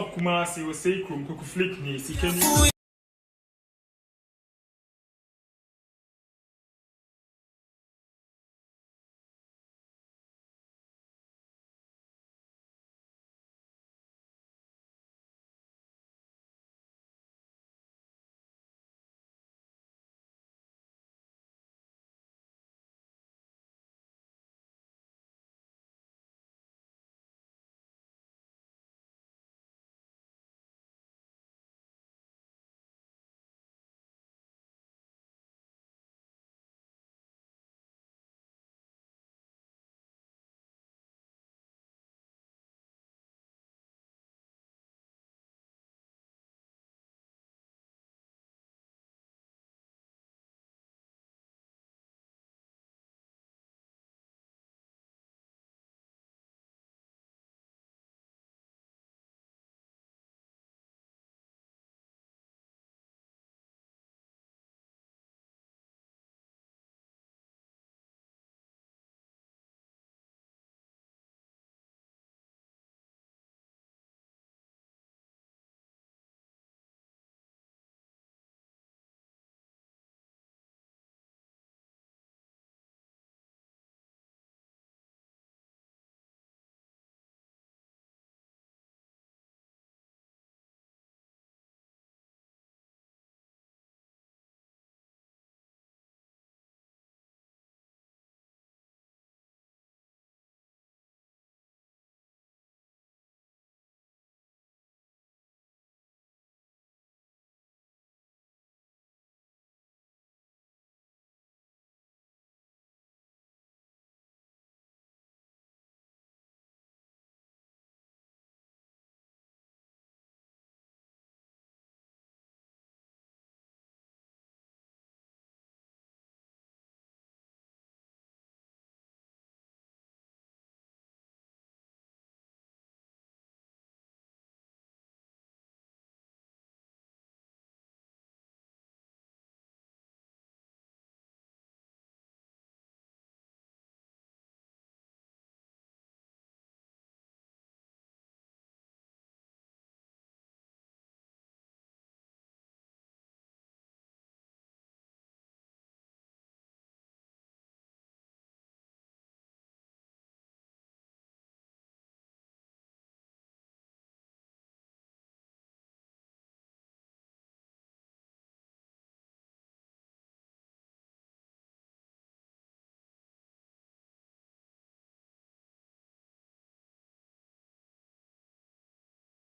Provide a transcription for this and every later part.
Kumasi was say krum kuku flick ni sikeni.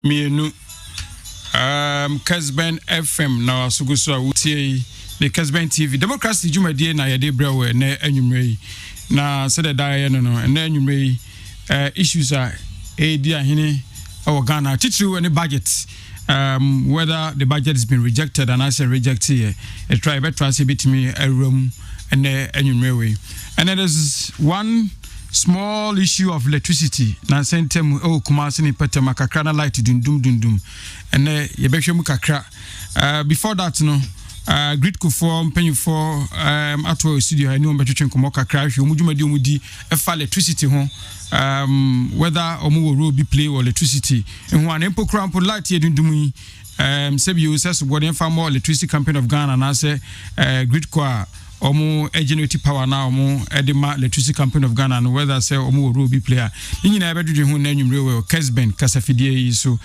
Mienu Kessben FM na sugusu a wutie the Kessben TV Democracy Jumadi na yede brewe na anwumre na sede dae no no na anwumre issues a edi ahene o Ghana titru any budget whether the budget has been rejected and I say rejected a try better say bitimi a room and anwumre we and there is one small issue of electricity na sentem o Kumasi ni petema kakra na light dundum and ye behwem kakra before that no grid ko for penny for atwa studio ani o betwetwen komo kakra hwe omudwumadi omudi efa electricity ho whether omo wo be play or electricity en ho an empokra ampo light ye dundum yi sebi you say so body fa more electricity campaign of Ghana na say grid ko omo generating power now omo edema electricity campaign of Ghana and whether say omo will be player nyina ebedwedwe hu na anwumre we Kessben kasafidie yi so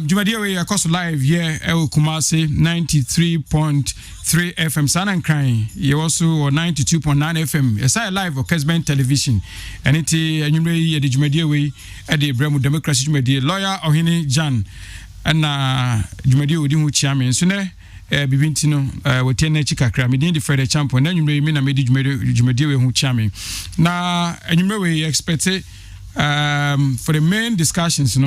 Jumadi we across live here Kumasi 93.3 FM Sana Nkran you also 92.9 FM yes I live on Kessben television and it anwumre yi de Jumadi we e de Bremu Democracy Jumadi lawyer Ohene Jan and Jumadi odi hu chiame so ne bibinti no wote na chikakra me din de Fredrick Acheampong na nwumre me na me di Jumadi we hu chiame na anwumre we expect for the main discussions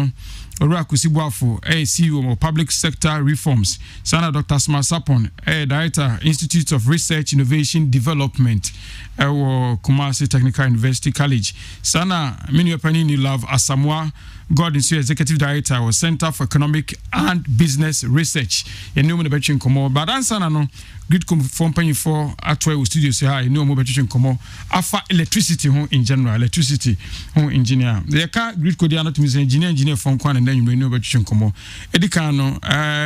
Ora Kusibuafo CEO of Public Sector Reforms Sana Dr. Smart Sapon Director Institute of Research Innovation Development Kumasi Technical University College Sana Minipani Love Asamoah God is Executive Director or Center for Economic and Business Research in New Betchin Komo but ansana no grid company for Atwe Studios here in New Betchin Komo afa electricity in general electricity engineer the car grid code not engineer from Kwan and then you may know about Chinkomo. Edikano,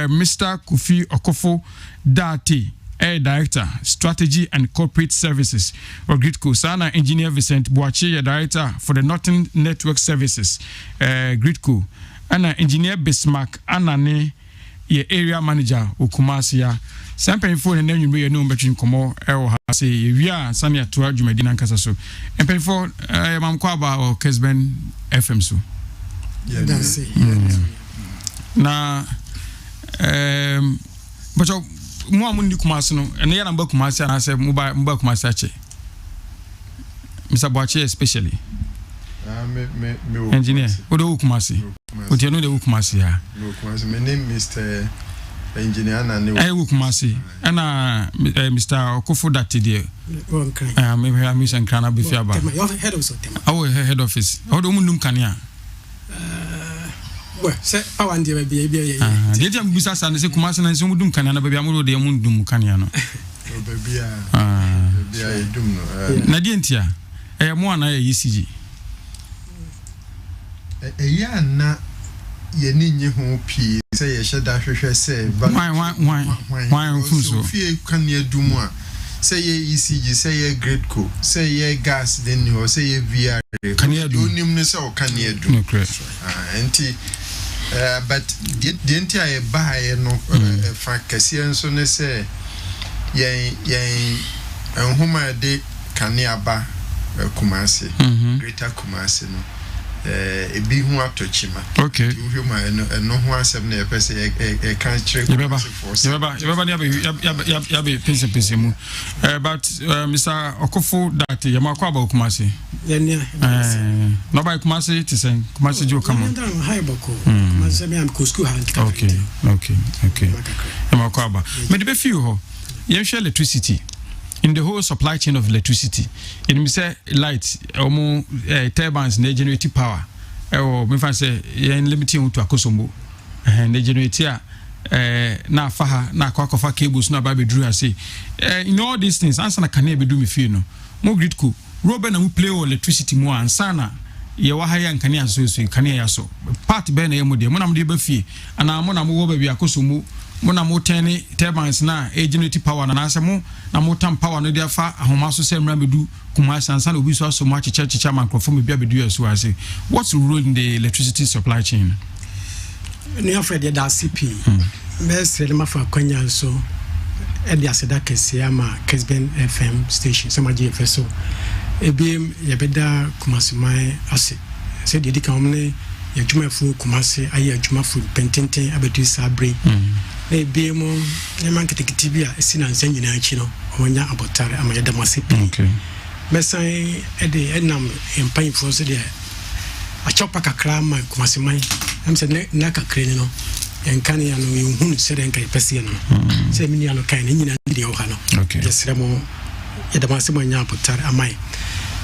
Mr. Kofi Okofo Dati, Director, Strategy and Corporate Services, or Gridco. Sana Engineer Vincent Boache, Director for the Northern Network Services, Gridco. Anna Engineer Bismarck, Anna ye area manager Okumasia. Sample info and then you may know between Komo, say, we are Sanya to Medina Casaso. And pay for Mamquaba or Kessben FM. So, yeah, that's it. Now, but more Mundi Kumasino, and the other Kumasa, and I said, Mubak Masache. Mr. Boache, especially. Engineer, what do Kumasi? What you know the Ukumasi? My name is Mr. Engineer and Ukumasi, and Mr. Okofo Dati. Maybe I'm missing Crana Bifiaba. Head office. Our head office. How do Mundum Kanya? Well, say, I want to be a did you miss us and say Kumasan and some Dum Canana, baby, I'm de Mundum Caniano. Nadientia, I am one ECG. A year na ye need you P. Say, I should say, but why, so fear can you do more? Say ye ECG, say ye great cook, say ye gas, then you say ye VR. Can you do numerous or can you do? But the entire buy no Francasian so ne say ye and whom I did Kaniaba Kumasi, Greater Kumasi no. A big one to Chima. Okay. You no one 7 person a country. But Mr. Okofo that Yamakwaba Kumasi. Nobody Kumasi to say Kumasi Joe come on. Okay. Yamakwaba. But the few you share electricity. In the whole supply chain of electricity, it may say light, or turbines, they generate power. Or me fancy limiting to a Kosomo, and they generate na faha na kwakofa cables na baby drew. I say, in all these things, answer na can be do me feel no more grid cool. Robin and we play electricity more and sana. Ye wahaya and kania so kania so part ben emo de monam de befi ana monam wo baby akosomu monam tene turbines na generate power na asemo na motam power no de afa ahoma so semra medu kuma sansan obi so so much church microphone me bia bedu so I say what's the role in the electricity supply chain ni afred da CP best le mafa kwanya so e dia seda kese ama Kessben FM station so maji feso ebiem yebeda kumasimai ase se dedi kan omne yadwumafu kumase ayi adwumafu pententen abedu sabre ebiem ne manketekiti bia esina nsanyina achi no onya abotare ama yedamase okay mesan ede enam empan fo so de achopa kakra ma kumasimai am se na kakra ni no enkane ya no yehunu se de nkai pese no se mini ya no kan ni nyina de o ha no okay yesremo yedamase mo nya abotare amai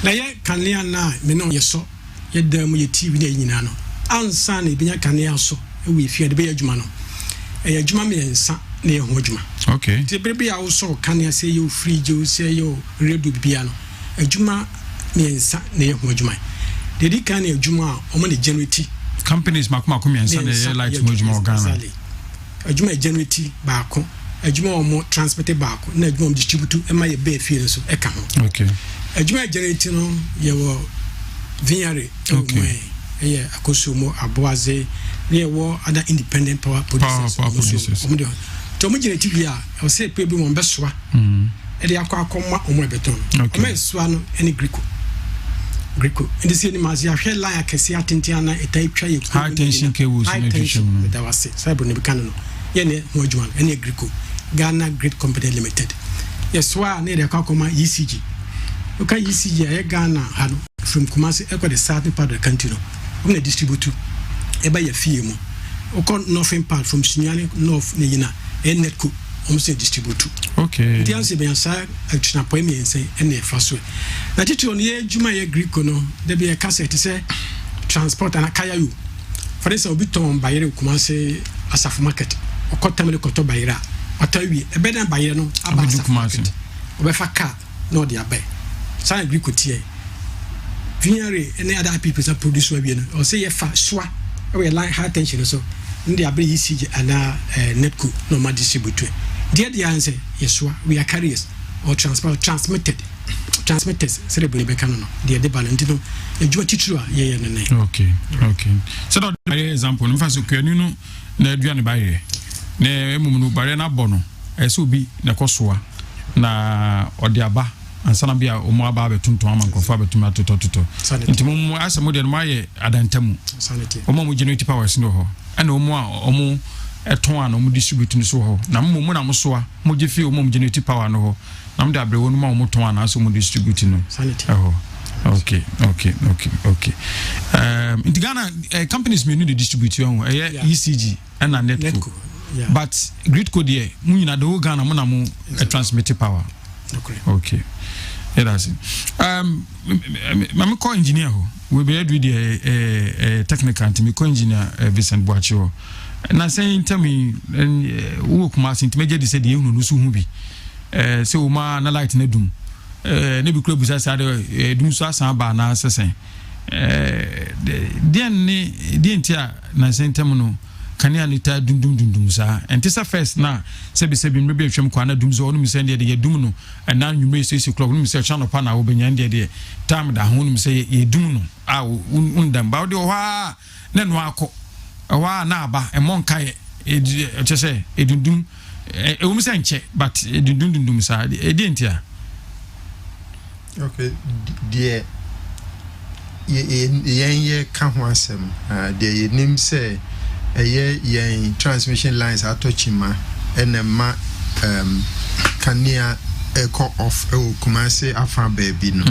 na ye kanea na me no yeso yedam ye TV na nyina no ansa na ebinya kanea so ewe fie de be adwuma no e adwuma me ensa na ye ho adwuma okay ti bebe ya wo so kanea se ye fridge o se ye redo bibia no adwuma me ensa na ye ho adwuma de di kanea adwuma o mo ne generate companies makoma komi ensa na ye light mo adwuma organ adwuma generate baako adwuma o mo transport baako na adwuma distribute e ma ye be fie so e ka ho okay adwuma generate no ye wo vineyard okay yeah akosumo aboaze ye wo other independent power producers to mo generate bia o say pe bi mo besoa e de akoma o mo beton o me soa no any Greco ndi se ni mazi ahwe line akese atentiana na etai twa ye high tension cables in addition that was it cyber ne bikano no ye ne mo adwuma any Greco Ghana Great Company Limited yes wa ne de akoma ECG okay ECG ya Ghana hano from Kumasi echo the southern part of the country no we distribute e ba ya fie mu oko northern part from Sunyani north ne yina netco almost distribute okay the answer be answer action appointment say and e fa so na titi on ye adwuma ye Greek no there be a cassette say transport and akaya you for this obi ton bayere Kumasi asafo market oko tamele koto bayera atawi e be dan bayere no aba asafo market obefa car no dia bay san Greek tie vineyard and other people that produce we no or say ye fa soa we line high tension so ndi abre ECG ana netco no ma distribute the answer yes we are carriers or transmitted transmitters cerebral bekano no the balantino ejuwa titru a ye nene. Okay so that example no faso kwani no na aduane baye na emum no bare na bono ese obi na kosoa na ode aba ansana bia omo aba betuntum amankofa betuma toto ntimum asemo de no maye adantamu omo mo generate powers no ho ana omo eton an omo distribute no so ho na mo na mo soa mo gifi omo generate power no ho na mo de abre wonu ma omo ton an aso mo distribute no okay Ghana companies may need to distribute your ECG and a network. But grid code here, the whole Ghana mo transmit power. Okay. Yeah, that's it. I'm a co-engineer we be with the technical team, co-engineer Vincent Boacho. And I say tell me who come out into major said you know so movie. So ma na light na dum. Nebi club busa sa de dum so asan ba na sesen den tia na sentem no kania ni ta dum sa entisa first na sebi mbe hwem kwa na dum so onu mi sende de dum no na nwume 6 o'clock nu mi se channel pa na wo benya de time da ho nu mi se ye dum no a undam ba de wa na no akọ wa na aba e monka e chese e dum e wo mi se nche but e dum sa e den tia. Okay, dear, ye can't want them. The name say a ye transmission lines are touching ma and a ma cania echo of Kumasi Afra baby no.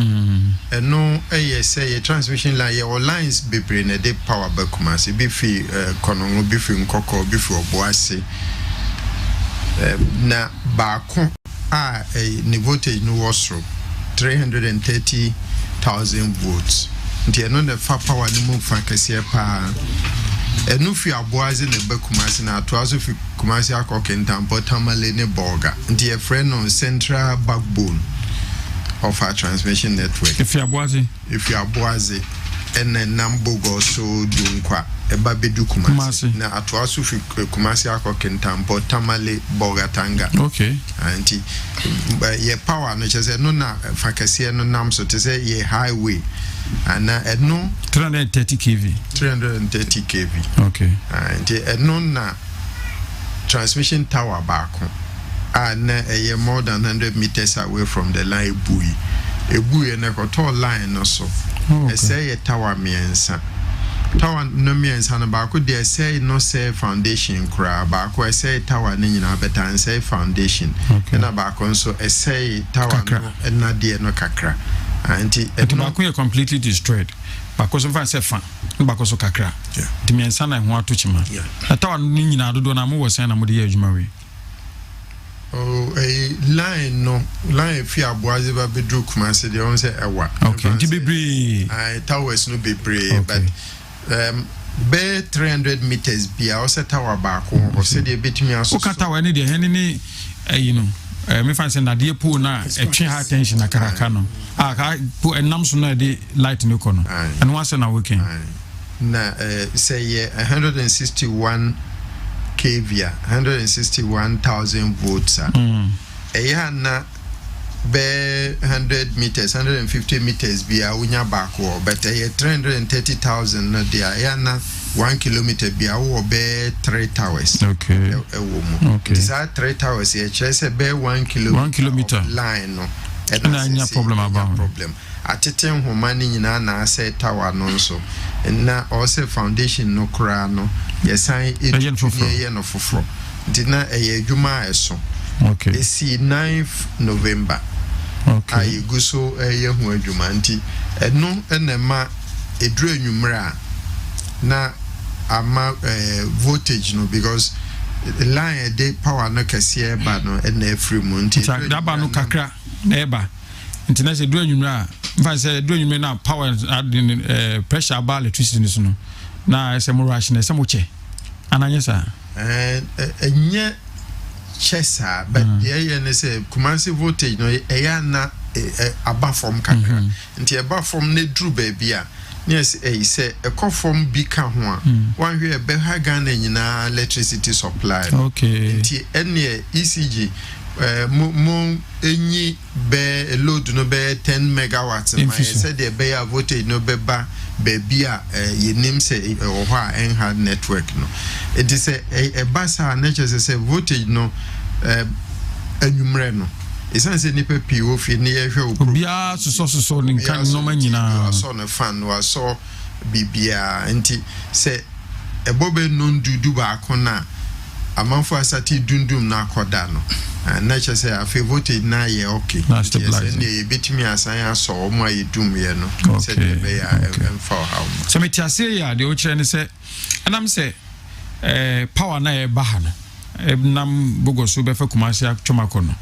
And no, a say a transmission line or lines be bring a day power by Kumasi, be free, Konongo, be free, Coco, before Boise. Na Bako a voltage no washroom. 330,000 votes. Nti no the fa power ni mu fa kese pa. Enu fi aboaze ne be Kumasi na to aso fi Kumasi akokentam Tamale ne Borga. Nti a friend on central backbone of our transmission network. If you aboaze ene nambogo so dunkwa eba bedu Kumasi na ato aso fi Kumasi akokentam Tamale Borga Tanga. Okay. Anti ye power no chese no na fakase no nam so te say ye highway and no 330 kV. Okay. Anti no na transmission tower back and ye more than 100 meters away from the line buoy. A buoy na ko tall line no so. Say ye tower miensa. Tower no means and about they say no say foundation cra back I say tower ni nyina beta and say foundation and about so say tower and na dear no kakra and it no completely destroyed because of say fan because of kakra the means and ho atochima na tower ni nyina dodo na mo was na mo de adwuma we a line fi aboaze ba bedru Kumasi de on say ewa okay nti bebre I towers no bebre but be 300 meters bia o set tower back o se de betimi aso o tower ni de hen ni you know me fancy na de pool na etwe high tension na karaka no ka po enam so na de light no kono and once na working na say 161 kV 161,000 volts na be 100 meters 150 meters bia unya back but 330,000 na dia na 1 kilometer bia wo be 3 towers okay these are 3 towers here chese be 1 kilometer line no and na problem about problem ateten homa ni nyina na say tower no so na also foundation no kra no yesan ye no foforo dina adwuma eso okay esi 9th November okay ayi guso ye hu adwuma nti eno enema edru anwumra na ama voltage no because line de power no kase ba no na free mu nti da ba no kakra na eba nti na se edru anwumra mfa se edru anwumra na power pressure ba electricity no na se mo rush na se mo che ananye sa enye chesa but ye ne say Kumasi voltage no na above from kakra nti above from ne dru ba bia yes say a kofom bi ka ho a one hwe be ha Ghana nyina electricity supply okay nti ene ECG mo enyi be load no be 10 megawatts ma said the be voltage no be ba bia yenim say ho a enha network no it is a basa na che say voltage no anwumre no isan se nipa pi wo fi ne ye hwe obia so ni kan no manyina so no fan wa so bibia nti se ebobe non dudu ba akona amanfo asati dundum na akoda no na che se afi voltage na ye okay yes ne betimi asan aso omo ayedum ye no se de be ya for how so metiase ya de o kire ne se anam se power na ye baha no nam bogoso be fa kumasi atwomako no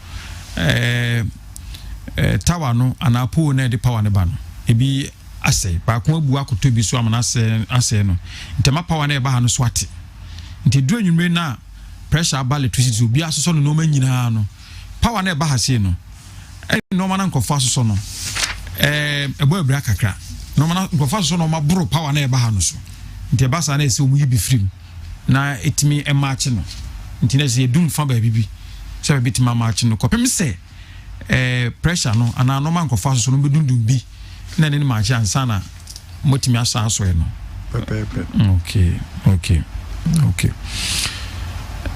tower no anapo na de power ne ba no ebi ase ba ko abu akoto bi so amana ase no ntema power na e ba ha no so ate nti duro nwumre na pressure aba electricity obi asoso no ma nyina no power na e ba ha se no no ma na nkofo asoso no ebo ebra kakra no ma na nkofo asoso no ma boro power na e ba ha no so nti e ba sa na e se omu yi bi frim na etimi e match no nti na se dum fa ba bibi so bit mama chi no kopem se pressure no ana no man kofa so no bedundum bi na ne ma chi ansa na motimi asa aso e no okay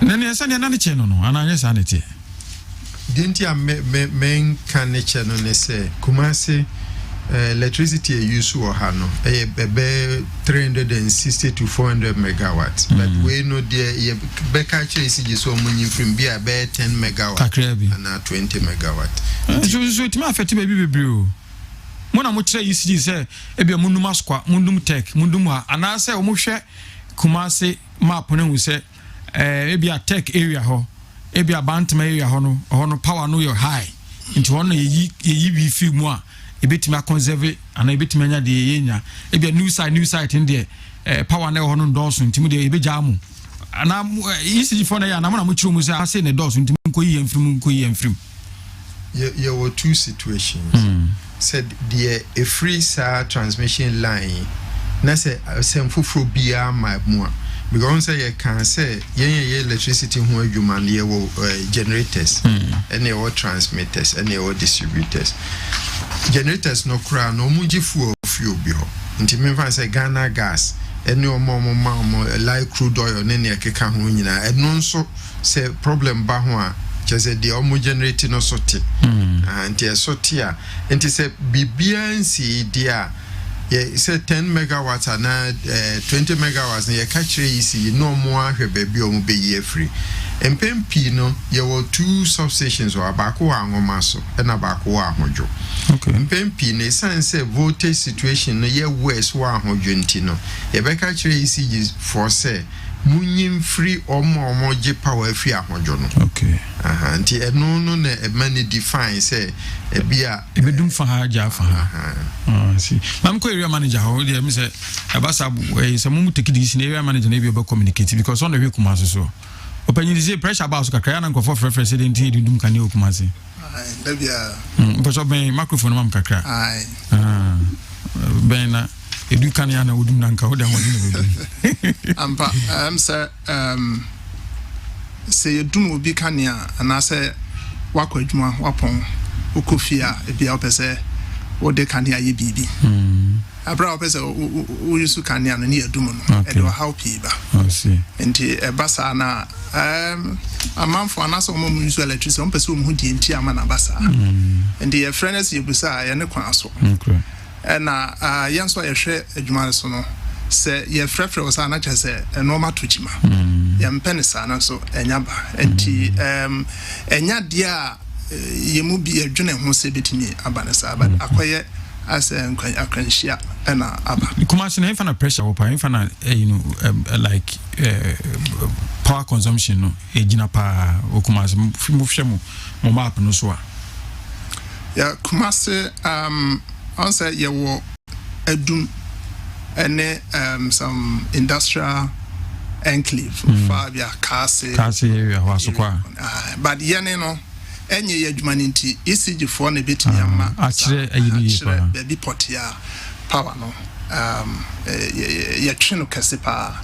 nene esa ne na ne che no ana anya sa ne tie denti a men kan ne che no ne se Kumasi electricity use or hano be 360 to 400 megawatts but we know there be catch ECG so money from be 10 megawatts and 20 megawatts so it ma affect be o mo na mo kire ECG say e be mundum askwa mundum tech mundum ha ana say o mo hwe Kumasi map na hu say e be a tech area ho e be a Bantama area ho no power no your high into one yi bi fi mu a ebetimi conserve ana ebetimi anya de yenya ebia new site in there power na ho no ndonso ntimi de ebeja amu ana ECG for na ya na mo chiru mu say ase ne doso ntimi nkoyi enfrim there were two situations said the a free transmission line na say semfofro bia ma mu because say you can say ye electricity ho adwuma na ye wo generators and ye wo transmitters and ye wo distributors generators no kra no mujifu fuel bi ho nti me fa say Ghana gas ene omo like crude oil ne ne keka ho nyina eno nso say problem ba ho a just the omo generating no sote and ye sote a nti say bibia nsi dia ye say 10 megawatts and 20 megawatts ye catch ECG no more ahwe baby omo be ye free MPP no ye were two substations or abako angoma so and abako ahojo okay MPP ne sense voltage situation no ye west wa ahojo ntino ye be catch ECG for say munyim free omo je power free ahojo no okay nti eno no na e mani define say e bia e bedum fa ha ja fa ha see mam ko area manager ho dey me say abasa say mumu take this na area manager na be communicate because on the way Kumasi so open say pressure about so kakra na nkofo frefre say dey ntin dum kan e Kumasi da bia because ben microphone mam kakra ben na edu kan ya na wodum na nka ho dey ho ampa say say dum obi kan ya ana say wakọ adwuma wapon okofia ebia opese wo de kan ya ye bibi abra opese wo yusu kan ya no ne adum no e do how people see enti basa na amanfo anaso mo yusu electricity on pese mo di enti ama na basa enti ye friends ye busa ye ne kwa aso na yenso ye hwe adwuma so no se ye frefre wo sa na chese normal tochima ye mpenisa na so enyaba enti enya dia ye mu bi adwene ho se betimi abanesa aba akoye as akwanhia na aba Kumasi na infana pressure wo pa infana like power consumption no ejina pa Kumasi mu hwemu mo map no so a ya Kumasi on say ye wo adum ene some industrial enclave Fabia Kasi area waso kwa but yene no enye ye adwuma nti ECG for na betimi ama akire ayini pa baby pot ya power no ye twino kase pa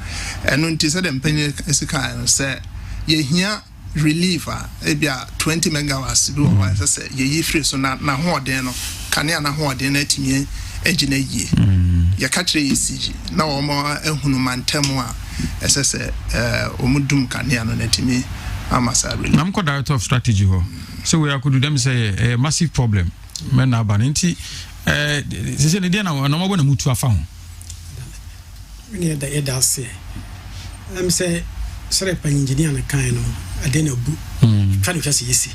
eno nti se dem penye esika no se ye hia reliever ebia 20 megawatts do wa se ye free so na ho oden no kane na ho oden na atimi egina yie ye ka kire ECG na wo mo ehunu mantem a esese omudum kane no na atimi amasa really I'm director of strategy ho so we could do them say a massive problem men na ba nti say ne dia na mo bo na mutu afa ho ne da yeda se am say sere pa engineer na kan no ade na bu kan fa se yesi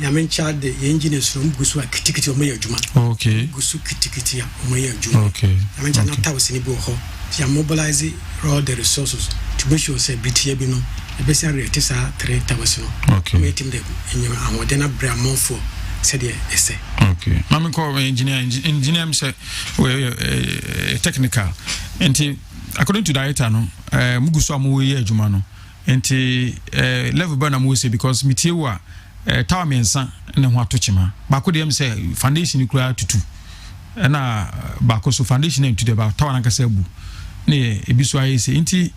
ya men child the engineer from gusu akitikiti o me adwuma okay gusu kitikiti o me adwuma okay ya men child na tawo ni bi ho ya mobilize all the resources to be sure say bitia bi no e be say rate sa 3 towers no okay me team de enyima amode na bra monfo said ese okay mama call engineer say technical and according to director no muguso amu ye adwuma no enti level burn am say because metie wa tower mensa ne ho atochima ba ko dem say foundation kura tutu na ba ko so foundation into the ba tower na kasa bu ne ebiso ayi say enti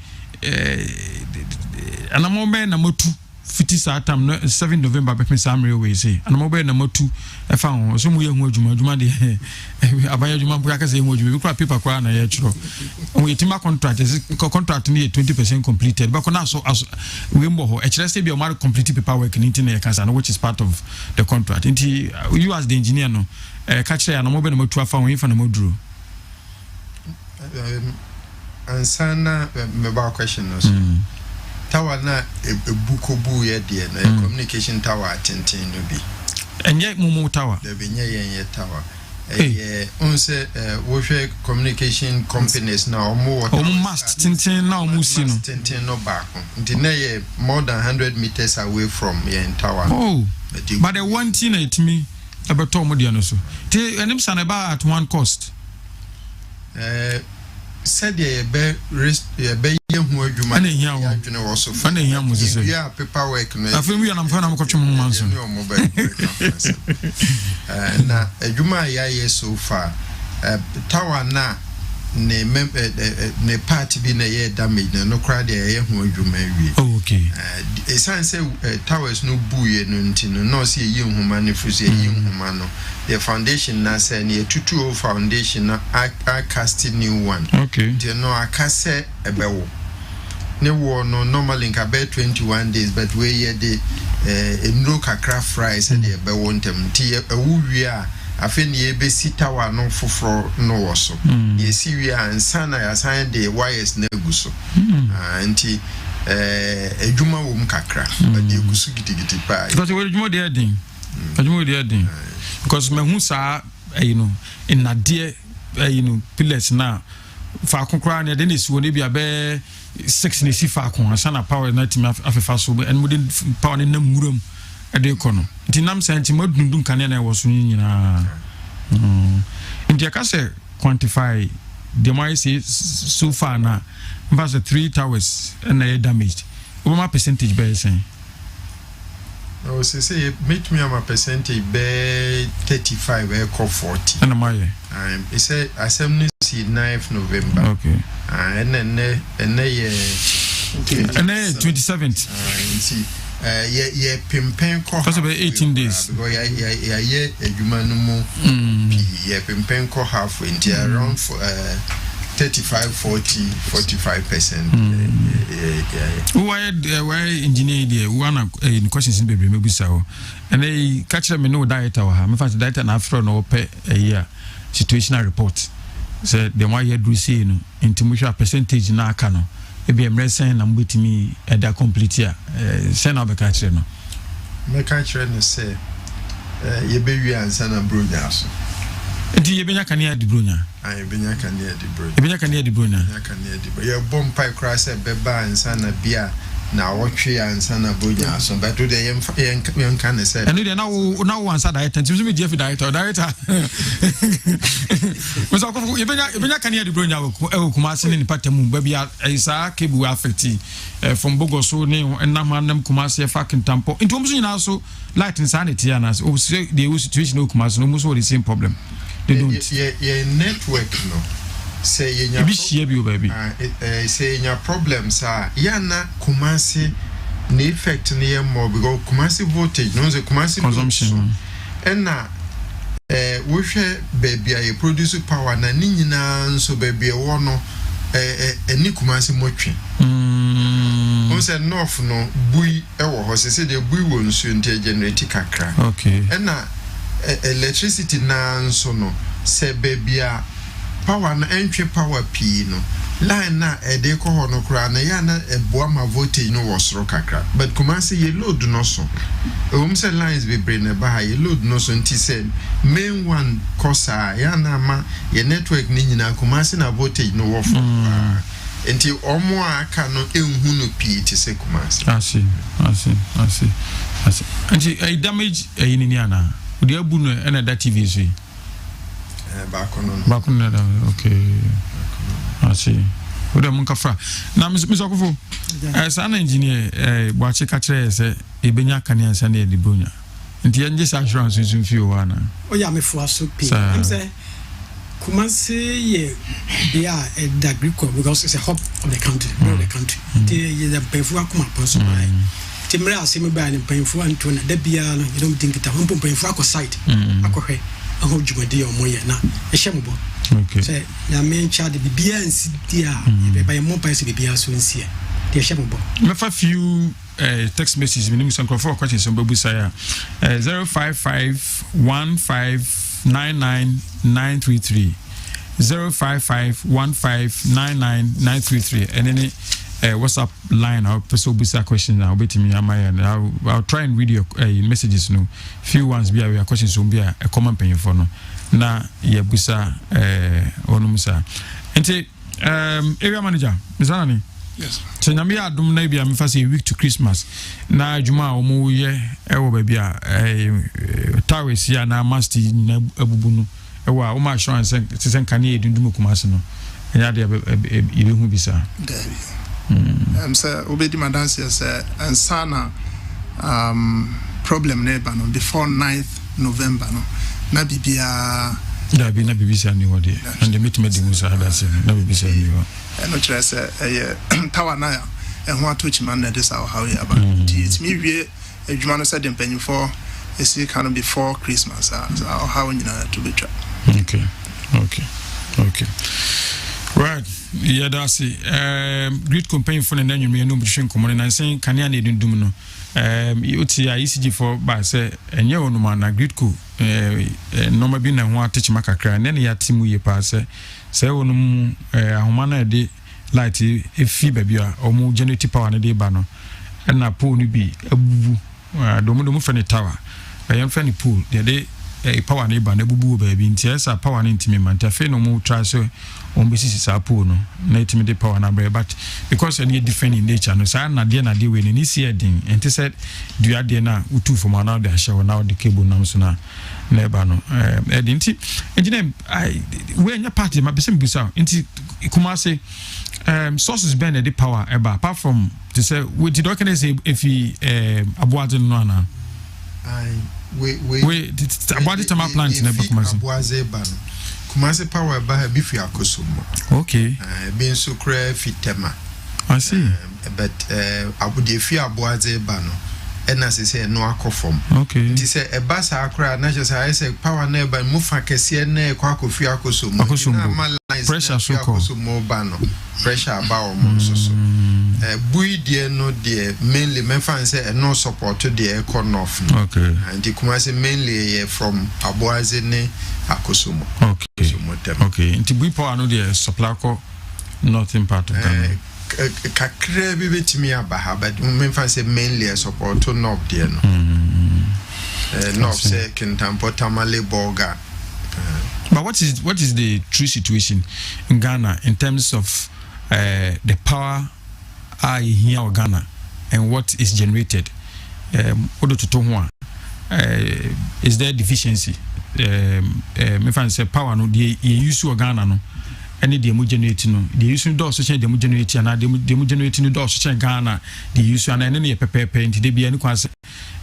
anamo be na motu fiti satam no 7 November be samre we say anamo be na motu e fa ho so mu ye hu adwuma de abaya adwuma bu akase hu adwuma bi kura paper kura na ye chiro we tima contract ni 20% completed but na so we mbo ho e kire say be o mar complete paperwork ni tin e kansa no which is part of the contract nti you as the engineer no ka kire ya anamo be na motu afa ho ifa na moduro ansana me ba question no so tower na ebukobu ye de na communication tower atenten no bi enye mumu tower de benye ye tower onse wo hwe communication companies na omo mast tintin na omo si no tintin no back nti na ye more than 100 meters away from ye tower but the one thing it me abeto mo de no so ti enim san ba at one cost said ye be ye hu adwuma ana hia wo adwene wo so ana hia mo sese ya paperwork no afem wi na mfa na mkotwe mo manso na adwuma ya ye so far tower na ne part bi na ye damage no kra de ye hu adwuma wi okay esan say towers no buye no ntino no se ye nhuma ne fuso ye nhuma no the foundation na say ne tutu foundation na I cast new one okay the no akase ebewo ne wo no normally nka be 21 days but we ye de enro kakra fries de ebewo ntem ti ewu wi a afi ne ye be sitawa no foforo no wo so ye si wi ansana ya san de wires na guso anti edwuma wo mkakra but de gusu gidigidi pa because we edwuma de adin edwuma de adin because me hu sa you know in na de you know pillars na fa kokra na de nesi wo ne bia be 6 ne si fa ko asana power na timi afefa so and modern power ne na muram e de ko no nti nam senti madundum kane na wo so nyina nti aka se quantify the mai say so far na about 3 towers and they damaged what percentage by saying no say make me a percentage be 35 e ko 40 and my it say assembly 9th November okay and then ye 27th see ye pimpen ko for about 18 days because ye adwuma no mu ye pimpen ko half into around 35-40-45%. Why engineer there? One questions in baby maybe so. And they catch them no director. Me fact director na afro no pay a year situational report. So the why you do see no into much percentage na aka no. E be emresen na mbetimi e da complete here. Say na be catch no. Me catch no say ye be wi ansa na bronya so. Enti ye benya kania di bronya. Ai benya kania di bronya. E benya kania di bronya. Benya kania di bronya. Ye bom pai kra se beba ansa na bia na wotwe ansa na bronya so but do the yem kan say. And then now answer director. Nti me GF director. Mo so ko ye benya kania di bronya e kuma ase ni patemu ba bia isa kebu affect from Bogoso ne enam kuma ase fucking tampo. Nti omuso nyina so light insanity ana so the situation no kuma so no muso the same problem. Ye network no say yenya say yenya problems yana Kumasi ne effect ne more because Kumasi voltage no say Kumasi consumption and na we share baby I produce power na ni nyina nso baby wo no eni Kumasi motwe on say north no bui ewo ho say the bui wo nso nte generate kakra okay and na electricity na nso no say baby power na entry power p no line na de ko ho no kra na ya na eboa ma voltage no wosoro kakra but Kumasi ye load no so say lines be brain na ba ye load no so nti say main one kosa ya na ma ye network ni nyina Kumasi na voltage no wo fo nti omo aka no enhu no p ti say Kumasi I see nti a damage ni ana odi abu no na that TV so back on okay I see we dem nkafa na misokofo sana engineer boache ka kire se ebenya kania nsa na edibonya nti enje assurance nso fi o ana o ya me fo aso pe am say Kumasi ye bia the agriculture because it's a hub of the country the pefu akoma ponso bai timre asemi bai ne pefu anto na da bia no you don't think it a humpo pefu akosite akohwe aho djumadi o moye na ehyemubo okay say ya men child the bia nsi dia e be mo pa se bia so nsi de ehyemubo me fa few text messages minimum some for questions on babusa 05515999933 05515999933 and any WhatsApp line or person busa question now betimi amaya I'll try and read your messages no few ones be our questions so be a common pen for no na ye busa onumusa ente area manager mizanani yes so nyame ya adum na bia me fa say week to Christmas na adwuma omo ye ewo ba bia towers ya na master na abubu no ewo a o ma assurance se kan ye dundum Kumasi no nya de ibe hu bisa sir obedi madansi say ansana problem neighbor no before 9th November no na bibia da bi na bibisa ni wode and the meeting di musa hadase na bibisa ni wo no kire say tower na ya ho atochiman na this how we about it me wie adwuma no say dem panyifo esi kan before Christmas how nyina to be try okay right yeah that's it great campaign for the name no mission common and saying can ya need dum no uti ICG for ba say enye onu ma na great co no ma bi na ho atechi makakra na ne ya timu ye pa say onu ahoma na de light efi ba bia omu generate power na de ba no na pool ni bi abubu domo fa ni tower yan fa ni pool de power na ba na bubu ba bi ntia sa power na ntimi man ta fe no mu try so on basis sa pool no na ntimi de power na ba but because any different in nature no sa na de we ni si edin enti said do ya de na utu for man na de show na the cable na so na ba no edinti engineer we nya party ma besim busa enti Kumasi sources ben the power eba apart from to say we did organize if he abuadin no na we about the time plant na Kumasi Kumasi power ba bi fi akosomo okay bin so kra fitema I see but abudi fi abuaze ba no ena se no akofom okay nti se eba sa akra na je say power na ba mu fa kese na kwa kofi akosomo pressure so akosomo ba no pressure ba o mo so bui die no de mainly men fan say no support the economy okay and Kumasi mainly from abuaze ne akosomo okay nti bui power no de supply ko northern part of Ghana kakra bi betimi abaha but men fan say mainly support to north there no north say Kintampo Tamale Boga but what is the true situation in Ghana in terms of the power here in Ghana and what is generated is there deficiency me fan say power no the use of Ghana no any the generate no the use do so change the generate and the generate no do so change Ghana the use and any pepe into the be any kwan say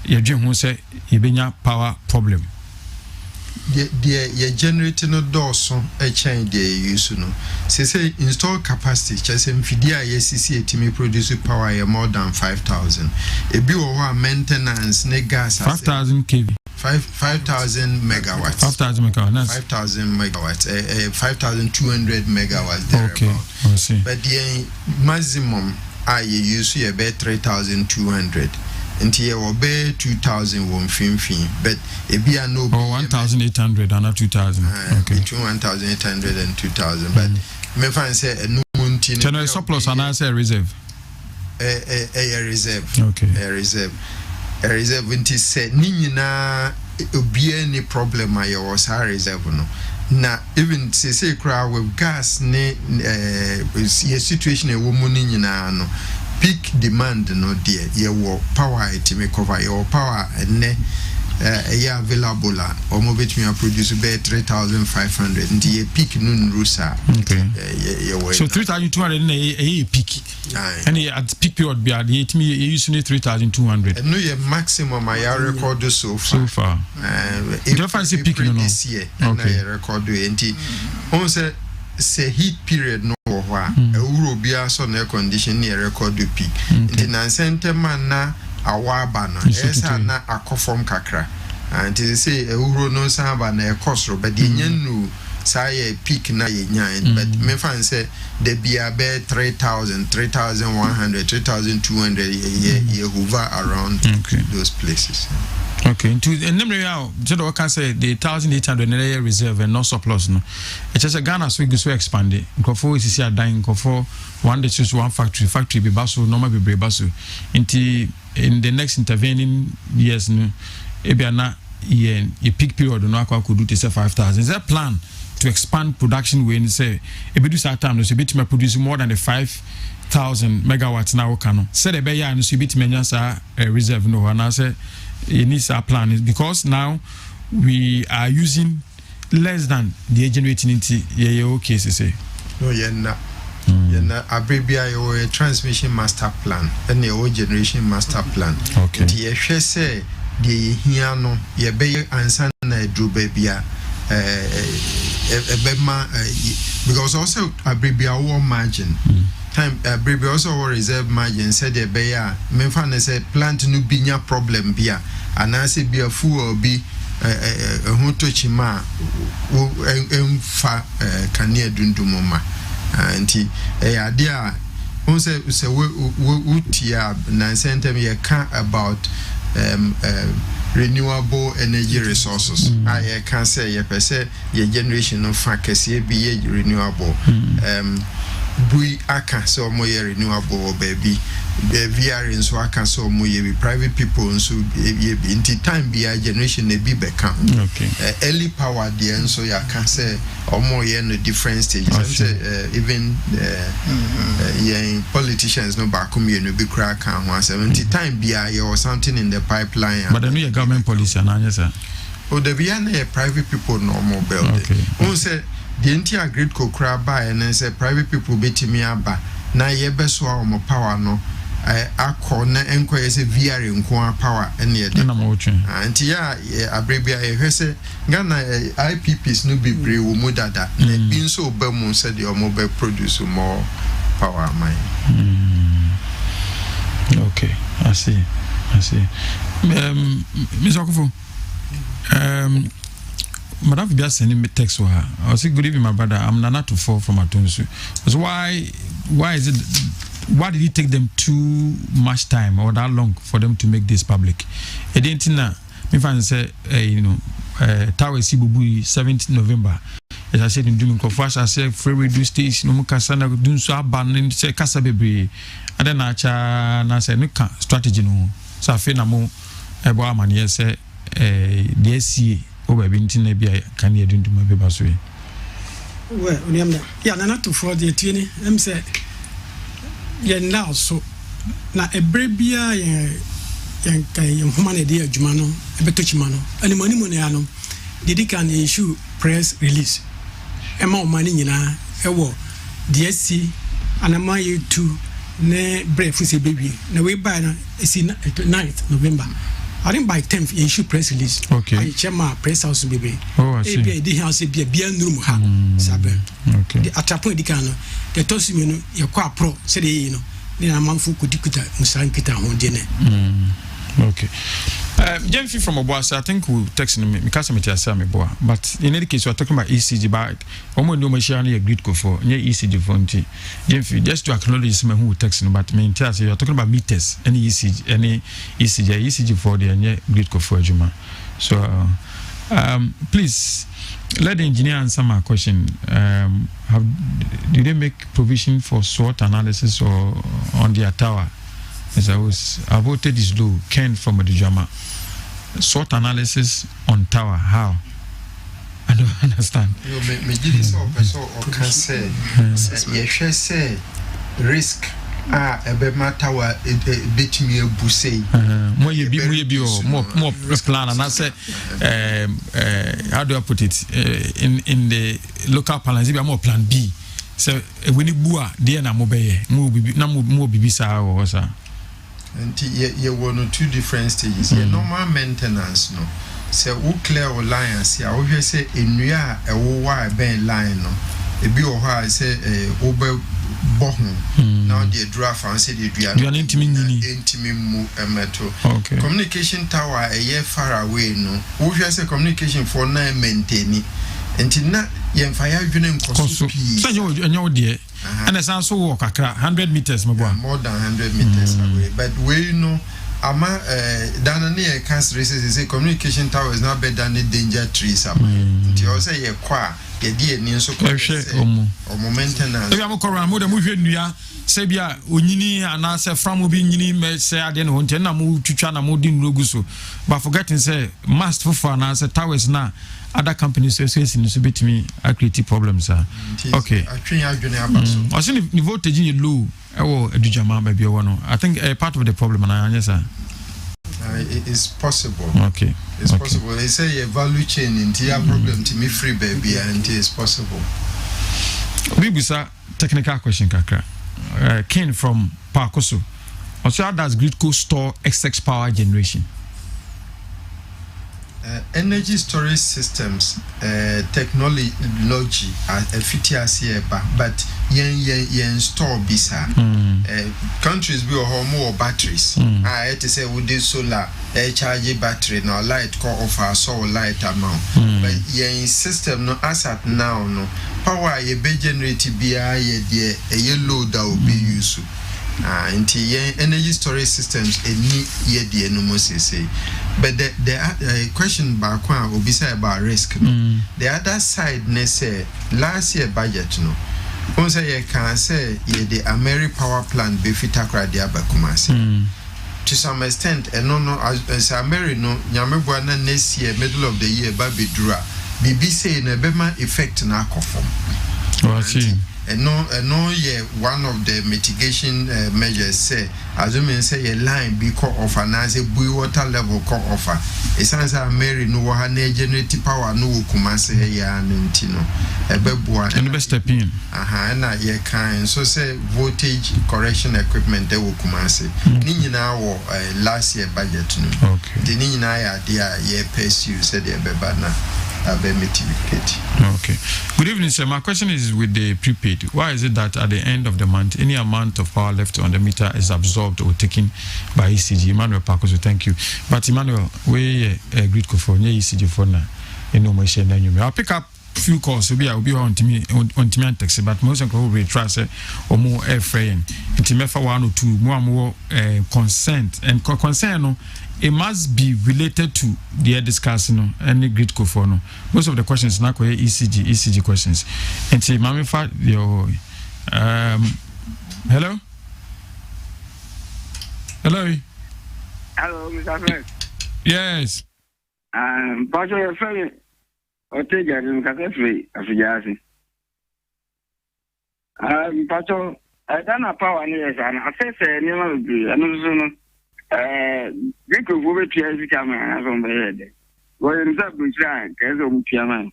ye dwen ho say ye benya power problem the generating no dawson a chain the use no say install capacity just mfidia YCC etimi produce power more than 5,000 e bi wo maintenance ne gas 5,000 kV 5,000 megawatts 5,000 megawatts 5,000 megawatts 5,200 megawatts there okay about. I see. But the maximum I use here be 3,200 until you obey 2,000 won fin, but if you are no 1,800 and 2,000 okay between 1,800 and 2,000 but me fan say no munti general surplus and I say reserve a reserve okay a reserve until say ni nyina obi any problem I was a reserve no na even say crowd with gas ne situation a woman ni nyina no peak demand no there your power it may cover your power and available or move it me produce be 3,500 and the peak noon rusa okay so 3,200 a peak and at peak period be at me using 3,200 and no your maximum I record so far if I say peak this year and I record and on say heat period no euro bia so na condition near record peak the nansente man na awaba no esa na akofom kakra and they say euro no samba na ekosro but the nyanu say peak na yenyan but me fan say the bia be 3,000 3,100 3,200 ye hover around those places. Okay, and number now, just can say the 1,800 reserve and no surplus. No, it's just a Ghana so we go so expanded. Nkofo is here dying. Nkofo one day choose one factory be basu normal be basu. In the next intervening years, no, ebiana a peak period no akwa could do to say 5,000. Is there a plan to expand production when say a bit of time no so bit may produce more than the 5,000 megawatts now can. Say the beya no so bit may say reserve no and I say. It needs our plan is because now we are using less than the generating into okay say no yenna abribia your transmission master plan and your generation master plan okay the say the here no ye be ansa na dru babia because also abribia war margin time baby also reserve margin said the bear me fan say plant no binya problem bia anase bia fu obi hoto chima emfa kania dundumoma anti ade a on say we tia na sentem ye can about renewable energy resources I can say ye pese ye generation of fakese bi ye renewable bui aka so mo ye renewable baby the VR in so aka so mo ye private people so ye be into time be a generation e bi beka okay early power there so ya can say or more ye no different stages even yeah politicians no back come ye no be crack kan 170 time be a or something in the pipeline but the new government policy na answer oh the be na private people no more build on say the entire grid kokra buy and say private people betimi aba na ye beso a power no akọ na enko ye say VR nko power and ye de anti ya abrabia ye hwese Ghana IPPs no be bre wo mu dada na bi nso ba mu say the omo be produce more power mine okay I see Mr. Okufo Madam Bia sending me text for her. I was good evening, my brother. I'm Nana to fall from Atunsu. So why is it? Why did it take them too much time or that long for them to make this public? I didn't know. Me fan say, Tower Sibubu 17th November. As I said in Doom Kofash, I said free radio station. No Kasana doing so abandoned. Say Kasabebre. And then I said no strategy no. So I feel no more about money. Say the SCA. Baby, can you do my baby? Well, yeah, not to for the 20. Say, yeah, now so now a baby, young woman, a dear Jumano, a betuchimano, and the money, did he can issue press release. A more money in a war, DSC, and a mile to ne brave baby. Now we buy a 9th November. I think by 10th you issue press release. Okay. I chairman press house baby. Oh, I see. Ebi house be room ha. Sabe. Okay. The atrapo di kan no. The toss me no ye kwa pro say the no. Ni na manfo kudikuta musan kita ho de ne. Okay. Jennifer from Obuasi, I think we'll text me because I'm boa. But in any case, we're talking about ECG. But almost no machine agreed for near ECG for Jennifer. Just to acknowledge someone who text me, but me tell you, you're talking about meters, any ECG for the near agreed for Juma. So, please let the engineer answer my question. Did they make provision for SWOT analysis or on their tower? As I voted this low. Ken from Adijama. SWOT analysis on tower. How? I don't understand. You may give this or can say, yes, say risk. A bema tower bit me a bussy. More plan, and I say, how do I put it? In the local plans, more plan B. So when you bua, dear Namobe, more bibisa or sir. And you were two different stages. Normal maintenance, no. So, who clear or lions, I always say, in Ria, a wire ben line, no. A be or I say, over bohun. Now, the draft and say, you are intimate metal. Okay. Communication tower a year far away, no. Who has a communication for 9 maintaining. Until not, yen fire dream cost. So, you dear. And as I saw walk 100 meters, my boy. More than 100 meters away. But we know, Ama down near cancer races, a communication tower is not better than the danger trees. You say a qua, a dear near so or maintenance. If I'm a corner, more than we hear, Sabia, Unini, and answer from Ubini, may say, I didn't want to move to China, Modin Ruguso. But forgetting, say, must for fun answer towers now. Other companies associations to beat me creative problems. Okay. I think I think the voltage in low. Oh, maybe one. I think a part of the problem, and yes, sir. It is possible. Okay. It's possible. They say a value chain into your problem to me free baby, and it is possible. We bisa technical question, Kakra. Ken from Parkoso. Also, how does Gridco store excess power generation? Energy storage systems, technology, but yen store bisa. Countries be more batteries. I had to say we do solar, charge battery, now light call of our solar light amount. But yen system no asset now no power ye be generated be a yellow that will be used. Into energy storage systems any year no more say. But the question back one will be say about risk. No? The other side, ne say last year budget no. Once you can say the Ameri power plant be fit akra dia bakumasi. To some extent, and no as Ameri no nyame na next year middle of the year ba be dura. Bibi say na bema effect na akofom. Oh, I see. And no, one of the mitigation measures say, as you mean, say a line be cut off and as a blue water level cut off. It sounds like Mary no one generating power no kumase ya nintino. A bebwa and best step in. And I kind so say voltage correction equipment they will kumase. Nina or last year budget no. Okay. The Nina idea ye pace you said the bebana. Okay. Good evening, sir. My question is with the prepaid. Why is it that at the end of the month, any amount of power left on the meter is absorbed or taken by ECG? Emmanuel Parkoso, thank you. But Emmanuel, we agreed for ECG for now. I'll pick up few calls. I'll be on to me and text, but most of will trust or more air frame. Intimefa 1 or 2 more consent and concern. It must be related to the discussing any grid for no. Most of the questions now are ECG questions. And say, Mammy, your hello? Hello? Hello, Mr. Fred. Yes. Pastor, your friend, or take it in Kessben, Afiasi. Pastor, I don't know power years, and I say, never be, and also. We could go to the camera from the head. Well, in that we try, because of Piama.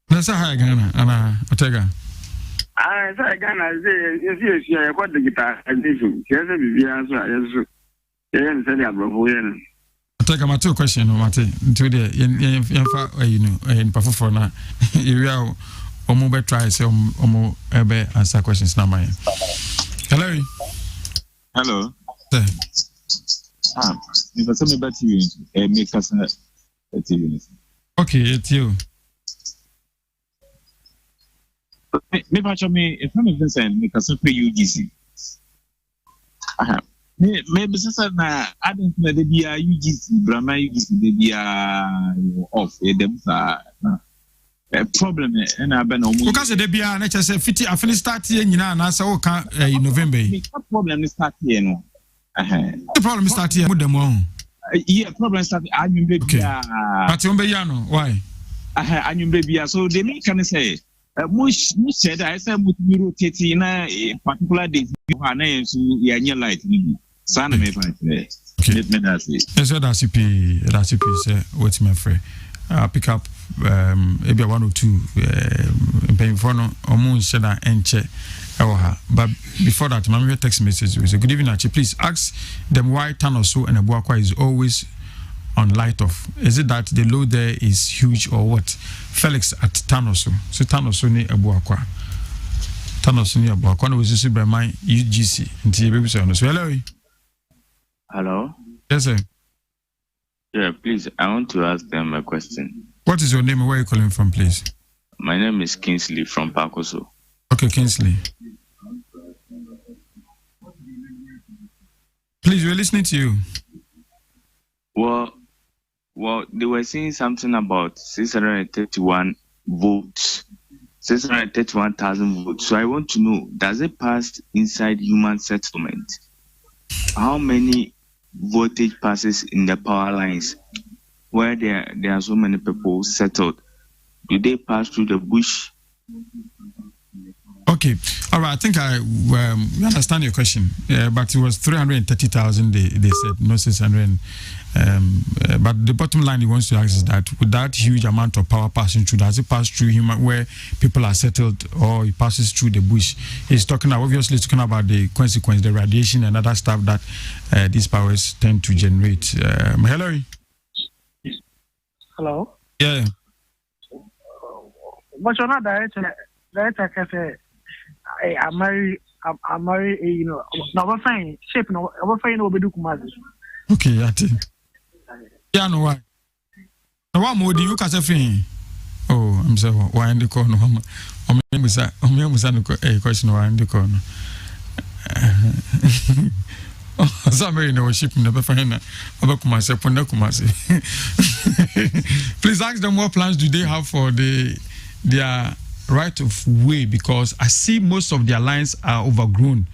That's a high gun, Anna Otega. I say, Ghana, yes, you got the guitar, and this is the answer. Yes, take my two question Mate into the in for na area omo be try say omo ebe answer questions na my. Hello. If I me back to you, make us okay, it's you. Maybe actually me if I'm even make us pay UGC. Maybe sister na I don't know the be UGC, Brahma UGC they be off them problem and I been almost because they be na say 50 I finish start here nyina na say o kan in November. The problem is start here no. The problem is start here with them on. Yeah, problem start anyum baby. But you be no why? Anyum baby so they make can say much said I say mut mi rotate in a particular day na so ya light ni. Sana me find there. Let me that say. Yes, that's CP say what's my friend. Pick up maybe 1 or 2 paying for no omo sheda enche but before that my text message was good evening Achi, please ask them why Tanoso and Abuakwa is always on light off. Is it that the load there is huge or what? Felix at Tanoso. So Tanoso ni Abuakwa no was just by my UGC until baby so hello. Yes sir. Yeah, please, I want to ask them a question. What is your name and where are you calling from, please? My name is Kingsley from Pakoso. Okay, Kingsley. Please, we're listening to you. Well, they were saying something about 631 votes, 631,000 votes. So I want to know, does it pass inside human settlement? How many voltage passes in the power lines where there are so many people settled? Do they pass through the bush? Okay, all right. I think I understand your question, but it was 330,000. They said no 600. But the bottom line he wants to ask is that with that huge amount of power passing through, does it pass through human where people are settled, or it passes through the bush? He's obviously talking about the consequence, the radiation and other stuff that these powers tend to generate. Hello. Hello. Yeah. But you're not director cafe. I'm married. You know, no, we're fine. Shape, no, we're fine. We'll be doing Kumasi. Okay, I think. Yeah, no why. No one more. Do you catch a thing? Oh, I'm sorry. Why in the corner? I'm a question. Why in the corner? Oh, somebody know ship never find about Kumasi. Please ask them what plans do they have for their right of way, because I see most of their lines are overgrown,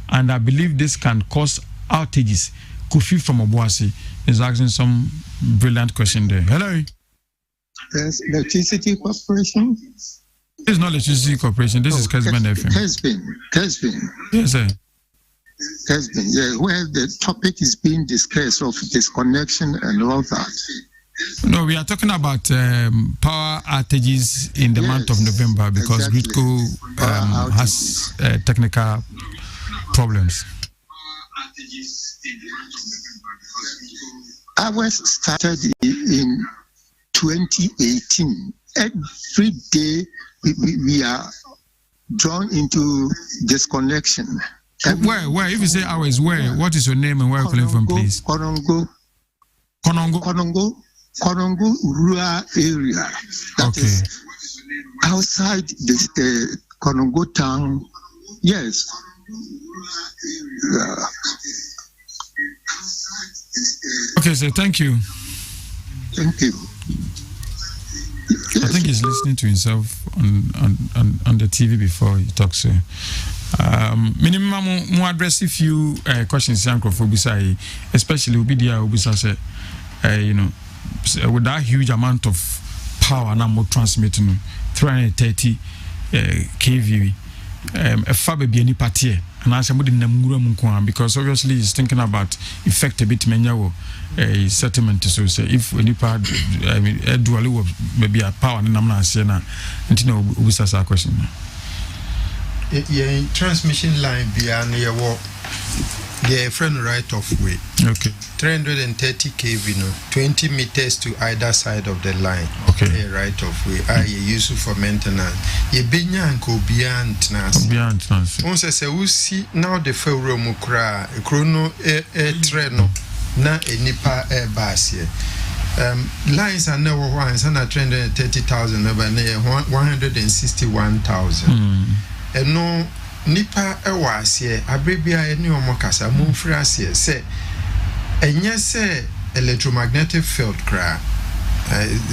and I believe this can cause outages. Kofi from Obuasi is asking some brilliant question there. Hello. Yes, Electricity Corporation. This is not Electricity Corporation. This is Kessben FM. Kessben. Yes, sir. Kessben. Yeah, where the topic is being discussed of disconnection and all that. No, we are talking about power outages in the month of November, because Gridco has technical problems. Ours started in 2018. Every day we are drawn into disconnection. Where? If you say ours, where? What is your name and where are you calling from, please? Konongo rural area. That is outside the Konongo town. Yes. Okay, sir. Thank you. Thank you. I think he's listening to himself on the TV before he talks. Minimum more address a few questions, especially Ubisa say, you know, with that huge amount of power now more transmitting 330 kV, a fab be any party. And I said, because obviously he's thinking about effect a bit many a settlement. So say if any part, I mean, dually maybe a power and I'm not saying that. And you know, we start our question. Yeah, transmission line beyond your walk the friend right of way. Okay. 330 kV, 20 meters to either side of the line. Okay. A right of way. You use it for maintenance. You binya anko beyond nas. Beyond nas. Once say we see now the federal mukra chrono treno na enipa basie. Lines are never once and 330,000 never 161,000. And no nipa ewasie abrebia eni omokasa mumfrasie se enye se electromagnetic field cra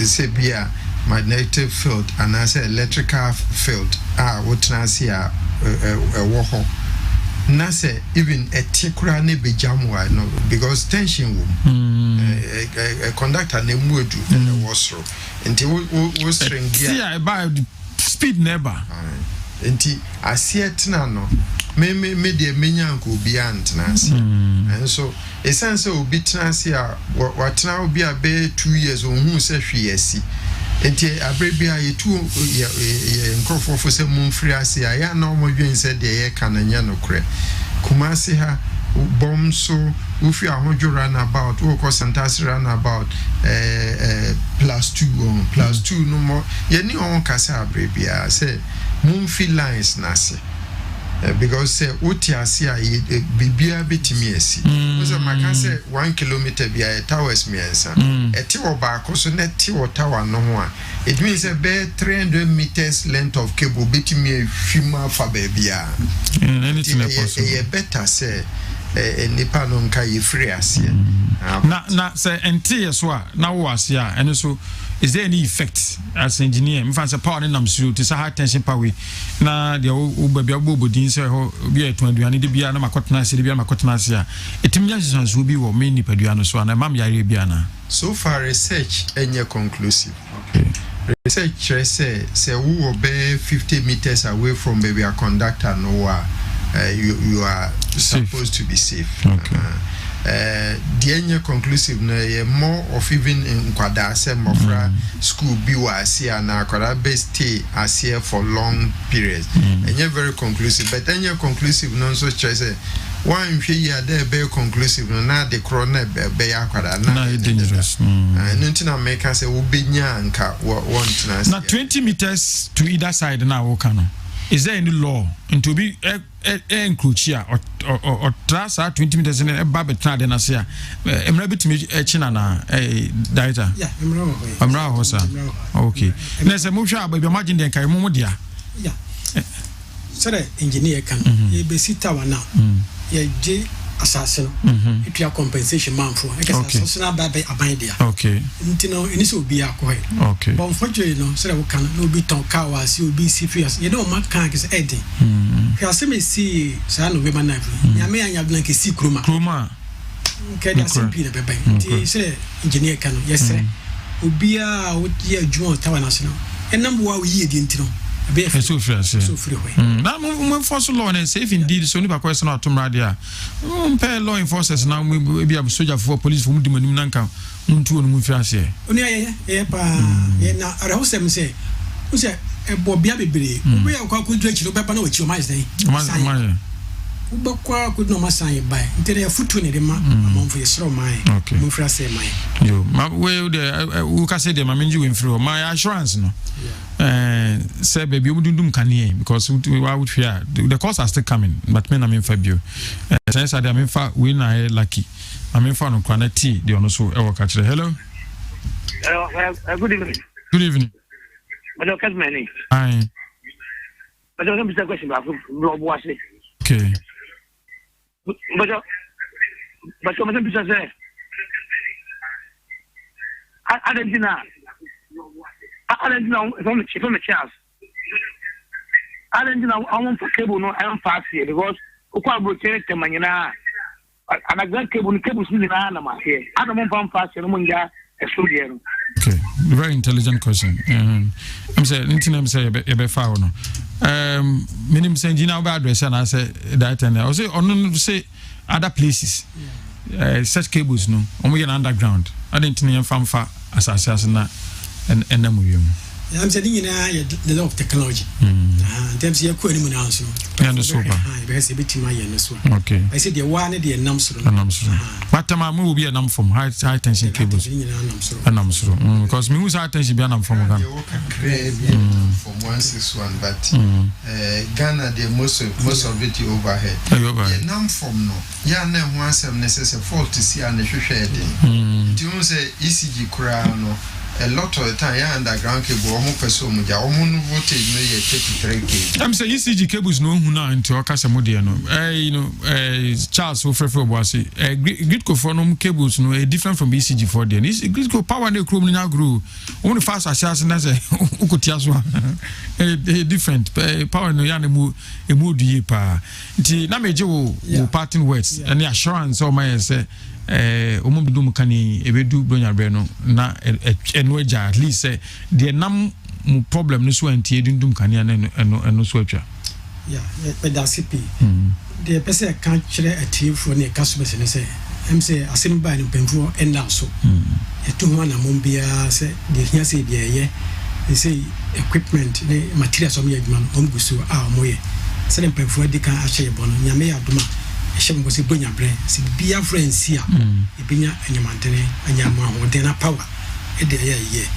se bia magnetic field and as electrical field wotnasia wo ho na se even etikura ne bejamwa no because tension wom a conductor ne muedu in the wasro nti wo string gear about speed never enti asietina no me de menyanko beyond nansi and so essence obi tenase a watena obi a be 2 years ohun se hwiesi enti abrebia yetu ye nkrofofo se mumfiri ase a ya na omodwen se de ye kananya no kre kumase ha bomso ufi ahojura na about wo ko santasi run about +2 no more ye ni on kasa abrebia se mumfi lines nase because say utiasi a bibia betimi asi so maka say 1 kilometer bia towers miensa eti obaako so na ti tower no ho a it means say be 300 meters length of cable betimi fima fa bia anything possible better say nipa no nka ye free asie na say enti so a na wo asie a eno so is there any effect as engineer me fancy power nam so to say high tension power na the obabia obodin say ho bia etuaduane de bia na makotena se de bia makotena se a etimnya Jesus will be wo me nipadua no so na mam yare bia na so far research enye conclusive. Okay. Research say we will be 50 meters away from baby a conductor no you are supposed to be safe. Okay. The enye conclusive no more of even in kwada se mofra school bi wa asia na kwada be stay asia for long periods enye very conclusive but enye conclusive no so say one hwe there be conclusive no na the corona be yakwada na dangerous ntina make say wo benya nka want na 20 meters to either side na wo kan. Is there any law into be encroachia or trasa 20 meters in a babet trade na sia emrabitimi china na data yeah amra hosa okay na se mo hwa ba imagine den kai mo dia yeah sere engineer kan e be sita wana ye je assassin it your compensation man for e ka assassin ba aban dia okay ntino eni so obi akoy okay but unfortunately no sere wo kan no bi ton car wa si obi serious you know man kan is edi ya se me si sa no we man na ya me anya blank si kroma okay da simple be be ti se engineer kan yes sir obi a wo ye adwuma tawa national enam wa wo yi edi ntino so free na mo force law and safe indeed so nipa question na tom radio pay law enforcers na we be soldier for police for mudimanim nanka muntu onu free ase oni ye pa ye na ara hosem say o say e bo bia bebre we ya kwa ku dre chiro pepa na o chi o mais den ubakwa ku no masan bai ntere ya futu ne de ma amomfo ye sro mai mo free ase mai yo ma we de u ka say de ma menji we free my assurance no say baby we dundum kanie because we would fear the costs are still coming but me na me fabio since I am fa we na lucky I mean fa no kwana tea de ono so e wo ka kire hello good evening Hello, Kessben. Hi. But don't be question about blood washing. Okay. But come on, say Argentina from the chance. Argentina, I want for cable, no, I am fast here because Ukwa protect the manina. And I got cable in the Anama here. I don't want fast here, Munga, a studio. Okay, very intelligent question. I'm saying, I'm saying, a foul. Minim saying, you know, about address, and I say that, and I say, on say other places, such cables, no, only an underground. I didn't know from far as I say, and I'm saying the law of technology. Them say you any now so. Because a bit my so. Okay. I said the one the namsro. What time will be a num from high tension cables. Because me who's high tension be an from Ghana. From 161, but Ghana the most of it overhead. The num from no. Ya na ho asem necessary fault to see and the share thing. Do you say ECG crown? A lot of the time, underground cable, almost voltage, maybe 33 kV. I'm saying ECG cables no huna into Okasamodia. Charles Ofrefe was a grid for cables no different from ECG for the grid power and the crew now grew. Only fast as as a Ukutiaswa different power no yan a mood ye pa. Namejo parting words and the assurance of my say. Omubidum kani ebedu bronya breno na enweja at least the nam problem no so antie dundum kani eno so atwa but that's CP the person can chere atie for ne customer say em say asem ba ni pemfo enda so etu ho na mombia say the here say the ye they say equipment ne materials om yaduma om gusu a moye say pemfo de kan ahye bono nyame aduma Shem was a bunya brain, see be a friend here, a binya and your mantene, and your mamma, then a power, a day a year.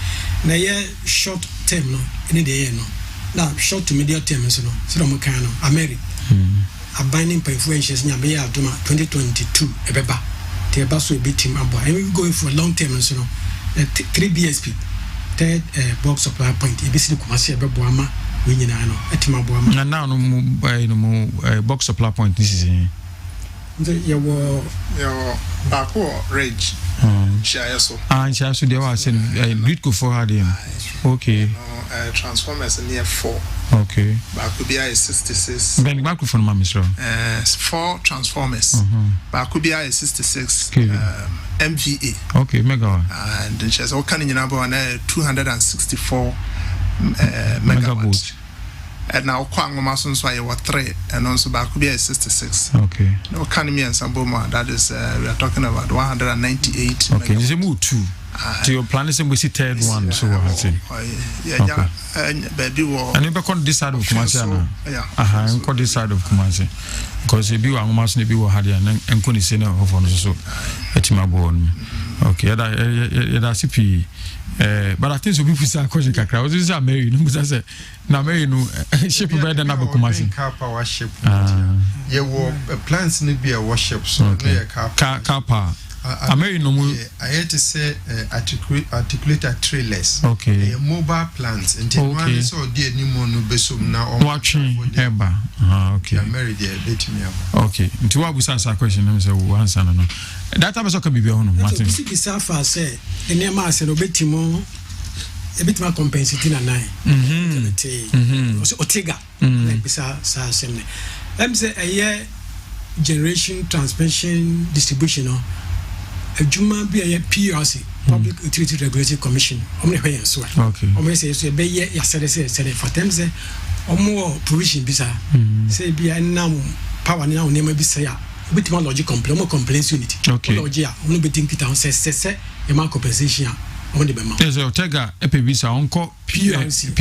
Now, short term, no, any day, no. Now, short to medium term, so no, Mocano, America, a binding perforations, Yamea Duma 2022, a beba, the bus will beat him up, and we're going for long term, so no, 3 BSP, third box supply point, a basic commercial Boama, winning an Etimaboama. And now, no box supply point, this is your backward range. Share so. Share so they were saying grid go for her. Okay. Transformers near 4. Okay. Bakubia is 66. Then microphone, Mama, sir. 4 transformers. Bakubia is 66. MVA. Okay, mega. And then she has all kind of number 264 megawatts. And now Kwang Mason so I was 3 and also Bakubia is 66. Okay. No Kanimi and Samboma, that is we are talking about 198. Okay, there's a move 2. So your plan is we see third one, so I say. Yeah, baby war. And never call this side of Kumasi. I'm call this side of Kumasi. Because if you are almost maybe we had and couldn't say no of on so at my bone. Okay, that's CP. But I think so people say question kakra. What is that Mary? No, because I say na Mary no ship better than Abu Kumasi. Car power ship. Yeah, plants need be a worship so car power. Mary no more. I had to say articulated trailers. Okay. Mobile plants. Until one is all dear new mono besum now. Watching eba. Okay. Mary dear, let me up. Okay. Into what was answer question? Let me say answer no. That time so can be on Martin. This is Safa say the name I said obetimo a bit more compensating a 9. Also Otega. Like bisa sa semne. Let me say a year generation transmission distribution or a Juma be a PRC, Public Utility Regulatory Commission. Omni way so. Okay. Omni say so be ye say for them say more provision bisa. Say be a now power now name be say bit more logic complaints unit. Okay. Logia only be think it on say a man compensation on the bema. Yes, Otega EPBisa onko PRC.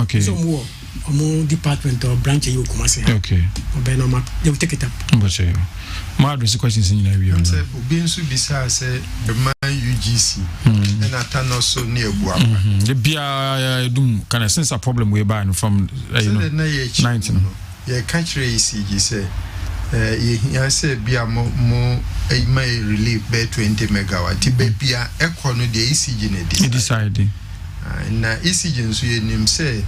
Okay. So more department or branch you come say. Okay. Obenoma they will take it up. Mbose. My address questions in area. I'm say obi nso bisa say the man UGC and atano so near Buapa. The bia dum can sense a problem we buy from 19. Yeah, country ECG say you say bia mo may relieve be 20 megawatt. Bia econo the ECG ne decide. Na ECG nso ye nim say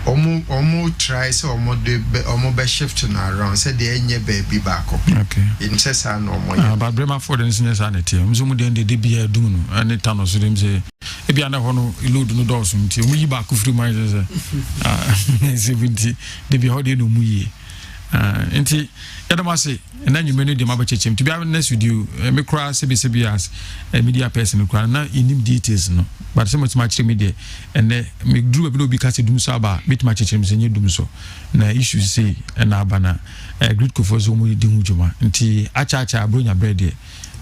omo try say omo be shift na around say the enye baby back up. Okay. In say sa no mo. But Brema for the business sanity. Mzo mu de bia dum no. Ani tano so dem say e bia na ho no load no do so nti mu yi back free mind say 70 de bia ho de no mu yi. Nti Edamase and then you many the mabachim to be honest with you me cry CBC as a media person cry now in him details no but so much media and me drew a bit be cast dum so about bit much chim say dum so na issue say na abana grid ko for so mu di hujuma nti acha abronya bread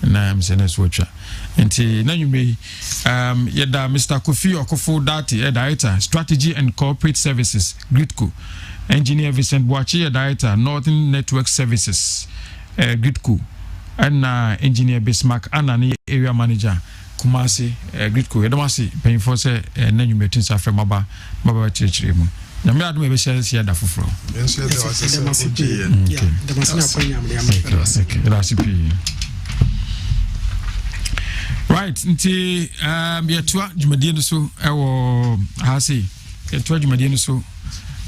na am se na so twa enti na nyume yeda Mr. Kofi Okofo Dati director strategy and corporate services Gridco, engineer Vincent Boachi director Northern Network Services Gridco, and engineer Bismarck Anani area manager Kumasi Gridco. Yedamasi paying for say na nyume tinsa from baba chirichiri mu na me adum e be share sia da foforo enso de wase right nti yetua jumadie no so ewo ha sei yetua jumadie no so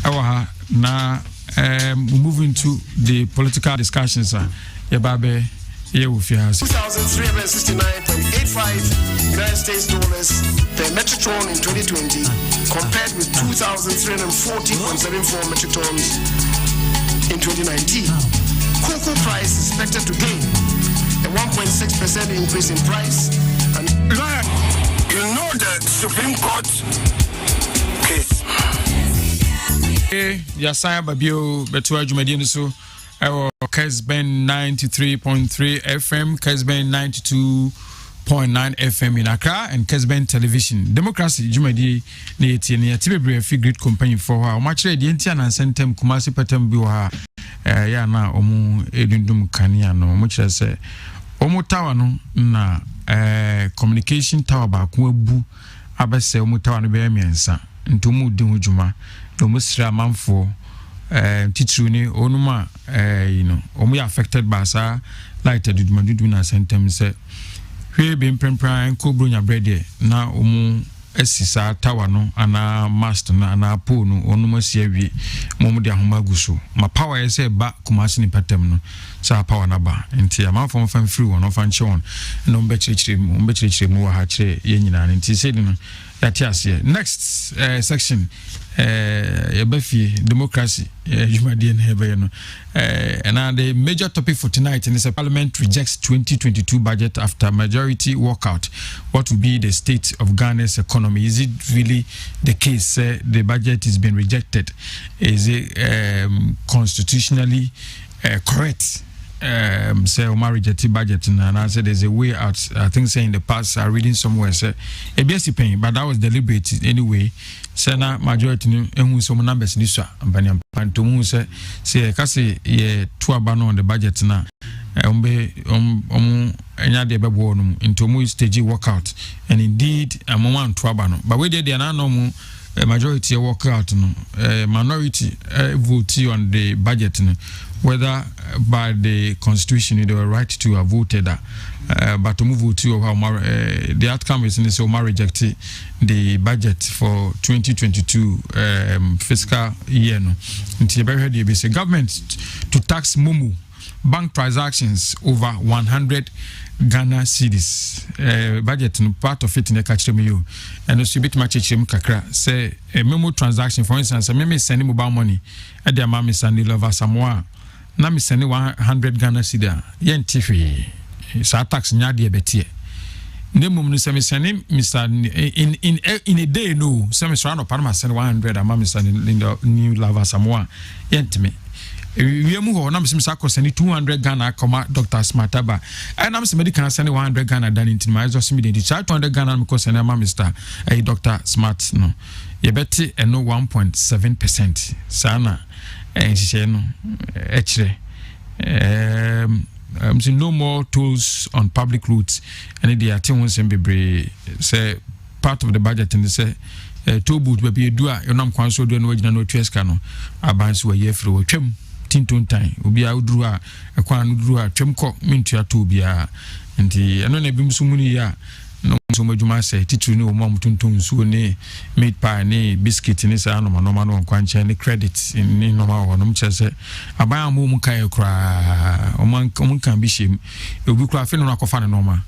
ewo ha na we move into the political discussions yebabe $2,369.85 United States dollars per metric ton in 2020, compared with 2,340.74 metric tons in 2019. Cocoa price is expected to gain a 1.6% increase in price. And you know the Supreme Court case. Yasaya Babio Betua Jumadian so. Kessben 93.3 FM, Kessben 92.9 FM in Accra, and Kessben Television. Democracy, Jumadi, Nietinia, Tibebre, Figrid Company for her. Much ready, Indian and Sentem, Kumasi Patem Bua, Yana, Omu, Edundum Kaniano, much as Omo Tawano, na communication tower ba Kubu, Abase, Omu Tawano Bemiansa, and Tomu Dumujuma, Domusra Manfo. Teacher ni onuma omu affected by sa light edumadudu na sentem se hwe be mpempran ko bronya brede na omu esisa tower no ana mast na ana pole no onuma sia wie momu de ahoma guso ma power ese ba kumasi ni patem no sa power na ba enti amafo fan free won fan che won no mbechirichiri mu ha kire ye nyina enti se no next section Yabafie democracy Jumadian Hebeno and the major topic for tonight is Parliament rejects 2022 budget after majority walkout. What will be the state of Ghana's economy? Is it really the case the budget is being rejected? Is it constitutionally correct? Say Omar rejected budget and I said there's a way out. I think say in the past I reading somewhere say a BSc paying, but that was deliberate anyway. Sena majority ehun some numbers ni so ambani pantomu say kasi ye two abano on the budget na enya de bebo no into mu stage workout, and indeed amon two abano but we dey na no mu majority workout no minority vote on the budget no, whether by the constitution they were right to have voted but to move to the outcome is in this Omar rejected the budget for 2022 fiscal year no until the government to tax Momo bank transactions over 100 Ghana cedis budget no part of it in the catchment and also bit much kakra say a memo transaction for instance a meme sending mobile money at the amount sending love Samoa na me sending 100 Ghana cedi yen tifi sa tax nya de betie nemum no say me sending Mr. in a day no say me surround up send 100 amount me sending in the new lava Samoa yen timi we mu ho na me say send 200 Ghana comma Dr. Smartaba and am say medical send 100 Ghana dan in my just me dey 200 Ghana me send am Mr. Dr. Smart no ye beti eno 1.7% sana she no echre no more tolls on public routes and the attendance and be say part of the budget and say toll booth be do a yonam kwan so do no wagina no tweska no abanso wa yefre wo twem tinton tan obi a uduru a kwan uduru a twem ko mintua to obi a nti eno na bi musumuni ya no so madwuma say titiri ne o mom tonton so ne meat pie ne biscuit ne sa no no kwanche ne credit ni no ma wo no mchese aban amu kai kra o man kan bi shem obi kra fe no akofa ne no ma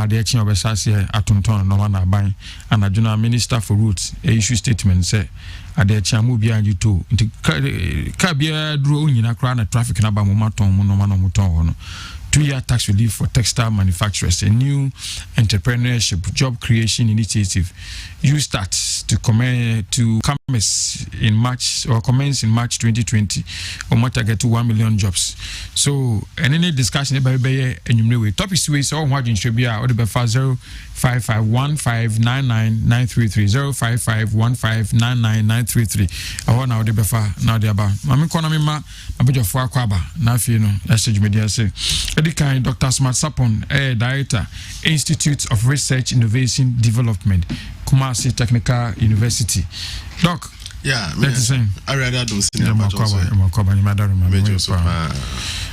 de echi obesase atonton no ma na aban anaduna minister for roads issue statement say ade echi amu bi anju to nti ka bia duro onyina kra na traffic na ba mo maton mo no ma no muton ho no 2-year tax relief for textile manufacturers, a new entrepreneurship job creation initiative. You start to commence in March 2020. Or target to 1 million jobs. So any discussion about any topics we saw what in Tribia or the Befa 0551599933 0551599933. I want now the Befa now the Aba. Mami Konami ma abejo fo akwaba na afi no message media say Edikan Dr. Smart Sapon Director Institute of Research Innovation Development Kumasi Technical University. Doc, yeah, that's the same. I rather don't see them.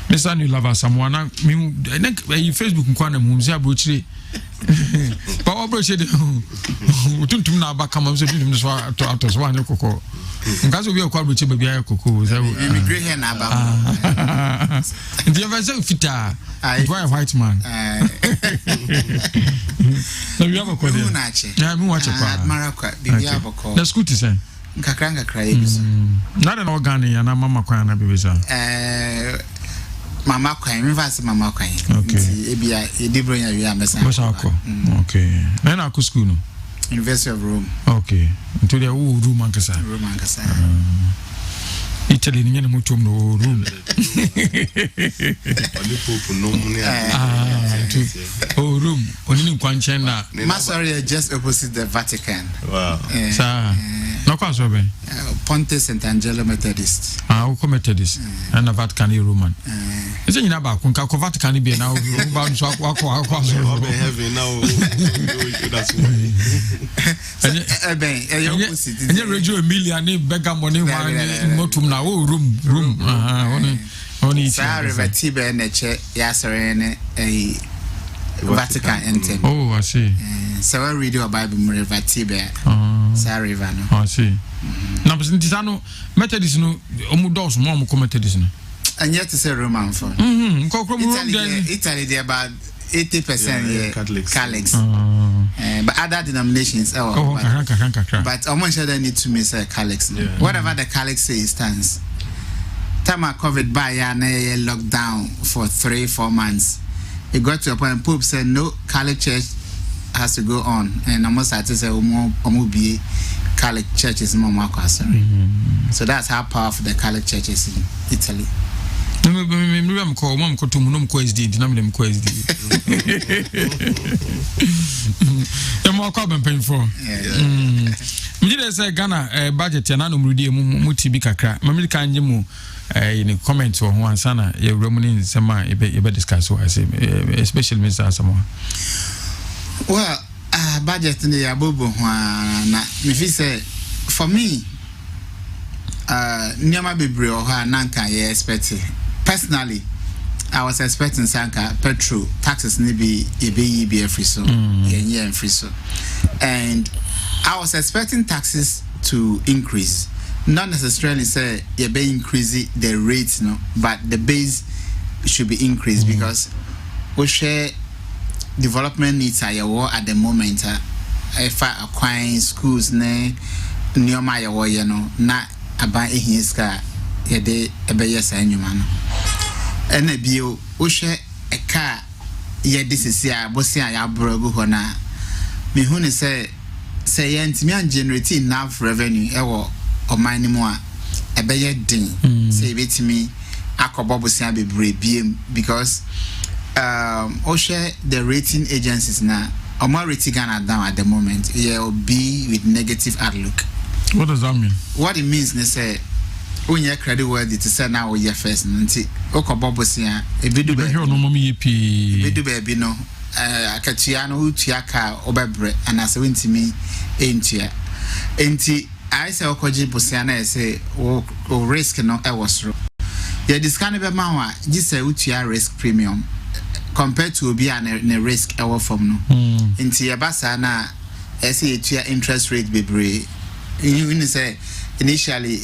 Mr. New Lover, someone, I Facebook Kwana Mumsia Butchery. But what brochure to now back come to us one cocoa. Because we are called Butcher Baby Cocoa. Immigrant and the ever so fita. I white man. We have a call. That's good to say. Kakranga cry. Not an organic and a mama crying. Mama crying, reverse mama crying. Okay. Okay. Then I could school. University of Rome. Okay. Into the room and Cassa. Italy in any mutum no room. Oh, room. Only Quanchena. Massaria just opposite the Vatican. Wow. No cause of Ponte St. Angelo Methodist. Methodist. And a Vatican Roman. Is it about Kunka Vatican be now? About heaven now. That's and you radio million beggar money motum now room. Only River Tiber and the Yasser a Vatican anthem. Oh, I see. So I read your Bible River Tiber. Sorry, Vano. I see. Now, Tisano Methodist no Omudos, Mom Methodist. And yet to say Roman for Italy, they're about 80% Catholics. But other denominations, but almost they need to miss Catholics. Whatever the Catholics say stands. Time I COVID by lockdown for 3-4 months. It got to a point Pope said no, Catholic Church has to go on, and almost had to say be Catholic churches more. So that's how powerful the Catholic Church is in Italy. I'm called Mom Cotumunum Quest, denominum Quest. The more carbon pain for. Did say Ghana budget and anum redeem Mutibika crack. Mammy can you in a comment or one sana, a Roman Sama, a bit discuss what I say, especially Mr. Samoa. Well, budget in the Abubu, if he say for me, Nyama Bibrio, Nanka, yeah, expected. Personally, I was expecting Sanka petrol taxes be free so and free so, and I was expecting taxes to increase, not necessarily say you be increase the rates, no, but the base should be increased because we share development needs at the moment. If I acquiring schools near my not about his car. Yede ebeyesa enyuma no ene bio wo hwe eka yede sisi a bosi a ya brogu ho na me hu ne say yentimi an generate enough revenue ewo oman mu a ebeye din say betimi akobo bosi a bebre biem because wo hwe the rating agencies na omo rating Ghana down at the moment will be with negative outlook. What does that mean? What it means ne say when you credit worthy to say now your first nti okobobosia ebidu be no mommy pi ebidu be no akatua no utua ka obebre anase wintimi entua enti I say okoji bosia na say o risk no e wasro ye discount be ma wa gi say utua risk premium compared to obi an risk e wo from no enti e basa na e say utua interest rate bebre you say initially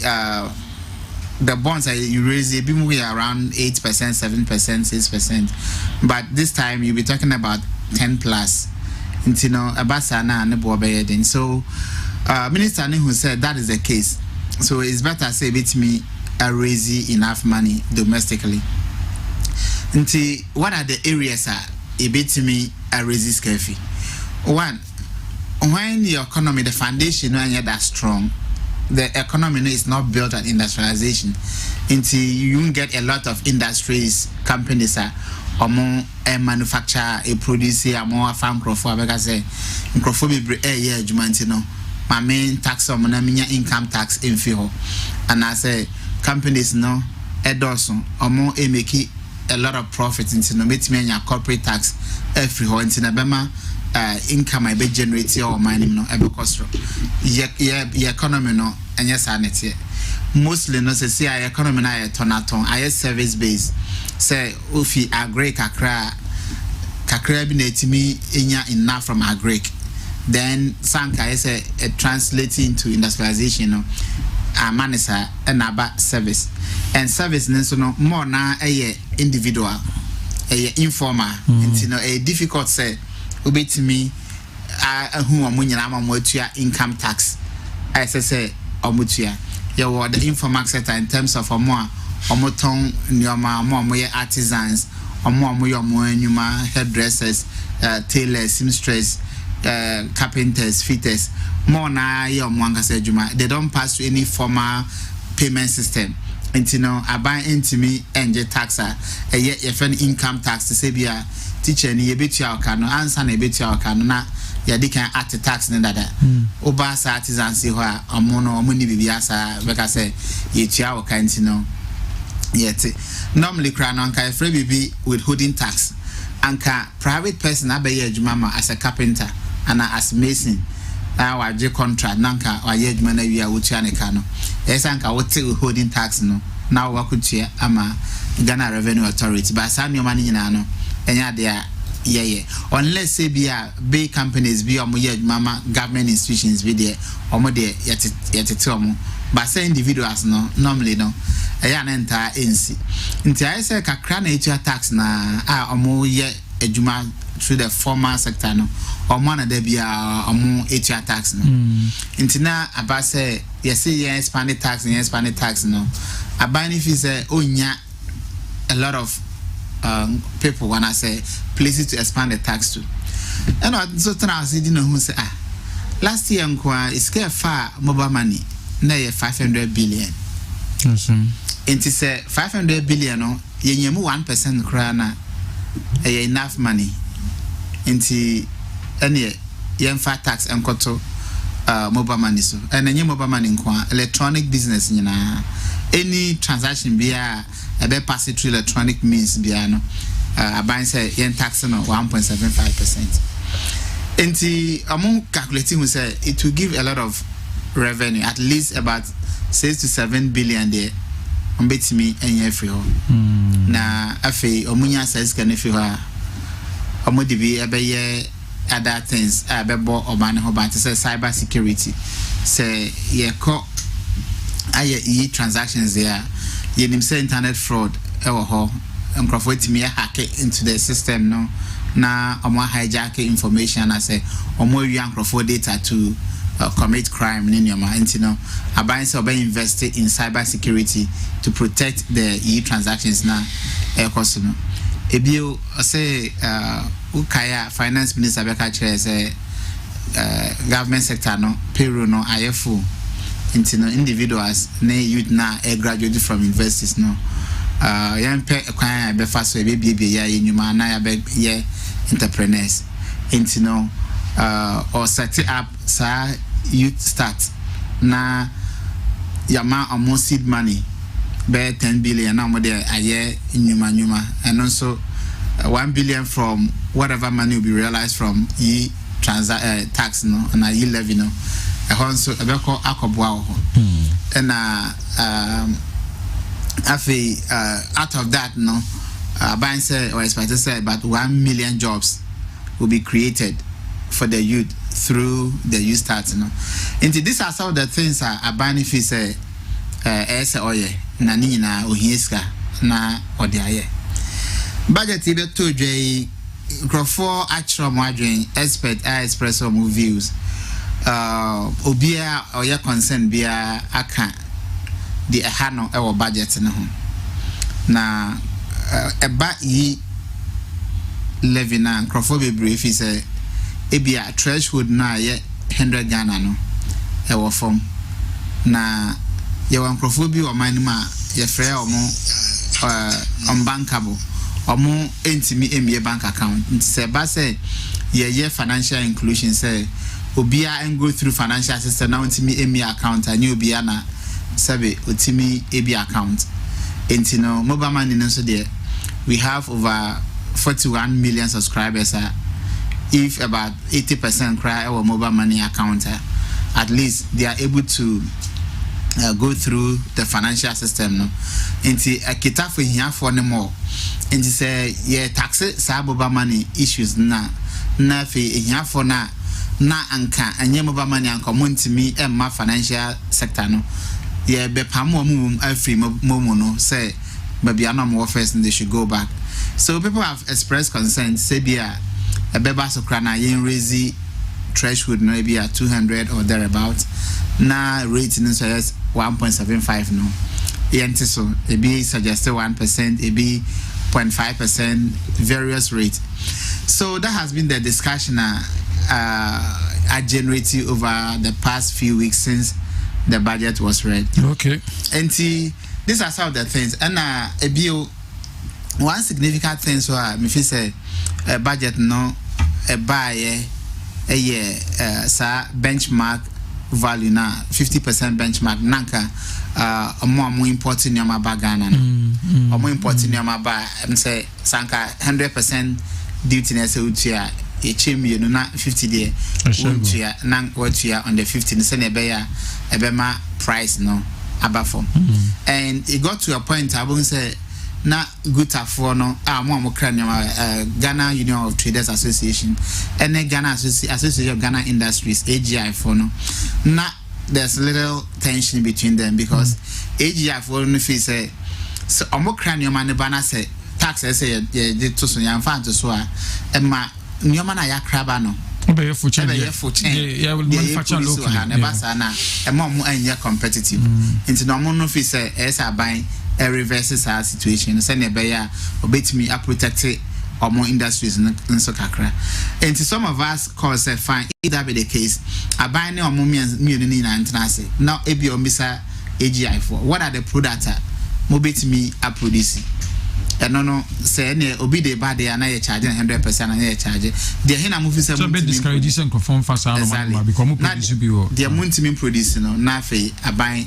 the bonds are you raise a bit more around 8%, 7%, 6%, but this time you'll be talking about 10 plus. You know, abasana and the so Minister who said that is the case. So it's better say bit me raise enough money domestically. What are the areas a bit me raise scafy? One, when your economy, the foundation, when you're that strong, the economy is not built on industrialization. Until you won't get a lot of industries, companies are among a manufacturer, a producer, a more farm crop, because a microphone a year, Jumantino. My main tax on my income tax in Fiho. And I say companies no a dozen or more a make a lot of profits into no meet me corporate tax every ho into Nabema income I be generating or mining no ever cost. Ye economy no and yes sanity. Mostly no say I economy na tonaton I service base say ufi agree kakra bineti me inya enough from agree. Then Sanka is a translating into industrialization no manisa and about service and service no more na a individual a informal into a difficult say ubi to me who are income tax I say omutia you were the informal sector in terms of more omoton nyoma more artisans or more hairdressers tailors seamstresses carpenters, fitters, more na they don't pass to any formal payment system. And you know, I buy into me and the taxa, a yet your friend income tax to say be a teacher and ye bit your cano, answer a bit your cano, ya dikan at the tax and that. Obasa artisans see where a mono money biasa, like I say, ye chiao kind, you know. Yet, normally crown on kai free be withholding tax. Anka private person abe mama as a carpenter and as mason our J contract nanka or yedman we are Wuchianekano. Yes, anka what withholding tax no now wakutia ama Ghana Revenue Authority but san your money nano and ya there unless say be a big companies be mama government institutions be there or more there yet but say individuals no normally no ayan enter NC nti I say kakra na etua tax na omo ye adwuma through the formal sector no omo na da bia omo etua tax no nti na aba say yes expanded tax no abani fi say onya a lot of people when I say places to expand the tax to and so I see didn't who say last year is care far mobile money na 500 billion. Inti say 500 billion no yenyemu 1% kra na enough money. Inti ene yemfa tax enkoto mobile money so and enye mobile money nkwa electronic business nyina any transaction bia ebe pass it through electronic means bia no aban say yen tax no 1.75%. Inti among calculating we say it will give a lot of revenue, at least about 6 to 7 billion there. Bet me any free ho. Na afe omunya says can if you are omodibi ebe other things abebo oban ho ban say cyber security. Say ye ko aye transactions there. Ye nim say internet fraud ewo ho. Nkrofo timi hack into the system no. Na omo hijack information I say omo wi nkrofo data to commit crime in your mind, you know. Aban so be invested in cyber security to protect the transactions now. Ekosuno. Ebio say ukaya finance minister beka chere say government sector no payroll no IFO into no individuals na youth na graduate from universities no yampe kwan be fa so be ya nyuma na ya be ye entrepreneurs into no or set up sa youth start na yama almost seed money be 10 billion na mo there aye nyuma and also 1 billion from whatever money will be realized from tax no na levy no also abeko akoboa ho and out of that no Aban said or expected say about 1 million jobs will be created for the youth through the youth start no. Into these are some of the things Aban if say oye na ni na ohieska na odiaye budget be to dwe grofo achrom adwen expert express some views obia oya concern bia aka the ehano ewo budget no ho na eba yi levy na grofo be brief is ebia threshold na ye 100 Ghana no e wo form na ye wan crofo bi o man ma ye frɛ unbankable omo entimi emie bank account say ba say ye financial inclusion say obia and go through financial system now entimi emie account and obia na sabe otimi ebi account entino mobile money no so there we have over 41 million subscribers if about 80% cry our mobile money account at least they are able to go through the financial system no enti akita for here for no more enti say yeah tax sa mobile money issues na fe here for na anka anye mobile money anka montimi emma financial sector no yeah be pamo mum afri momo no say maybe anam first and they should go back. So people have expressed concern say bia a beba so krana yen raise threshold no be at 200 or thereabout na rating is 1.75 no yente so e be suggested 1% e be 0.5% various rate. So that has been the discussion I generated over the past few weeks since the budget was read. Okay. And these are some of the things. And a bill, one significant thing so me feel say a budget no a buy a year benchmark value na 50% benchmark nanka more important nyama ba Ghana no more important nyama ba say sanka 100% duty na say utia e chemi no na 50 there utia na watia on the 15 say na be ya ebema price no above form and it got to a point I won't say na gutafo no mo Ghana Union of Traders Association and the Ghana Association of Ghana Industries AGI for no na there's little tension between them because AGI for no fee say so omokranium and bana say tax say ye to so yan fan to so a ma nyoma na yakraba no be for change yeah will manufacture locally na basa na e mo anya competitive into no mo no fee say esa ban a reverses our situation say na be ya obetimi a protect omo industries nso kakra and some of us cause a fine either be the case aban na omo mienu na ntanase now ebi omisa AGI for what are the products mo betimi a produce no say na obi de bad dey na ye charge 100% na ye charge dey hina mo fi say so be discourage and conform fast no because mo produce bi wo dey muntimi produce no na fe aban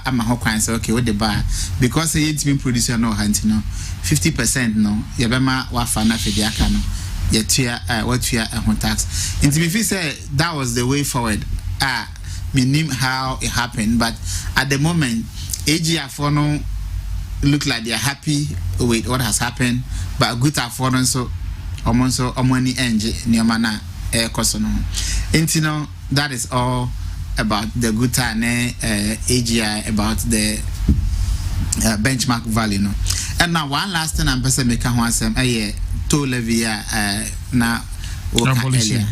ama ho kwan say okay we dey buy because say yentimi produce no hanti no 50% no ye be ma wa fa na fe dey aka no ye tua what tua tax intimi fi say that was the way forward meaning how it happened but at the moment AGI for no look like they are happy with what has happened but good for so omoni enje niomana kosono intino that is all about the good AGI about the benchmark value no and now one last thing I'm person make ho asem to levy na earlier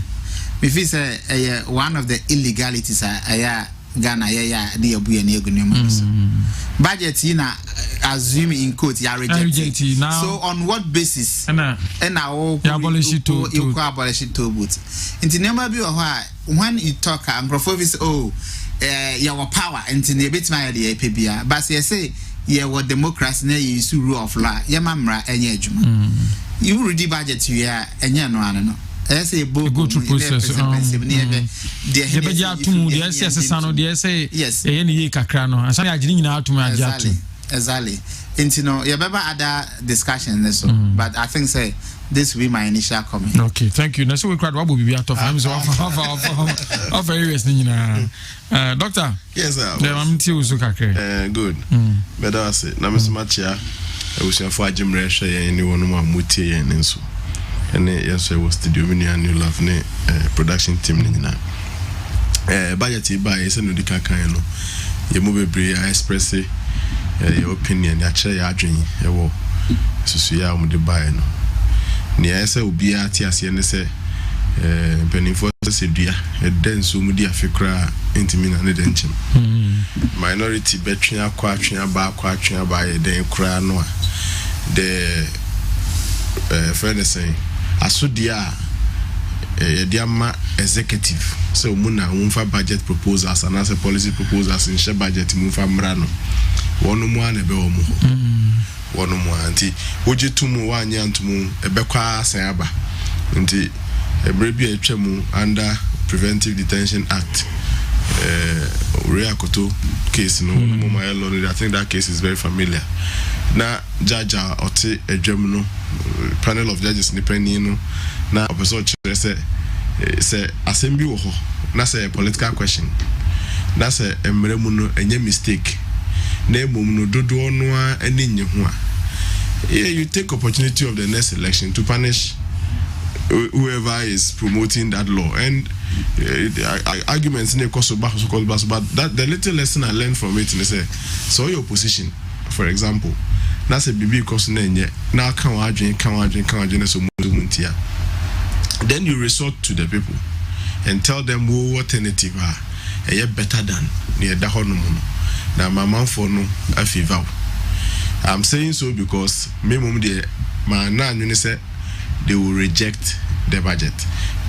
me feel say one of the illegalities Ghana the abuya ne egunema so budget na assume in quote ya reject so on what basis na abolish it to abolish it to boot into number bi when you talk and professor your power into the bit my the PBA but say what democracy na use rule of law ya mamra enye adwuma you read budget you enye no I say go through process. The beja tumu the SSSano the say yes any kakra no asani agini nyina atumu ajatu exactly intino you beba other discussion so but I think say this will be my initial comment. Okay, thank you. Na so we crowd what will be out of time so of areas nyina doctor. Yes sir. The am tiu so kakra. Good. Better I say na me so machia e wo so for agimre hwe yen ni wonu ma mutie yen nso. And yes, I was studio mini and you love ne production team nina. Budget by is no dika kan no. You move be I express your opinion, ya share your dream, wo. So ya mo de buy no. Ni ese obi ati ase ne se penifo se dua e den so mu di afekra intimi na ne den chim. Minority betwe akwa atwe ba ye den kra no a the friend is saying asodia diama executive so muna umfa budget proposals and as a policy proposals in share budget mumfa mrano wonu mu ana be omu wonu mu anti oje tumu wanya antumu ebekwa asan aba nti ebrebi atwam under Preventive Detention Act Reakoto case no my law. I think that case is very familiar. Na jaja ote edwam no panel of judges depending no na opeso chere say assembly wo ho na say political question na say emremu no enye mistake na emom no dodo no a eni nye ho a you take opportunity of the next election to punish whoever is promoting that law and arguments in the course of but that the little lesson I learned from it is so your position, for example, that's a BB course now so then you resort to the people and tell them what alternative are better than near the honomono. Now my mom for no a favor. I'm saying so because me mum de man say they will reject the budget.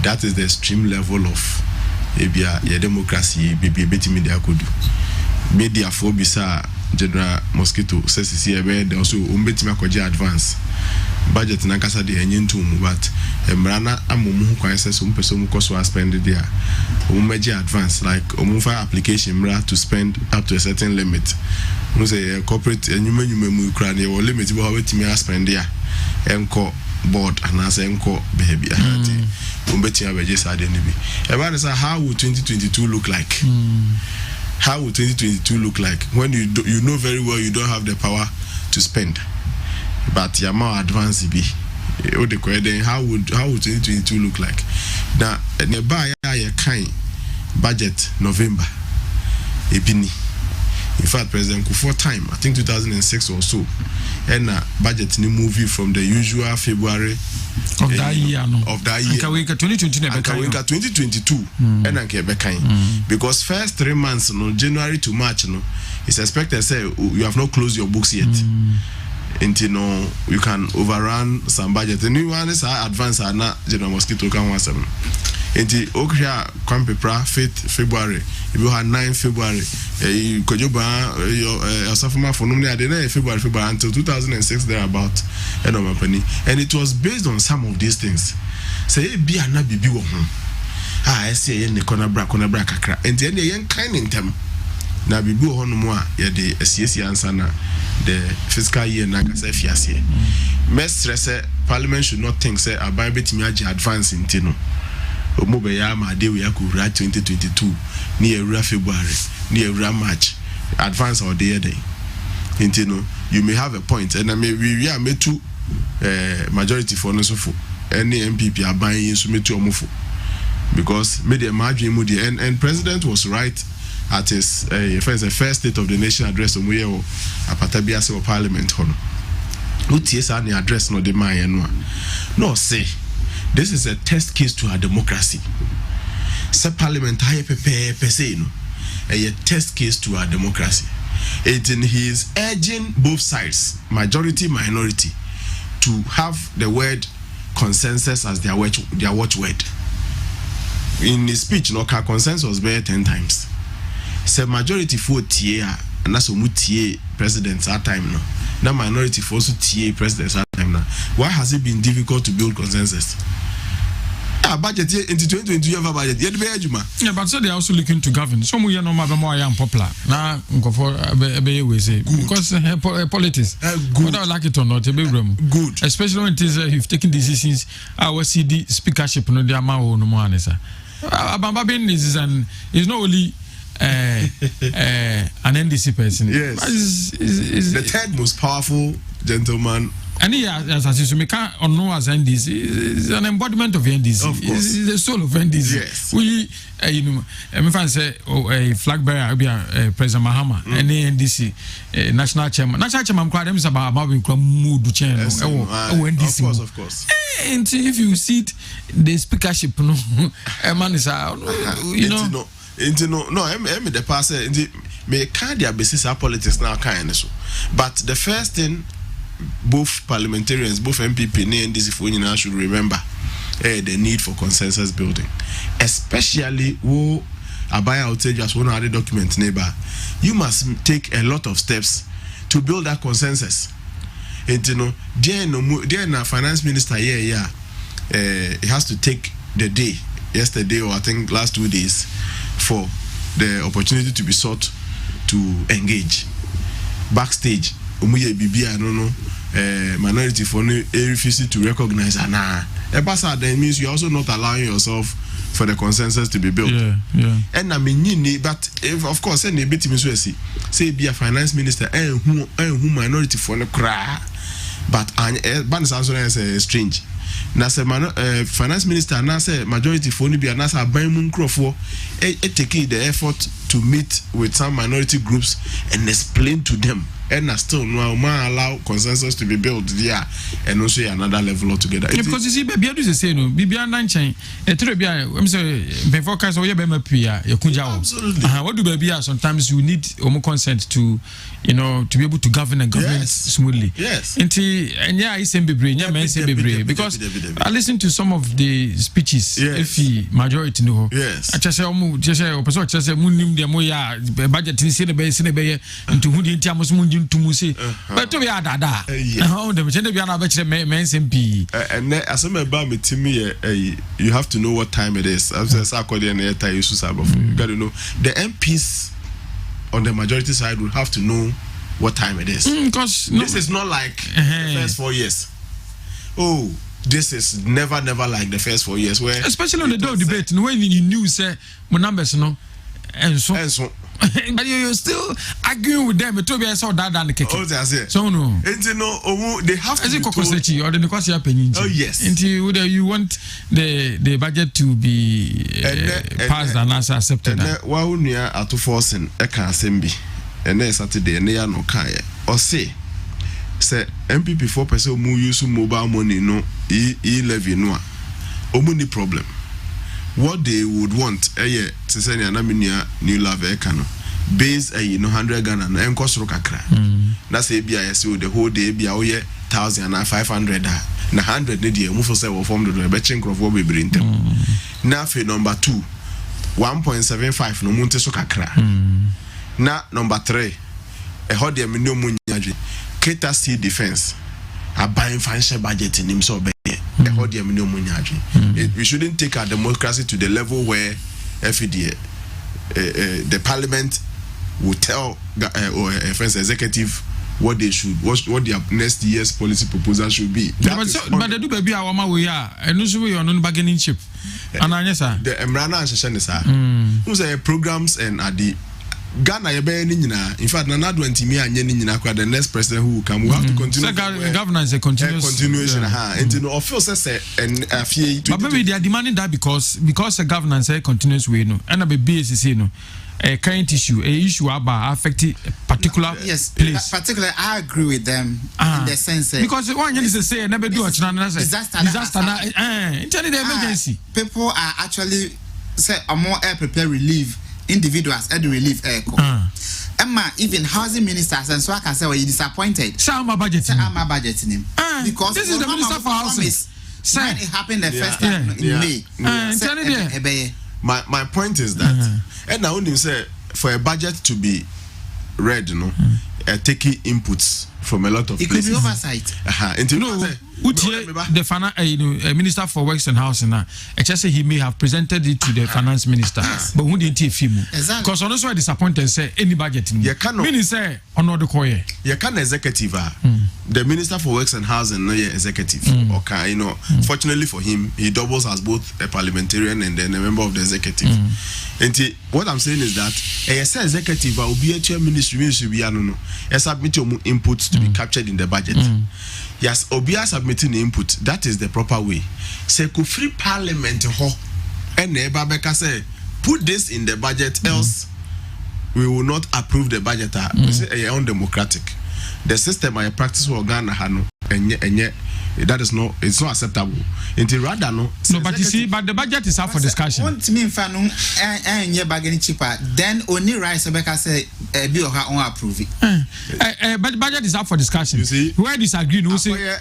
That is the extreme level of your democracy. Media could do. Media for bisa General Mosquito says here they also umbeti advance budget na kasa de enyentu mu but emrana amumu kwan says person ko so spend there ummeji advance like umfa application mra to spend up to a certain limit. No say corporate enyuma mu kra na your limit bo wetimi spend there enko board and as enko baby umbeti abeje sa de nibi e say how would 2022 look like? How would 2022 look like when you know very well you don't have the power to spend but your more advance be then how would 2022 look like? Now nearby a kind budget November ebini. In fact, President Kufuor time, I think 2006 or so, and budget new movie from the usual February of that year. Of that year. And 2022, and because first 3 months, no January to March, no, it's expected say you have not closed your books yet. Until no, you can overrun some budget. The new one is advance are not General Mosquito can want some. Enti okria kwampepra 5th February if you had 9 February kojoba your sophomore for no February until 2006 thereabout and it was based on some of these things say be na bibi wo ho I say yen corner bra kakra enti ene yen kind in term na bibi wo ho no mo a ye de asiesi ansa na the fiscal year na kasa fiase me stress parliament should not think say abai betimi age advance intino Omobeya ma de we akura 2022 near February near March advance or the day. You you may have a point and I may we are made to majority for no so any MPP are buying so me to omofo because made the margin mudi and president was right at his first state of the nation address omoye o apatabia se parliament hono utie sa ni address no de man no say this is a test case to our democracy. Se parliament high per se no a test case to our democracy. He is urging both sides, majority, minority, to have the word consensus as their watchword. In his speech, no consensus was better 10 times. Se majority for TA and that's what presidents at time no. Now minority for also TA presidents at time now. Why has it been difficult to build consensus? Budget into 2020 you have a budget yet be yeah, but so they are also looking to govern. Some we are no more unpopular. Now go for we say because politics good. Whether I like it or not, good. Especially when it is you've taken decisions. Our CD speakership no dey ma no more anisa. Abamba Ben is not only an NDC person. Yes, is the third most powerful gentleman. And he as you can't know as NDC is an embodiment of NDC. Of course, it's the soul of NDC. Yes, we if I say a flag bearer be President Mahama and NDC national chairman. National chairman crowd them is about mood change. NDC, of course. And if you see the speakership, no, man is you know. No, I'm the passer. Me can't their basis our politics now kind so. But the first thing. Both parliamentarians, both MPP and NDC for should remember the need for consensus building, especially who Abaya outage as one other document neighbor. You must take a lot of steps to build that consensus. And you know, dear finance minister, he has to take the day, yesterday or I think last 2 days, for the opportunity to be sought to engage backstage. I don't know. Minority for refusing to recognize that means you're also not allowing yourself for the consensus to be built. And I mean, but if, of course, any bit say be a finance minister who minority for the cry, but ban answer is strange. Now say finance minister now say majority for be an answer by moon for taking the effort to meet with some minority groups and explain to them. And still no allow consensus to be built there and also another level altogether. Because you see, baby, I do the same. Baby, I'm not saying. I'm saying before case or you be my peer, you could absolutely. What do baby? Sometimes you need more consent to, you know, to be able to govern a government smoothly. Yes. And yeah, I say baby, yeah, man, say baby, because I listen to some of the speeches. If he majority no. Yes. I just say, person just say, munim de moya budget in Sine into who the Tiamus to Musi, but to be a dada. How the Machine be another men's MP. And as I'm about me, Timmy, you have to know what time it is. As a Sarkodie and Eta Yusu, you got to know the MPs on the majority side will have to know what time it is. Because this is not like the first 4 years. Oh, this is never like the first 4 years. Where especially on the door debate, when you knew say my numbers no, and so. But you're still arguing with them. It will be so that than the cake. Oh, that's it. So no. And you know, they have to. Is it Kokosechi or the Nicosia Penny? Oh yes. And you want the budget to be passed and as accepted. And why would you are to force in a assembly? And then Saturday and they are no kaya or say MPP 4% more use mobile money no levy no. Omuni problem. What they would want, to say new love base 100 Ghana and cost rokakra. That's a BISO the whole day be 1,500 na 100 need move for several form the betching of what we bring them. Now for number 2, 1.75 no munte sokakra. Now number 3, a hot dia minimum munyaji. Keta sea defense. A buying financial budget in him so we shouldn't take our democracy to the level where FDA, the parliament will tell defense executive what they should, what their next year's policy proposal should be. But they do baby our we are and also we are non bargaining chip. And the Emrana and Shashanisa who say programs and the Ghana in fact na do antimi anye ni nyina kwa the next president who will come we have to continue governance a continuation and you know of course say and afie but maybe they are demanding that because the governance a continuous way no and be BSC no a current issue about affecting particular place. Particularly I agree with them in the sense because one is say never do a disaster emergency. People are actually say a more air prepare relief individuals at the relief echo. Emma, even housing ministers and so I can say well, you disappointed. Some are budgeting him. Because this is the minister for housing. When it happened the first time in May. My point is that and now when you say for a budget to be read, you know, taking inputs from a lot of it places. Could be oversight. The minister for works and housing now, just say he may have presented it to the finance minister, but who didn't he because honestly disappointed say any budget meaning say another coy you can executive the minister for works and housing no executive okay you know fortunately for him he doubles as both a parliamentarian and then a member of the executive and what I'm saying is that a executive will be a ministry submit your inputs to be captured in the budget. Yes, Obia submitting input. That is the proper way. Say, could free parliament ho and Babeka say, put this in the budget, else we will not approve the budget. We say undemocratic. The system I practice for Ghana Hano and That is not, it's not acceptable. Until rather no. No, but you see, but the budget is up for discussion. Want me fanu and bargaining cheaper. Then only rice Rebecca say be or her own approve it. But the budget is up for discussion. You see, where disagree? Who say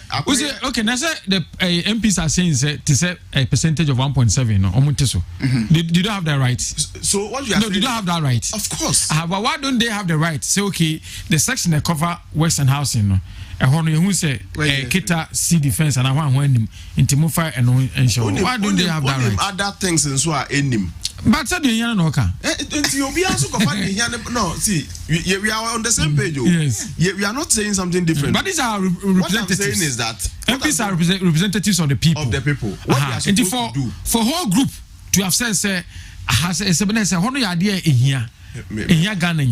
okay? Now say the MPs are saying to say a percentage of 1.7 no omunteso. They don't have that right. So what you are no, they don't have that right. Of course. But why don't they have the right? Say okay, the section that cover Western housing no. Who say Kita see defense and I want him into Mufa and show. Why don't they have that right? Other things and so are in him. But said the no can. No, see, we are on the same page. Yes. We are not saying something different. But these are representatives. What I'm saying is that MPs are representatives of the people. Of the people. What they are supposed to do. For whole group to have said, has a 7 say, "Hono idea in here." In here, Ghana,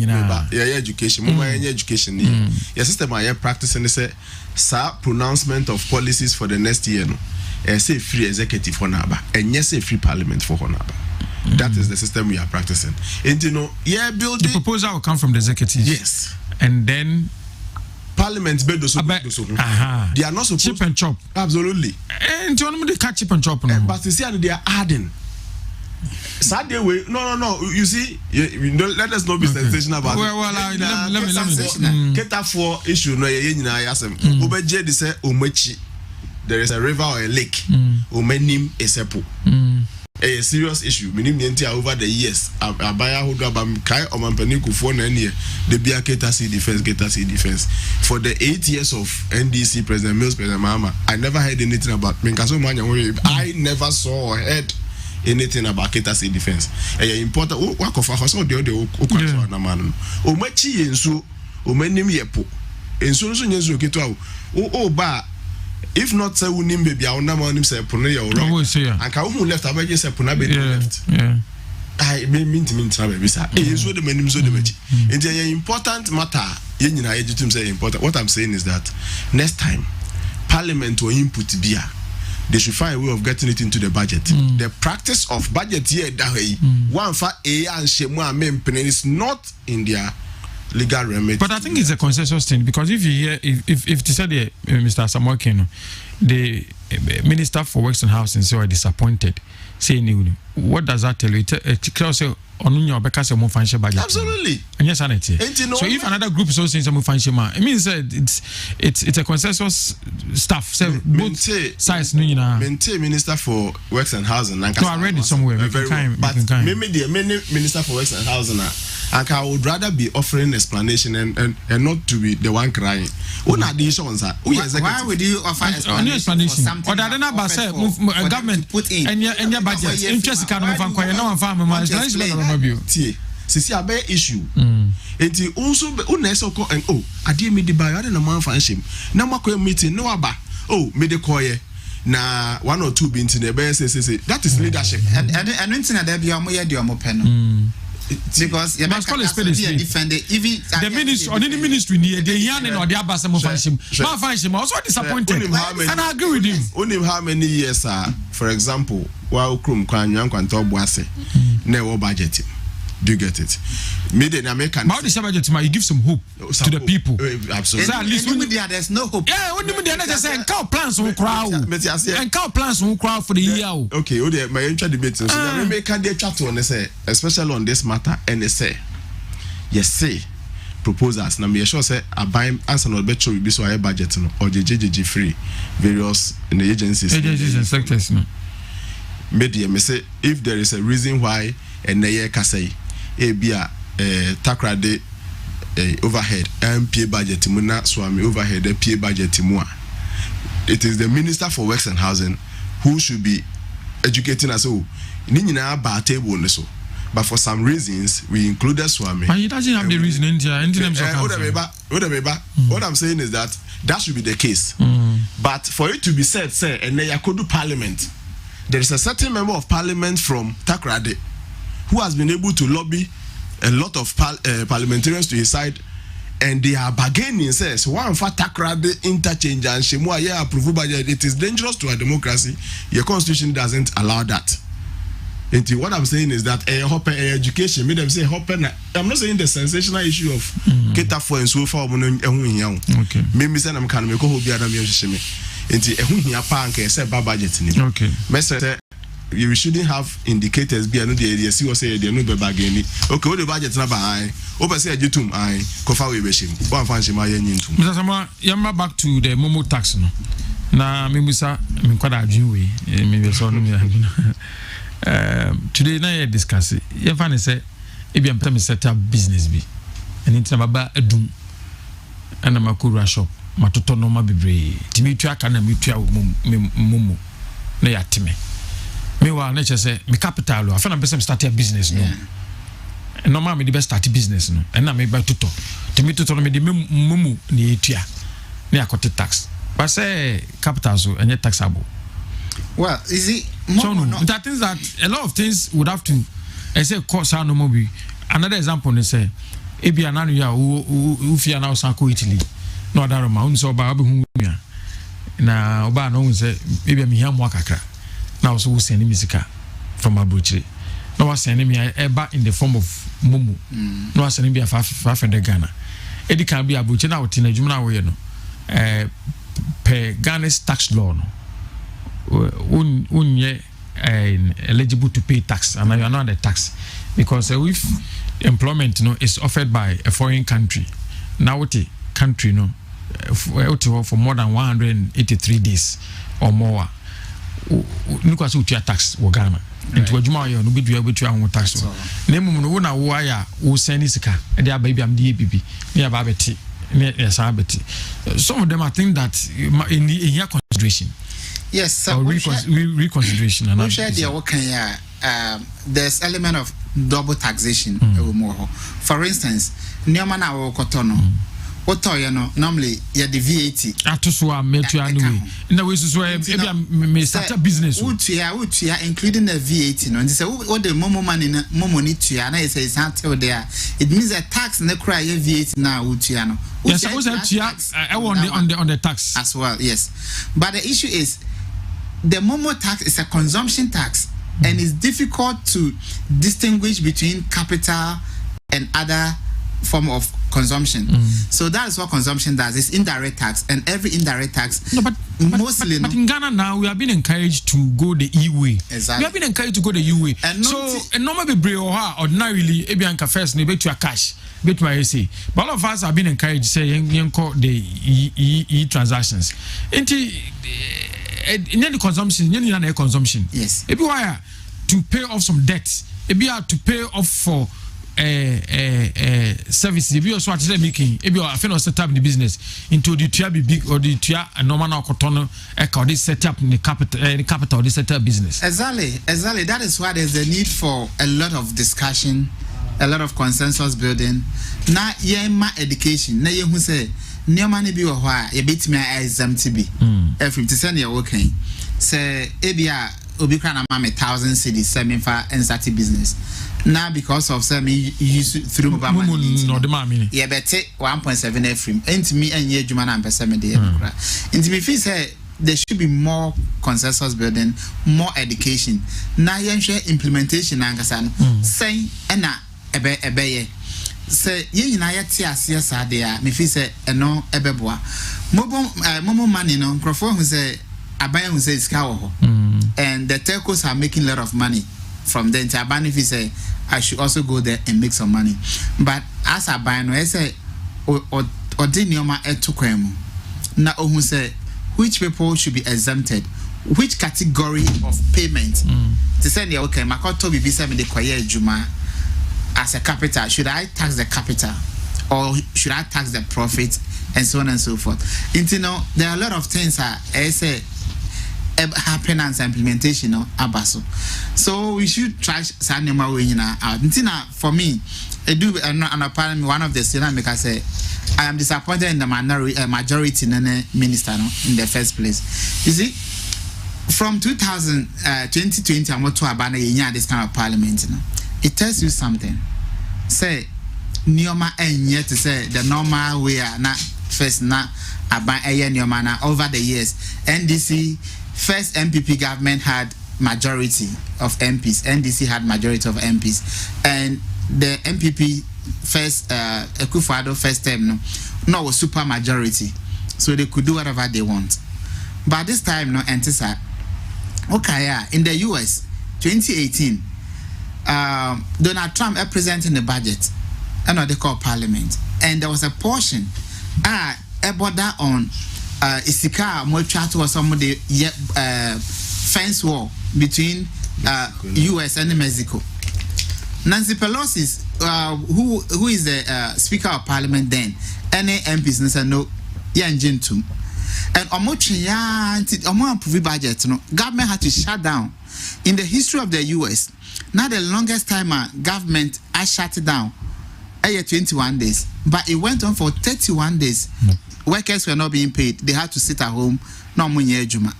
education, education. Your system are practicing say, pronouncement of policies for the next year. No, say free executive for Naba, and yes, say free parliament for Honaba. That is the system we are practicing. And you know, building the proposal will come from the executive. Yes, and then parliament they are not supposed chip and chop. Absolutely. And you know, they catch chip and chop. But you see, they are adding. Saturday way, no. You see, let us not be sensational about it. Let me. Keta for issue no ye nyina yasem. Obeje de say omachi. There is a river or a lake. Omenim esepo. A serious issue. Minim nti over the years. Abaya hodo abam kai omampani kufo na ne de bia Keta see defense. For the 8 years of NDC President Mills, President Mahama, I never heard anything about Minkaso Manya. I never saw or heard anything about Keta State defense. Important work of our so the na man. O machi enso o manim yepo. Enso so nyezo keto o ba if not say unim baby a na man nim say pono ye o right. And ka who left abaje say pono be left. Yeah. I mean travel be say enso de manim so de machi. It is important matter ye nyina ye jitum say important. What I'm saying is that next time parliament will input bia they should find a way of getting it into the budget. The practice of budget here one for A and Shemua Mempen is not in their legal remedy. But I think it's a consensus thing because if you hear if you said Mr. Samuel Keno, the Minister for Works and Housing so are disappointed, saying what does that tell you? It say on your because of more financial budget. Absolutely. And yes, sanity. So if another group is also saying some financial, it means it's a consensus stuff. So both sides, maintain Minister for Works and Housing. No, I read it somewhere. But maybe the Minister for Works and Housing, and I would rather be offering explanation and not to be the one crying. Why would you offer explanation? Or that about say government put in and your budget interest can move and quiet. No one farm my Sisi abe issue. Enti also uneso ko and ade me di buy ade na man fan shim. Na makwa meeting no aba. Me de koye na 1 or 2 binti na be say that is leadership. And ntina da bia mo ye de omo pe no. Because you must defend even the ministry or any ministry near the yan or the abasa mo fan shim. Ma fan shim also disappointed. And I agree with him. Only how many years for example, while krum kwan yan kwanto boase na wo budget. Do you get it? Made in American. How the budget you give some hope to the people. Absolutely. So at least there's no hope. Yeah, when the just say cow plans won't crowd. And cow plans won't crowd for the year. Okay, my intro debate. So American they chat on say, especially on this matter, and they say, yes, say proposals. Now me sure say I buy answer not better will be so high budget or the JJG free various in the agencies and sectors. Media me say if there is a reason why and they can say Ebia takrade overhead MPA budget muna swami overhead PA budget mua. It is the Minister for Works and Housing who should be educating us all. Ninyina ba table so. But for some reasons we included swami. But he doesn't have the reason in there. What I'm saying is that should be the case. But for it to be said, say, and they could do parliament. There is a certain member of parliament from Takrade who has been able to lobby a lot of parliamentarians to his side, and they are bargaining. Says one for Takrade interchange and Shemua approve budget. It is dangerous to a democracy. Your constitution doesn't allow that. And what I'm saying is that education made them say I'm not saying the sensational issue of Keta for and so far. Okay. Maybe say I'm can make Enti ehu hia pa anka say ba budget ni. Okay. Message you shouldn't have indicators be no dey see what say dey no be bagani. Okay, what the budget na ba ai. O be say agitum ai. Kofa we be shim. One fan shima ye nyintum. Mr. Sama, yamba back to the Momo tax no. Na memusa me kwada adwin we. Me be so no me. Today na ye discuss. Ye fan say e be am set up business bi. And it's baba edum. And I'm a cool shop. Matoto no ma bebre. Timi tua kana mi tua mumu. Na ya time. Me wa na say me capital o. Afa na person start a business no. No ma me the best start business no. And na me ba toto. Timi toto no me the mumu ni tua. Na akote tax. But say capital so any taxable. Well, is it so no? That means that a lot of things would have to I say cost no more be. Another example is say ebi ananu ya u fia na usanko Italy no adaro ma unso ba be hu ya na oba no unse ebi mi hiamu akakra na so send me sika from abrochire no was send me eba in the form of mumu no was send me 500 Ghana edi kan bi abrochire na wotina adwuma na wo ye no per Ghana's tax law no unye eligible to pay tax and you are not the tax because if employment is offered by a foreign country now what a country for more than 183 days or more because we tax wo Ghana into adwuma yo no be dua betu an tax na emu no na wo aya wo send sika e dey aba bi am dey bibi na aba beti na yesa beti some of them I think that in here consideration yes so reconsideration and there's element of double taxation for instance nyoma na wo kotono woto ye no normally ye the VAT atoso a metu anyway na we so me start business utia including the VAT no and say what the momo money tua na say is until there it means that tax na cry ye VAT na utia no yes I was tua on the tax as well yes but the issue is the momo tax is a consumption tax and it's difficult to distinguish between capital and other form of consumption. So that is what consumption does. It's indirect tax, and every indirect tax. No, but in Ghana now we have been encouraged to go the e-way. Exactly. We have been encouraged to go the e-way. So normally be ordinarily ebianka first ne betu cash, betu my say. But all of us have been encouraged say yenko the e transactions. Enti in the consumption, any consumption. Yes. If you are to pay off some debts, if you are to pay off for services, if you also are making, if you are set up the business into the tia be big or the tia a normal cotton they set up in the capital, they set up business. Exactly. That is why there's a need for a lot of discussion, a lot of consensus building. Now, my education, now you say. Neomani bi wo hwa ye betimi exempt bi every to send your working say ebia obi kra na ma 1,000 cedis say me fa insert business now because of say me use through mobile money no the mami ye bete 1.7 every entimi enye adwuma na mpese me de kra entimi fi say there should be more consensus building, more education na yenhwe implementation ankasa no say na ebe say ye nyina yete ase asa de a me fi say eno ebeboa momo money no crofo hu say aban hu say ska wo ho and the telcos are making a lot of money from them to aban fi say I should also go there and make some money but as aban no say ordinioma etukwemu na ohun say which people should be exempted, which category of payment to send okay makoto bibi say me de kwaye adwuma as a capital, should I tax the capital or should I tax the profit and so on and so forth? You know, there are a lot of things that I say happen and implementation abaso. So we should try Sanema out. For me, I do apparently one of the students because say I am disappointed in the majority minister in the first place. You see, from 2020 I'm to abana this kind of parliament. It tells you something. Say, Nioma enye to say the normal way na first na aban eye Nioma na over the years. NDC first MPP government had majority of MPs. NDC had majority of MPs, and the MPP first Akufo-Addo first term no was super majority, so they could do whatever they want. But this time, no, antisa. Okay, in the US, 2018, Donald Trump presenting the budget, and what they call Parliament, and there was a portion, a border on Isika Mochato or somebody fence wall between US and Mexico. Nancy Pelosi, who is the Speaker of Parliament then, any MPs no yanjintum. And approve budget, no government had to shut down. In the history of the US, now the longest time government has shut it down, 21 days, but it went on for 31 days. Workers were not being paid; they had to sit at home. No money, Juma.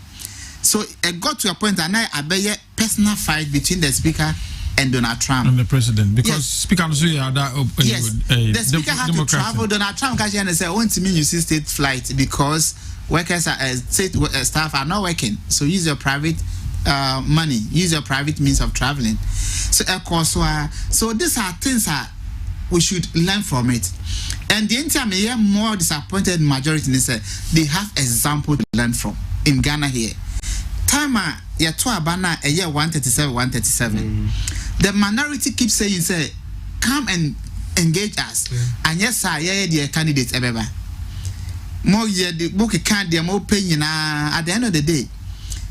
So it got to a point that now a personal fight between the speaker and Donald Trump and the president, because yes. Speaker also yes, the speaker had to travel. Donald Trump can say, "I want to mean you see state flight because workers are state staff are not working. So use your private money, use your private means of traveling." So of course, so these are things that we should learn from it. And the entire more disappointed majority is they have example to learn from in Ghana here. Time ya to abana a year 137. The minority keeps saying, say, come and engage us. And yes, sir, yeah, candidates ever. More the book can't be more opinion at the end of the day.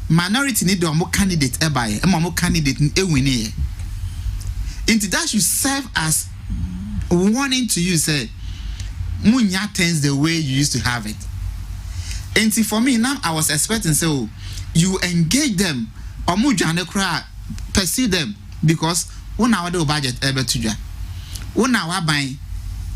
Minority need more candidates ever, and more candidate in a winner. Into that should serve as warning to you, say, Munya things the way you used to have it. And for me, now I was expecting, so you engage them or pursue them because one hour the budget ever to you. 1 hour buying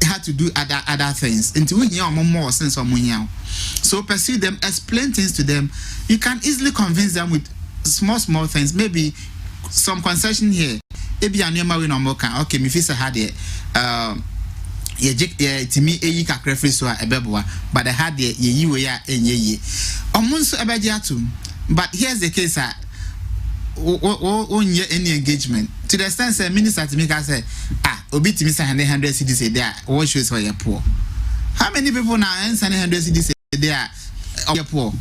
had to do other things until we hear more sense of money. So pursue them, explain things to them. You can easily convince them with small things, maybe some concession here. Maybe I know we no more can okay, me feel had it to me a yika so a beboa, but I had the ye omunso ebejiatum. But here's the case any engagement to the extent say minister to make us say obi to me 100 cedis a day what shows for your poor. How many people now earn 100 cedis a day are poor?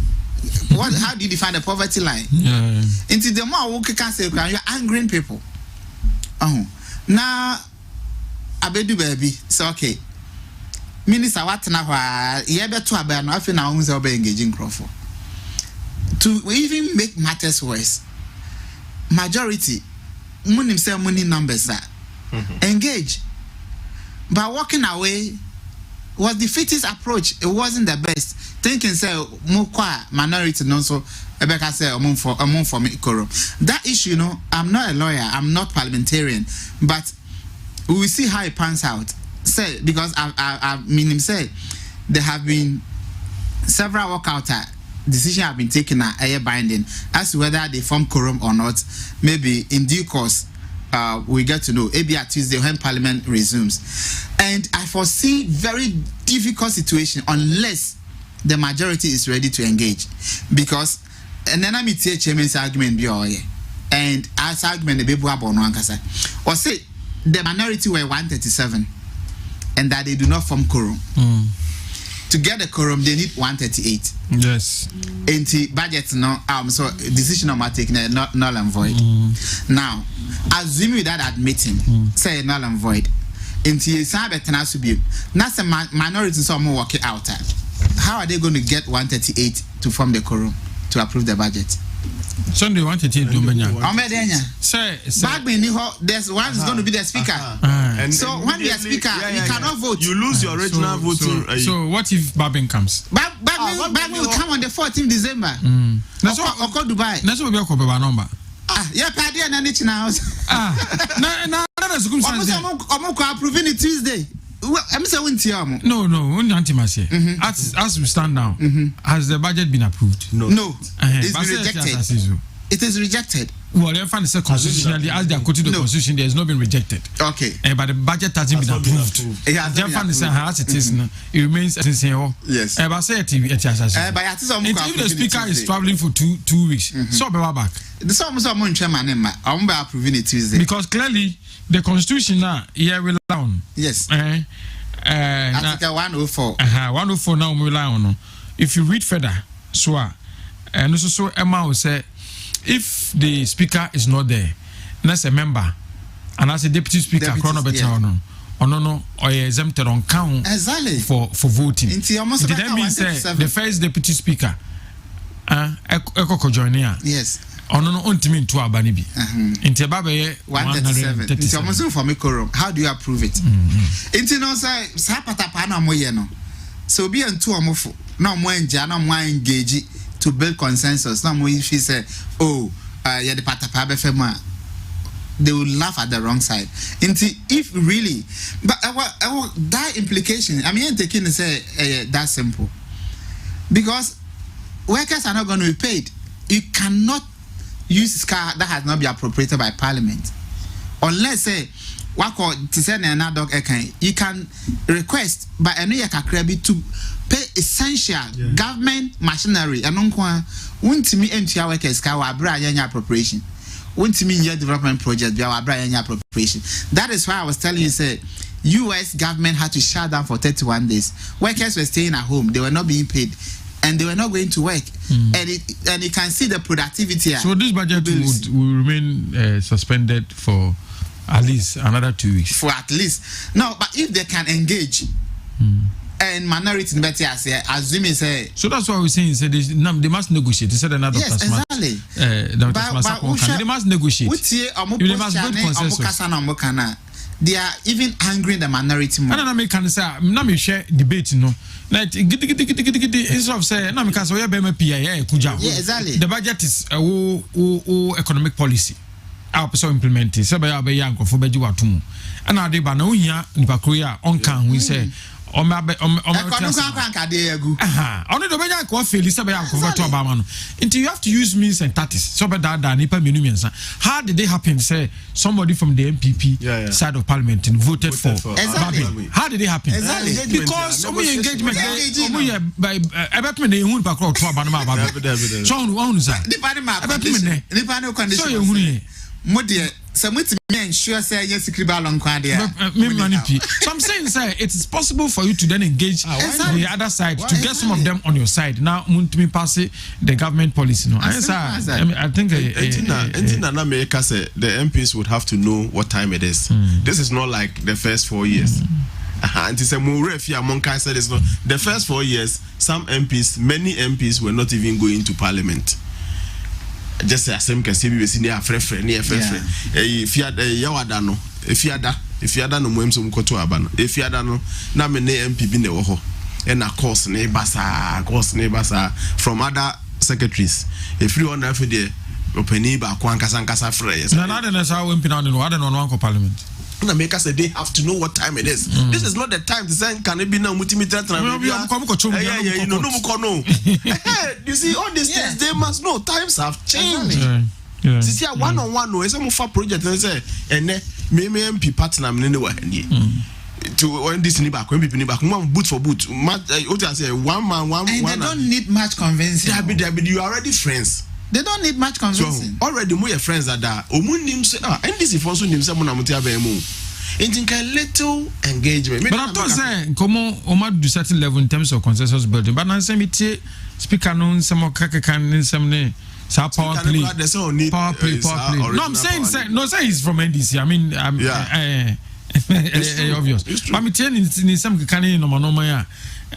How do you define the poverty line? Into the more we can say you're angry people. Now abedu baby so okay minister what now ye beto aba no afi na won say oba engaging crowd to even make matters worse. Majority munim say money numbers engage, but walking away was the fittest approach. It wasn't the best. Thinking say more minority no so Rebecca say among for me quorum. That issue, you know, I'm not a lawyer, I'm not parliamentarian, but we will see how it pans out. Say because I mean him say there have been several walkout decisions have been taken are binding as to whether they form quorum or not. Maybe in due course we get to know. Maybe at Tuesday when Parliament resumes, and I foresee very difficult situation unless the majority is ready to engage, because and then I'm here chairman's argument be all and as argument the people about no ankasa or say the minority were 137 and that they do not form quorum. To get a quorum, they need 138. Yes. And the budget no so decision on taking null and void. Now, assuming that admitting, say null and void. Into Sabet and that's a minority some more working out. How are they going to get 138 to form the quorum to approve the budget? Sunday 138 Domenya. Say there's one is going to be the speaker. And so when you are speaker, you cannot vote. You lose your original voting. So what if Babin comes? Babin will come on the 14th December. That's what Dubai. That's what we are calling number. Yeah, Paddy and Anich now. I'm approving it Tuesday. I'm saying no, as we stand now, has the budget been approved? No. It's been rejected. It is rejected. Well, they find it constitutionally as they are quoting the constitution, there has not been rejected. Okay. But the budget hasn't been approved. They find it as it is. It remains as it is. Yes. But say it if the speaker is traveling for two weeks, so be back. The some chairman I'm approving it Tuesday. Because clearly the constitution now here will rely on. Yes. Article 104. 104 now we rely on. If you read further, so and also Emma will say if the speaker is not there, and as a member, and as a deputy speaker, no, or exempted on count for voting. That means the first deputy speaker, Eko joinia. Yes. No, ontimi to abani bi. Inti baba ye 137. How do you approve it? Inti no say sapata pa na moye no. So be and two amofo. No mo enja no mo engage to build consensus. No mo if say yeah the patapa be fema. They will laugh at the wrong side. If really, but that implication, I mean, taking say that simple, because workers are not going to be paid. You cannot use car that has not been appropriated by Parliament, unless say you can request by any to pay essential government machinery. And won't me enter workers car appropriation. Won't mean your development project, appropriation. That is why I was telling you, say, US government had to shut down for 31 days. Workers were staying at home, they were not being paid, and they were not going to work. And you can see the productivity. So this budget will remain suspended for at least another 2 weeks. For at least. No, but if they can engage, and minority assuming say. So that's why we're saying they must negotiate. They said another exactly. They must negotiate. They must build consensus. They are even angry the minority more. And I can say, I'm share debate, like instead of saying, "No, because we have exactly. The budget is economic policy. Our person implemented. So by our young for Bejuatumu, and our deba no here in Bakoya on can we say." Only the until you have to use means and tactics. So that how did they happen? Say somebody from the MPP side of Parliament and voted for. Exactly. How did it happen? Exactly. Because engagement by so I'm saying, sir, it is possible for you to then engage the other side to get some of them on your side. Now, Muntimi pass the government policy. No, I think the MPs would have to know what time it is. This is not like the first 4 years. And it's a Monka said it's not the first 4 years. Many MPs were not even going to Parliament. Just as same can see we near friend near friend. If you had Yawada no, if you had no Mwemsum Koto Abano, if you had no Namene MPB Neho, and a course neighbors from other secretaries. If you want to have the Openiba, Kwankasankasa Freyes. Another than how women on one Parliament. Make us say they have to know what time it is. This is not the time to say can it be now multimeter. You see all these things they must know times have changed. See one-on-one no some for project and say and MP partner anywhere to when this ni back when people ni back one boot for boot what I say one man and they don't need much convincing. You are already friends. They don't need much convincing. So, already more friends are there. Omunim say and this is also nim say mo na mutia be mu. Little engagement. But I'm not saying come on do certain level in terms of consensus building. But I'm saying it speaker no some can some power play. Power play. No, I'm saying he's from NDC. I mean obvious. But I'm telling you some can no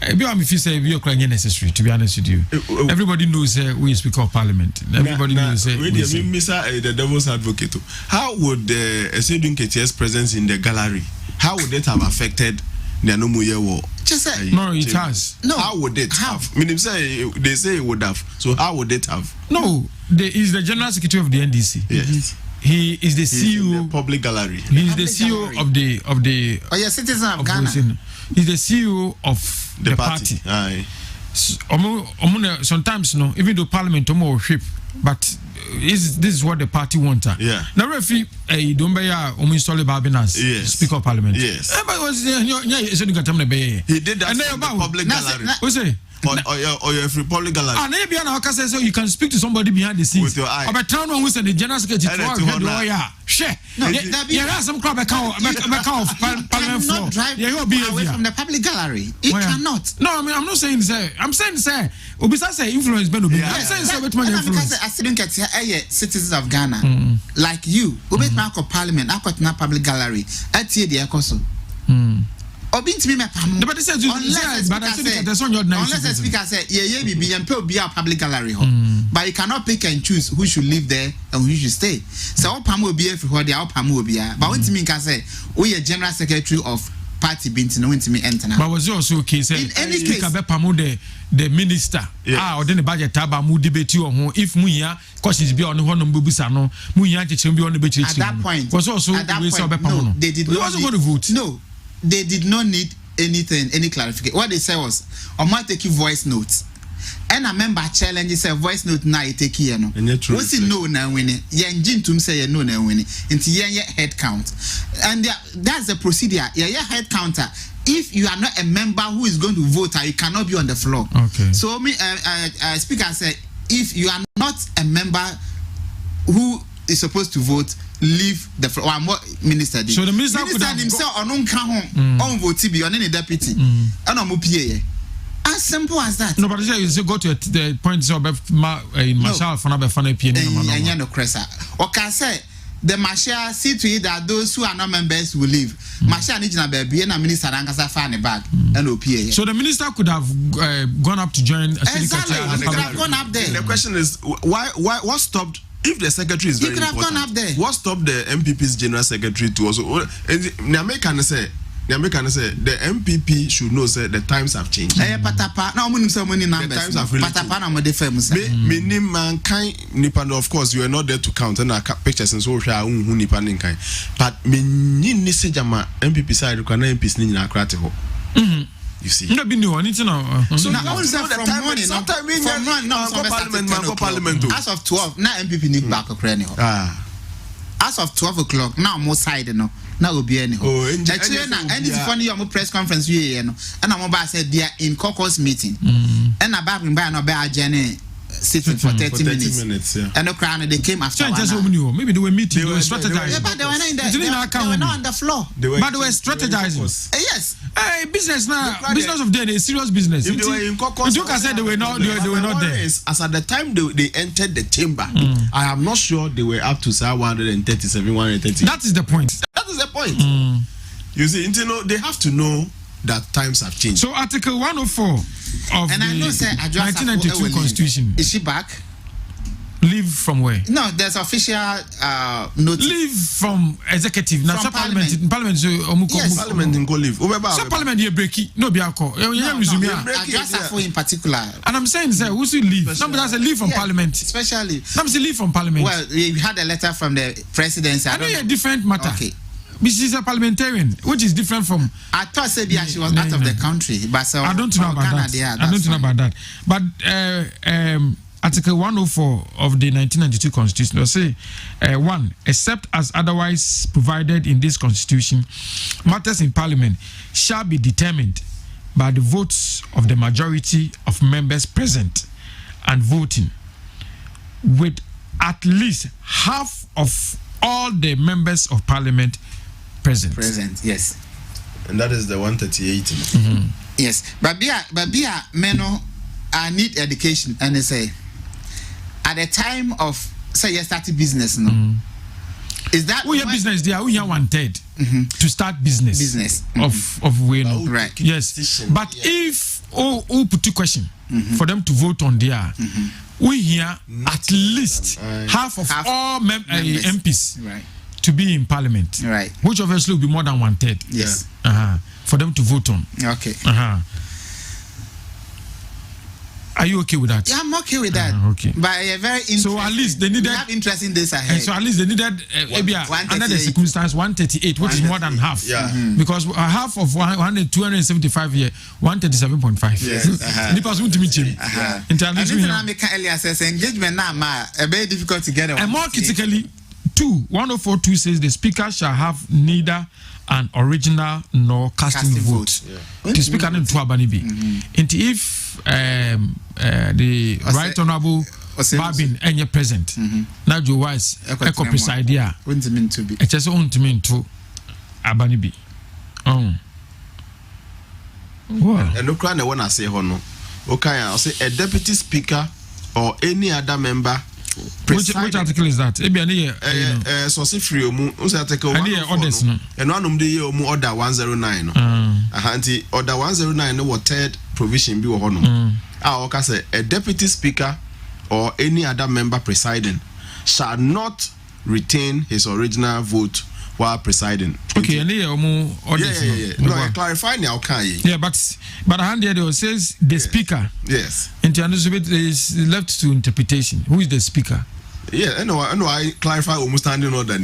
if you say you're crying necessary, to be honest with you, everybody knows we Speaker of Parliament. Everybody knows. The devil's advocate. How would the Esedun KTS presence in the gallery? How would it have affected the Anomuye war? Just say no, it has. No, how would it have? I mean, they say it would have. So how would it have? No, he's the General Secretary of the NDC. Yes. He is the CEO. The public gallery. He is the CEO of the. Oh, yeah, citizen of Ghana. He's the CEO of the party. Aye. Sometimes, even though Parliament whip, but this is what the party wants. Yeah. Now, if you don't buy install Babinas, Speaker of Parliament. Yes. He did that in the public gallery. What's it? or you're free public gallery. And maybe an says so you can speak to somebody behind the scenes. With your eye. About town one who's the general secretary to there are some club account parliament floor. Yeah, away from the public gallery. It cannot. No, I mean I'm not saying say. I'm saying say Obisa say influence ben obi. I'm saying say between influence. I still don't get citizens of Ghana like you. Obet Marco Parliament, Akotna public gallery. Atie the ekoso. Unless the speaker said, yeah, be and be a public gallery, but you cannot pick and choose who should live there and who should stay. So, all Pam will be everywhere, the Pam will be. But when to me, can say, we are general secretary of party Binti, no one to me enter. But was also case in any case, the minister, or then the budget taba mu debate you on if Muya, because it's beyond one of Bubusano, Muya to be on the beach. At that point, was also at that point, no, they did not going to vote. No. They did not need anything, any clarification. What they said was, I might take you voice notes. And a member challenge is a voice note now you take here. No, what's it no now winning? Yan Jin to say no now winning into your head count. And that's the procedure. Yeah, head counter. If you are not a member who is going to vote, you cannot be on the floor. Okay. So me, speaker said, if you are not a member who is supposed to vote, leave the floor. Minister did. So the minister could have himself on vote be on any deputy. And I'm as simple as that. No, but you say go to the point of Marshall for not fan no cressa. Okay, say the Marshall see to it that those who are not members will leave. Marshall needs to be a minister and a fan bag and OPA. So the minister could have gone up to join a exactly. He could have gone up there. The question is why what stopped? If the secretary is very important, gone up there. What stopped the MPP's general secretary to also? Nyame say the MPP should know say the times have changed. Patapa now we so many numbers. The times have really patapa na mo de famous. Me mankind nipa, of course you are not there to count and pictures and so share who nipa ninkai. But me ni se jama MPP side ko na MPs ni nyina akrate ho. You see. No, be new. So now parliament. As of 12, now MPP need back as of 12 o'clock, now more side no. Now will be any. Actually, and it's funny your press conference and I'm about said they are in caucus meeting. And about by no by Jenny sitting for 30 minutes. And no crown they came after. Maybe they were meeting, they were strategizing. But they were not on the floor. But they were strategizing. Yes. Hey, business now. Business of day, serious business. If they were in caucus, they were not there. As at the time they entered the chamber, I am not sure they were up to 137, 130. That is the point. That is the point. You see, they have to know that times have changed. So Article 104 of and the 1992 Constitution. Is she back? Leave from where? No, there's official notice. Leave from executive. Now, from parliament. Yes, parliament didn't go leave. So parliament you break it. No, be alcohol. In particular. And I'm saying, sir, who should leave? Somebody has a leave from parliament. Especially. Somebody leave from parliament. Well, we had a letter from the presidency. I know a different matter. Okay. She's a parliamentarian, which is different from. I thought Sebia she was out of the country, but so I don't know about that. I don't know about that. But Article 104 of the 1992 Constitution will say, 1. Except as otherwise provided in this Constitution, matters in Parliament shall be determined by the votes of the majority of members present and voting, with at least half of all the members of Parliament present. Yes. And that is the 138. Yes. But Meno, I need education, and they say, at the time of say you started business, no, is that we have business there? We have 1/3 to start business of way, no, right? Yes, but if put a question for them to vote on there, we hear at least half of all MPs right to be in Parliament, right? Which obviously will be more than 1/3. Yes, for them to vote on. Okay. Are you okay with that? Yeah, I'm okay with that. Okay. But a very so at least they needed. We have interesting days ahead. And so at least they needed maybe under the circumstance 138, which is more than half. Yeah. Because half of 275 here, 137.5. Yes. Nipas won't meet him. International. Earlier says engagement now a very difficult to get. And more critically, 104.2 says the speaker shall have neither an original nor casting vote. The speaker named Tuabanibi. And if the Right Honorable Babin any present. Now Joe Wise echo preside here. Wouldn't to be. It just own to mean to Abanibi. Wow. And look around the one I say hono. Okay, I'll say a deputy speaker or any other member. Which article is that? So see free omu. Usa article one. And one the omu order 109. Ahanti order 109 no what third provision be hono. Okay, say a deputy speaker or any other member presiding shall not retain his original vote while presiding. Okay, and here No, I clarify now. Okay. Yeah, but hand here says the speaker. Yes. And is left to interpretation. Who is the speaker? Yeah, I know. I clarify almost standing order.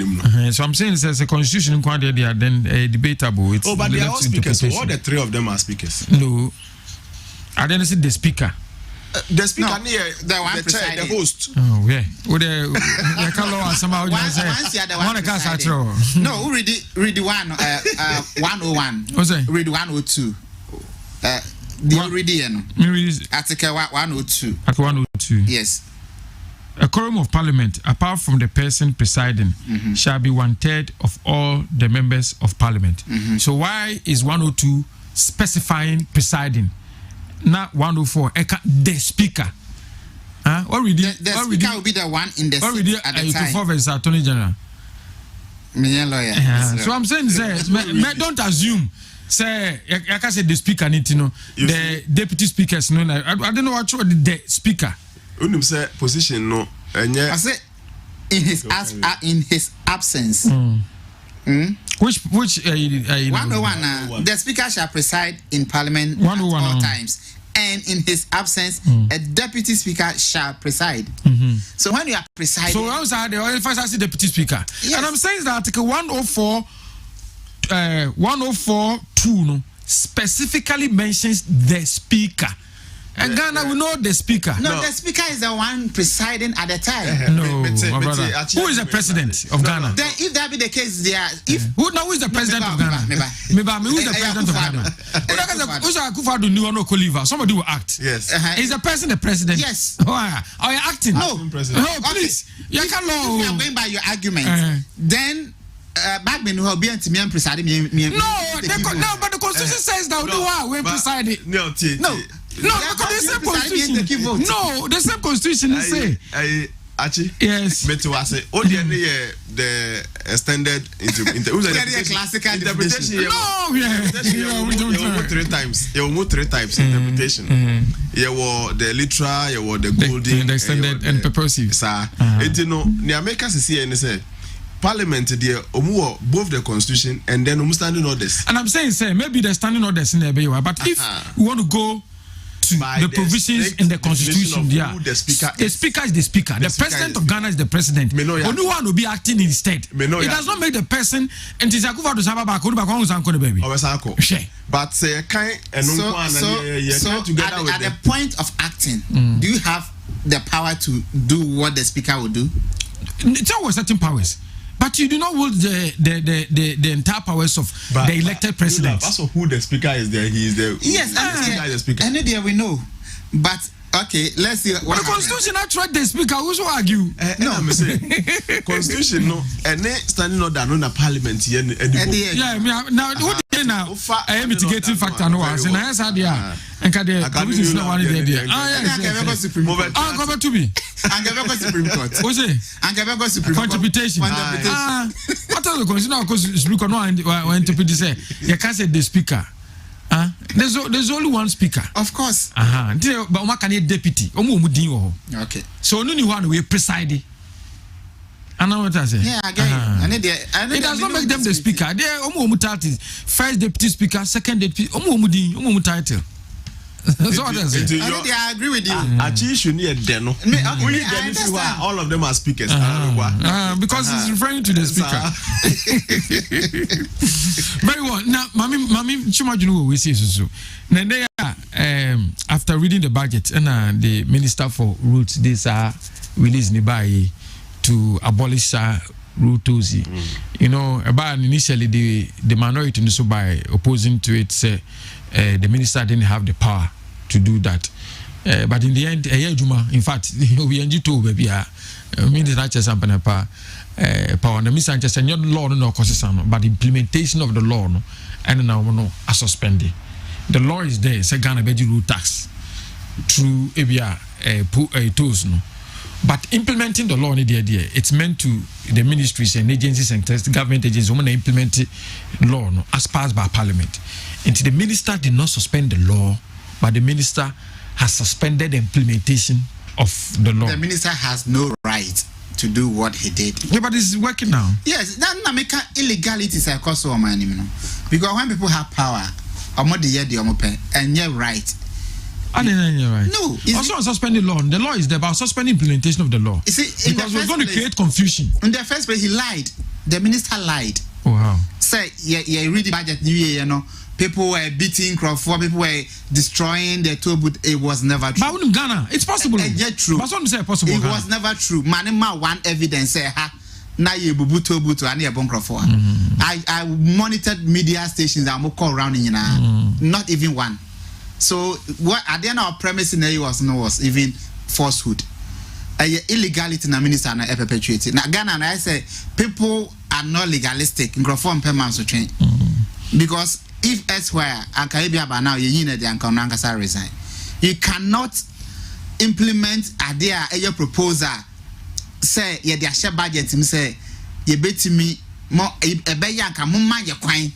So I'm saying it's a constitution inquiry there, then debatable. It's but they are all speakers. So all the three of them are speakers. No, I didn't see the speaker. The speaker no, the one presiding. The host. Oh yeah. The color somehow you say. No, read the 101. What's that? Read 102. The reading. Article 102. Article 102. Yes. A quorum of parliament, apart from the person presiding, shall be 1/3 of all the members of parliament. So why is 102 specifying presiding? Not 104. The speaker. Already. The speaker will be the one in the seat at the time. Already, Attorney General. Lawyer. So I'm saying, don't assume. Say, I can say the speaker need to know. The deputy speakers know. I don't know what the speaker. When you say position, no. I say in his absence. Which 101 the speaker shall preside in parliament at all times, and in his absence a deputy speaker shall preside. So when you are presiding, so I say deputy speaker, yes. And I'm saying that Article 104(2) no, specifically mentions the speaker. And Ghana will know the speaker. No, the speaker is the one presiding at the time. No, my brother. Who is the president of Ghana? Then, if that be the case, who is the president of Ghana? Who is the president of Ghana? Who's Akufo-Addo new or no Koliva? Somebody will act. Yes. Is the person the president? Yes. Are you acting? No, please. If you are going by your argument, then back when we be anti-me presiding. No, but the constitution says that we're presiding. No, because the same constitution. No, the same constitution is say. Yes. But to us, the extended classical interpretation. No, three times interpretation. You were the literal, you were the golden, the extended and purposive. Sir, you know, the Americans see and say. Parliament there, both the constitution and then standing orders. And I'm saying, maybe the standing orders in there, but if we want to go to the provisions in the constitution, the speaker is the speaker. The president of Ghana is the president. Only one will be acting instead. It does not make the person and it is Akufo-Addo baby. But say kind and so at the point of acting, do you have the power to do what the speaker will do? It's always certain powers. But you do not hold the entire powers of the elected president. Also, who the speaker is there? He is the the speaker. And there we know, but okay, let's see. What the constitution actually the speaker. Who's who argue? No, I'm saying constitution no. And then standing order no na parliament here. Yeah, now what now? I am mitigating factor no. And I said yeah. And the provisions no one there. Go to be. And go Supreme Court. What's it? And go Supreme Court. Interpretation. What are the constitution? Because Supreme Court no interpret say. You can't say the speaker. There's only one speaker. Of course. But one can be deputy. Okay. So only one will preside. I know what I say. Yeah, I get it. It does not make them the speaker. They are first deputy speaker, second deputy. Title. That's what I say. I agree with you. Actually, you need a deno. All of them are speakers. Because it's referring to the speaker. Very well. Now, Mami Chumajunu we see so. Then they are after reading the budget and the Minister for Roads this released nearby to abolish Route 2Z. You know, about initially the minority so by opposing to it say the minister didn't have the power to do that. But in the end, in fact, we enjoy to baby. Means that just something power. The misanchester not law no constitution, but the implementation of the law no, and now no are suspended. The law is there. Say Ghana beji rule tax through tools no. But implementing the law in the idea, it's meant to the ministries and agencies and government agencies who implement law no, as passed by Parliament. And the minister did not suspend the law, but the minister has suspended the implementation of the law. The minister has no right to do what he did. Yeah, but it's working now. Yes, that make illegality is a cause of money, because when people have power, and you're right. And then you're right. No, also suspending law. The law is there, but suspending implementation of the law. Because we're going to create confusion. In the first place, he lied. The minister lied. Oh wow. Say, yeah, read the budget new year, you know. People were beating Crawford, people were destroying the toll booth. It was never true. But in Ghana, it's possible. It's true. But some say possible. It was never true. Manima one evidence say na ye bubu toll booth and ye bon Crawford. I monitored media stations that call around in not even one. So what at the end of our premise in the was even falsehood. Illegality na minister na perpetuated. Now Ghana, I say people are not legalistic in Crawford permanent so train because. If elsewhere, and Caribbean by now, you know the Ankankasa resign. You cannot implement a proposal. Say, yeah, the share budget, say, you bet me more a bayanka, mumma your coin.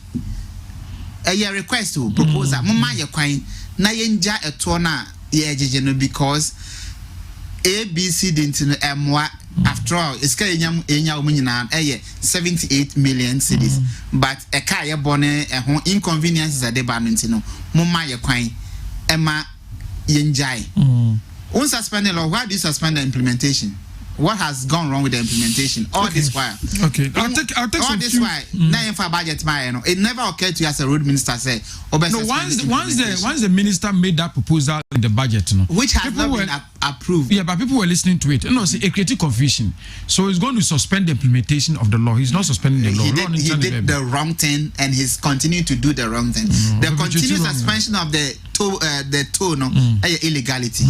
A request to proposal, mumma your coin. Na yenja a tona, yeah, because ABC didn't know after all, it's kind of 78 million cities, but a kaya bonnet and inconveniences at the Barmentino, Mumma Yaquine, Emma Yenjai. Unsuspended law, why do you suspend the implementation? What has gone wrong with the implementation? All this while. Okay, I'll take all this while. Now, for budget, it never occurred to you as a road minister say. No, once the minister made that proposal in the budget, which has not been approved. Yeah, but people were listening to it. No, see, it created confusion. So he's going to suspend the implementation of the law. He's not suspending the law. He did the wrong thing, and he's continuing to do the wrong thing. The continuous suspension of the toll, illegality.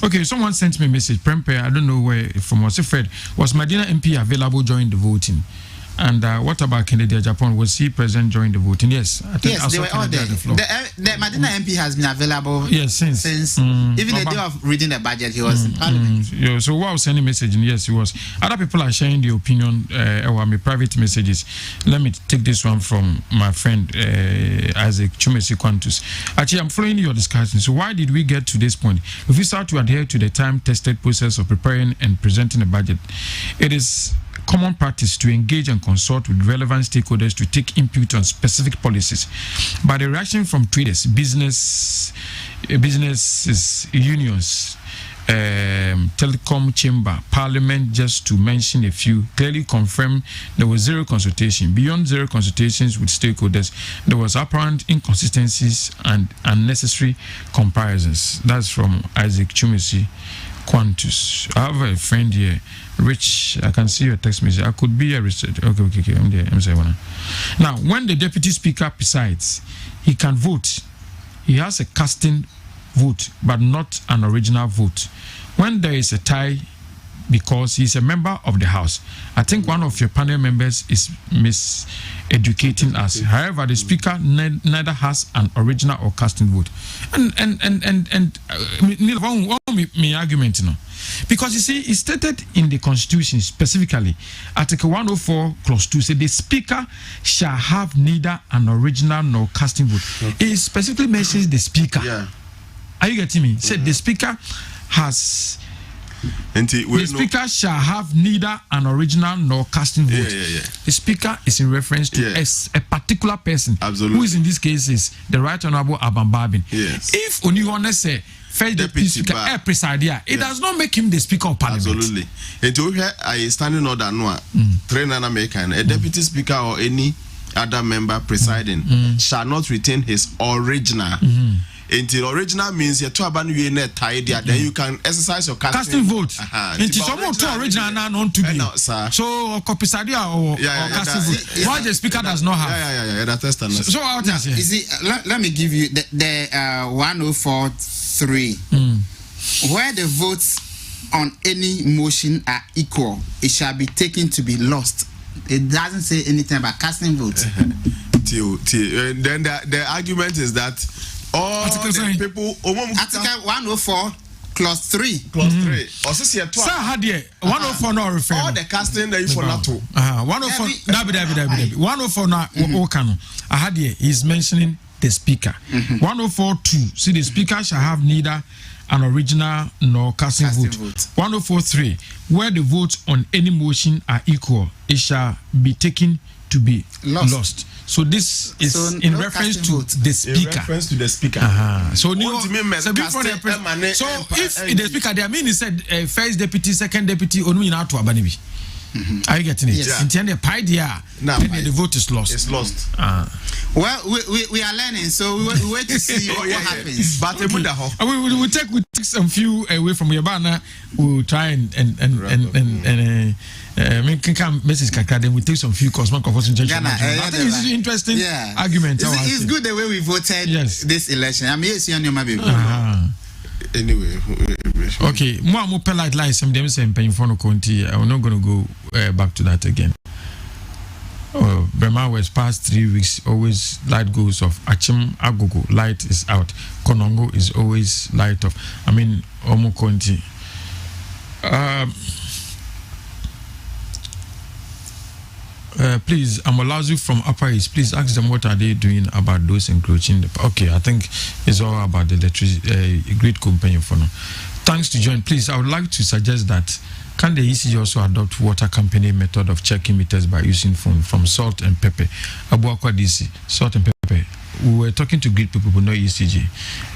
Okay, someone sent me a message. Prempe, I don't know where from. Was Fred? Was Medina MP available during the voting? And what about Kennedy Japan? Was he present during the voting? Yes, I think yes, they were all there. The Medina MP has been available. Yes, since even the day of reading the budget, he was in Parliament. Yeah, so while sending message, yes, he was. Other people are sharing the opinion or my private messages. Let me take this one from my friend Isaac Chumesi Quantus. Actually, I'm following your discussion. So why did we get to this point? If we start to adhere to the time-tested process of preparing and presenting a budget, it is common practice to engage and consult with relevant stakeholders to take input on specific policies. But the reaction from traders, businesses, unions, telecom chamber, parliament, just to mention a few, clearly confirmed there was zero consultation. Beyond zero consultations with stakeholders, there was apparent inconsistencies and unnecessary comparisons. That's from Isaac Chumesi Quantus. I have a friend here, Rich. I can see your text message. I could be a research. Okay. I'm there. I'm saying now, when the deputy speaker presides, he can vote. He has a casting vote, but not an original vote. When there is a tie, because he's a member of the House, I think one of your panel members is miseducating us. However, the speaker neither has an original or casting vote. Me argument, because you see, it's stated in the Constitution specifically, Article 104, Clause 2, said the speaker shall have neither an original nor casting vote. It specifically mentions the speaker. Yeah. Are you getting me? Said the speaker has. The speaker shall have neither an original nor casting vote. The speaker is in reference to a particular person. Absolutely. Who is in this case is the Right Honorable Aban Barbin. If Onihone say first deputy speaker presidia, it does not make him the Speaker of Parliament. Absolutely. And to hear a standing order no train an American, a deputy speaker or any other member presiding shall not retain his original. Until original means you're 2 abanu we net tied there, then you can exercise your casting vote. Until someone to original now known to be. So copy sadia or casting vote. Why the speaker does not have? Yeah. That's the so what is it? You see, let me give you the 104.3. Where the votes on any motion are equal, it shall be taken to be lost. It doesn't say anything about casting votes. Then the argument is that all the people. Article 104. Clause 3. Clause 3. Also, see a 104 no refer. All the casting that you for NATO. 104. Dabi. 104 na okano. He's mentioning the speaker. 104.2. See, the speaker shall have neither an original nor casting vote. 104.3. Where the votes on any motion are equal, it shall be taken to be lost. So this is in reference to the speaker. In reference to the speaker. So if the speaker, I mean, he said first deputy, second deputy, only now to Abanibi. Are you getting it? Yes. In the end, the vote is lost. It's lost. Well, we are learning, so we wait to see what happens. But we take some few away from your banner. We'll try and message kakra, then we take some few cosmic conversation. I think it's an interesting argument. It's good the way we voted this election. I mean, yes, you know, baby. Anyway, okay. More polite lies. Some them saying paying for no county. I'm not going to go back to that again. Burma was past 3 weeks. Always light goes off. Achim Agogo light is out. Konongo is always light off. I mean, Omo County. Please, Amolazu from Upper East, please ask them what are they doing about those encroaching the. Okay, I think it's all about the electricity grid company for now. Thanks to join. Please, I would like to suggest that can the ECG also adopt water company method of checking meters by using phone from salt and pepper? Abuakwa DC, salt and pepper. We were talking to grid people, but no ECG.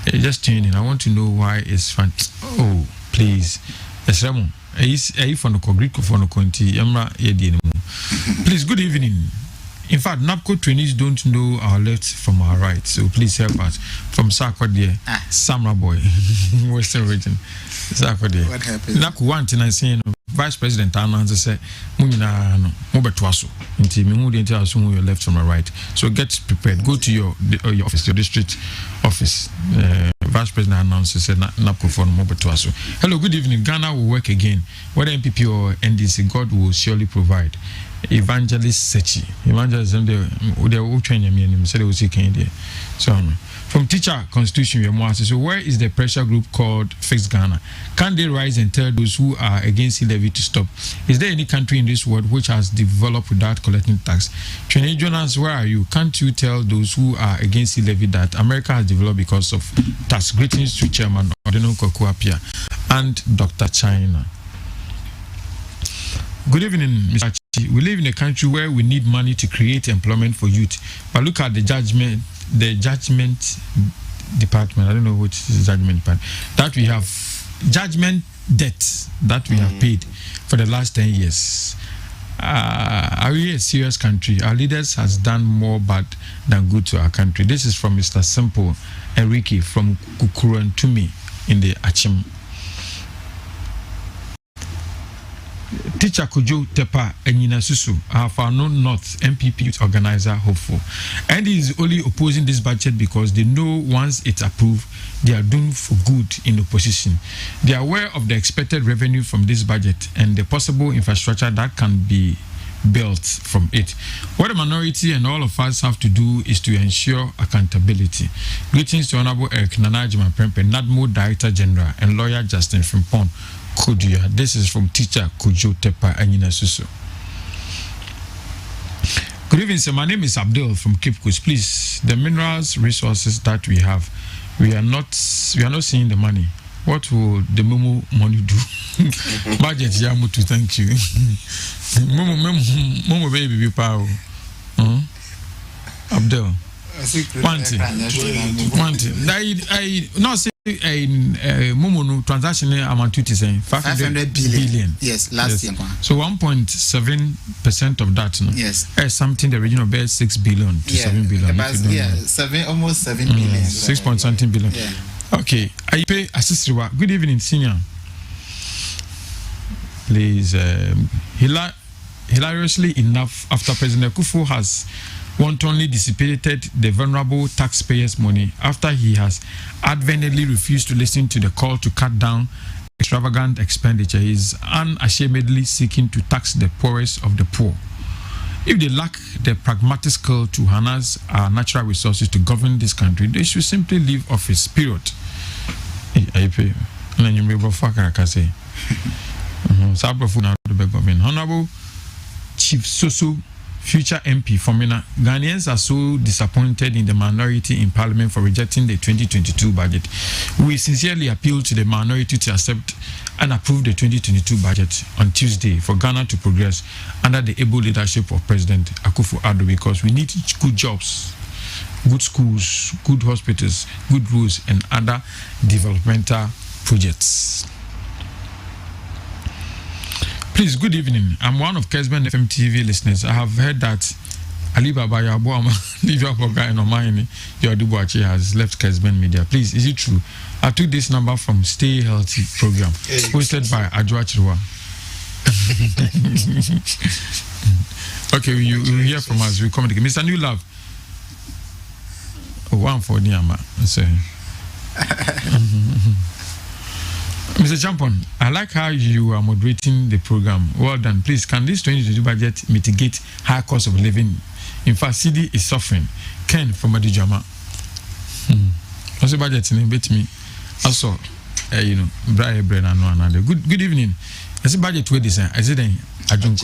Just tune in. I want to know why it's fun. Oh, please. Yes, Ramon. Please, good evening. In fact, NAPCO trainees don't know our left from our right, so please help us. From Sarkodie, Samra Boy, Western region. Sarkodie. What happened? NAPCO one thing I say, Vice President Ananza said, Mumina no, Mobetwaso. Until me didn't tell us who your left from our right. So get prepared. Go to your office, your district office. Vice President announced said NAPCO for Mobetwaso. Hello, good evening. Ghana will work again. Whether MPP or NDC, God will surely provide. Evangelist Sechi. Evangelism, they will train me, said they will see Kenya. So, from teacher constitution, so where is the pressure group called Fix Ghana? Can they rise and tell those who are against levy to stop? Is there any country in this world which has developed without collecting tax? Trainee Jonas, where are you? Can't you tell those who are against levy that America has developed because of tax? Greetings to Chairman Odeno Kokuapia and Dr. China. Good evening, Mr. Chi. We live in a country where we need money to create employment for youth. But look at the judgment department. I don't know what is the judgment department. That we have judgment debt that we have paid for the last 10 years. Are we a serious country? Our leaders has done more bad than good to our country. This is from Mr. Simple Enrique from Kukurantumi in the Achim. Teacher Kojo Tepa Enyina Susu, our Fano North MPP youth organizer, hopeful. And he is only opposing this budget because they know once it's approved, they are doomed for good in opposition. They are aware of the expected revenue from this budget and the possible infrastructure that can be built from it. What the minority and all of us have to do is to ensure accountability. Greetings to Honorable Eric Nanajima Prempe, NADMO Director General, and lawyer Justin Frimpong. This is from teacher Kojo Tepa Anyina Susu. Good evening, sir. My name is Abdul from Cape Coast. Please, the minerals resources that we have, we are not seeing the money. What will the Momo money do? Budget Yamutu, thank you. Momo baby be power. Abdul. One thing. I not say Momono transaction amount to say 500 billion. Yes, last year. So 1.7% of that, no? Yes. Is something the region of 6 billion to 7 billion. Almost 7 billion. 6 point something billion. Yeah. Okay. I pay assistant. Good evening, senior. Please, hilariously enough, after President Kufuor has wantonly dissipated the vulnerable taxpayers' money after he has adamantly refused to listen to the call to cut down extravagant expenditure, he is unashamedly seeking to tax the poorest of the poor. If they lack the pragmatic skill to harness our natural resources to govern this country, they should simply leave office, period. Honorable Chief Soso, future MP for Mina, Ghanaians are so disappointed in the minority in Parliament for rejecting the 2022 budget. We sincerely appeal to the minority to accept and approve the 2022 budget on Tuesday for Ghana to progress under the able leadership of President Akufo-Addo, because we need good jobs, good schools, good hospitals, good roads, and other developmental projects. Please, good evening. I'm one of Kessben FM TV listeners. I have heard that Alibaba Yabuama, Livia Boga and Omaini, Yodubu Acheampong has left Kessben Media. Please, is it true? I took this number from Stay Healthy program, hosted by Adjoa Chirwa. Okay, you hear from us. We communicate. Mr. New Love. One for Niama. Mr. Acheampong, I like how you are moderating the program. Well done. Please, can this 2022 budget mitigate high cost of living? In fact, CD is suffering. Ken from Adijama. What's the budget in it? Me. Also, Brian Brennan. Good evening. As a budget with this, I said, Ajun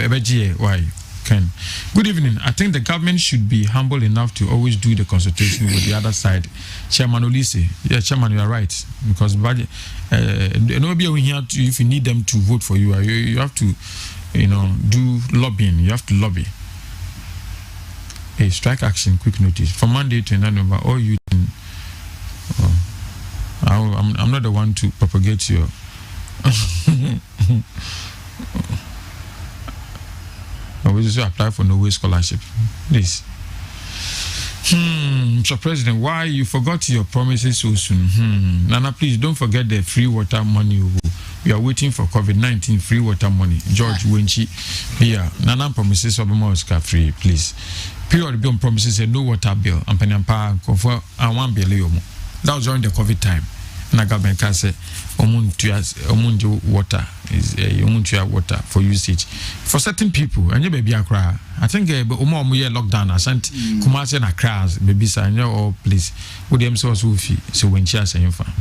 budget. Why? Ken. Good evening. I think the government should be humble enough to always do the consultation with the other side. Chairman Olise, yeah, Chairman, you are right, because budget. Nobody here if you need them to vote for you, you have to, do lobbying. You have to lobby. Hey, strike action, quick notice from Monday to November. All you, I'm not the one to propagate your. We just apply for no way scholarship. Please. Mr. President, why you forgot your promises so soon? Nana, please don't forget the free water money. We are waiting for COVID-19 free water money. George Wenchi, yeah. Nana promises of Moscow free, please. Period beyond promises no water bill. And Penampa for 1 billion. That was during the COVID time. And the government can say, water is water for usage for certain people. And you baby Accra, I think lockdown. I sent Kumasi and Accra, baby sign or please. Would them so when she has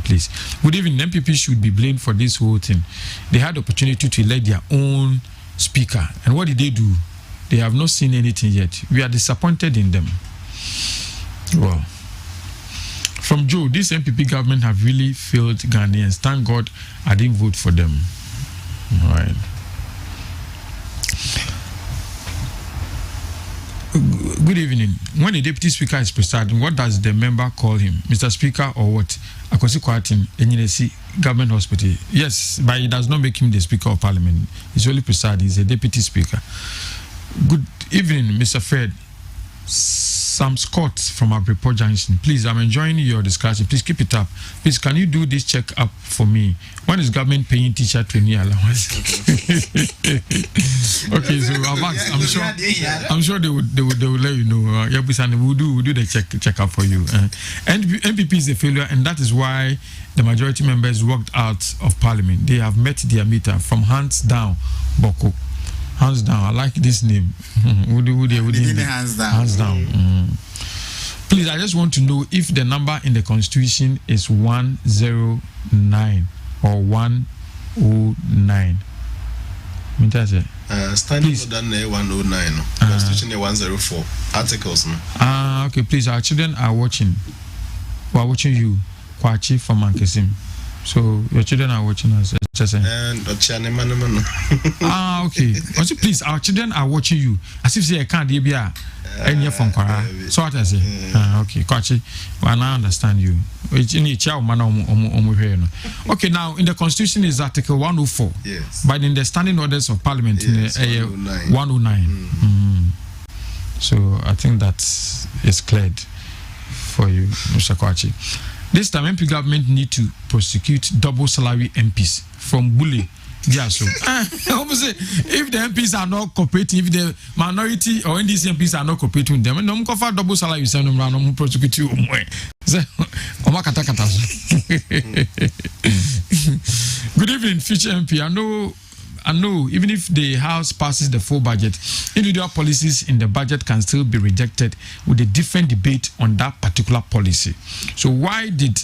please. Good evening. MPP should be blamed for this whole thing. They had the opportunity to elect their own speaker, and what did they do? They have not seen anything yet. We are disappointed in them. Well. From Joe, this MPP government have really failed Ghanaians. Thank God I didn't vote for them. All right. Good evening. When the deputy speaker is presiding, what does the member call him? Mr. Speaker or what? Akosi Kwatin, Enyinesi Government Hospital. Yes, but it does not make him the Speaker of Parliament. He's only presiding. He's a deputy speaker. Good evening, Mr. Fred. Sam Scott from Abreport Junction. Please, I'm enjoying your discussion. Please keep it up. Please, can you do this check up for me? When is government paying teacher training allowance? Okay, so I'm sure they will let you know. We'll do the check up for you. And MPP is a failure, and that is why the majority members walked out of Parliament. They have met their meter from hands down, Boko. Hands down. I like this name. Hands down. Hands down. Please, I just want to know if the number in the Constitution is 109 or 109. Standing order 109. Constitution 104. Articles. Okay, please. Our children are watching. We are watching you. Kwachi from Mankesim. So your children are watching us. And okay. Also, please, our children are watching you. As if say I can't be any from Kwara. So what I say? Okay, Kwachi. Well, I understand you. Okay, now in the Constitution is Article 104. Yes. But in the Standing Orders of Parliament, yes, 109. So I think that is cleared for you, Mr. Kwachi. This time, MP government need to prosecute double salary MPs from bully. Yeah, so if the MPs are not cooperating, if the minority or NDC MPs are not cooperating with them, no cover double salary. So no prosecute you. Good evening, future MP. I know even if the House passes the full budget, individual policies in the budget can still be rejected with a different debate on that particular policy. So why did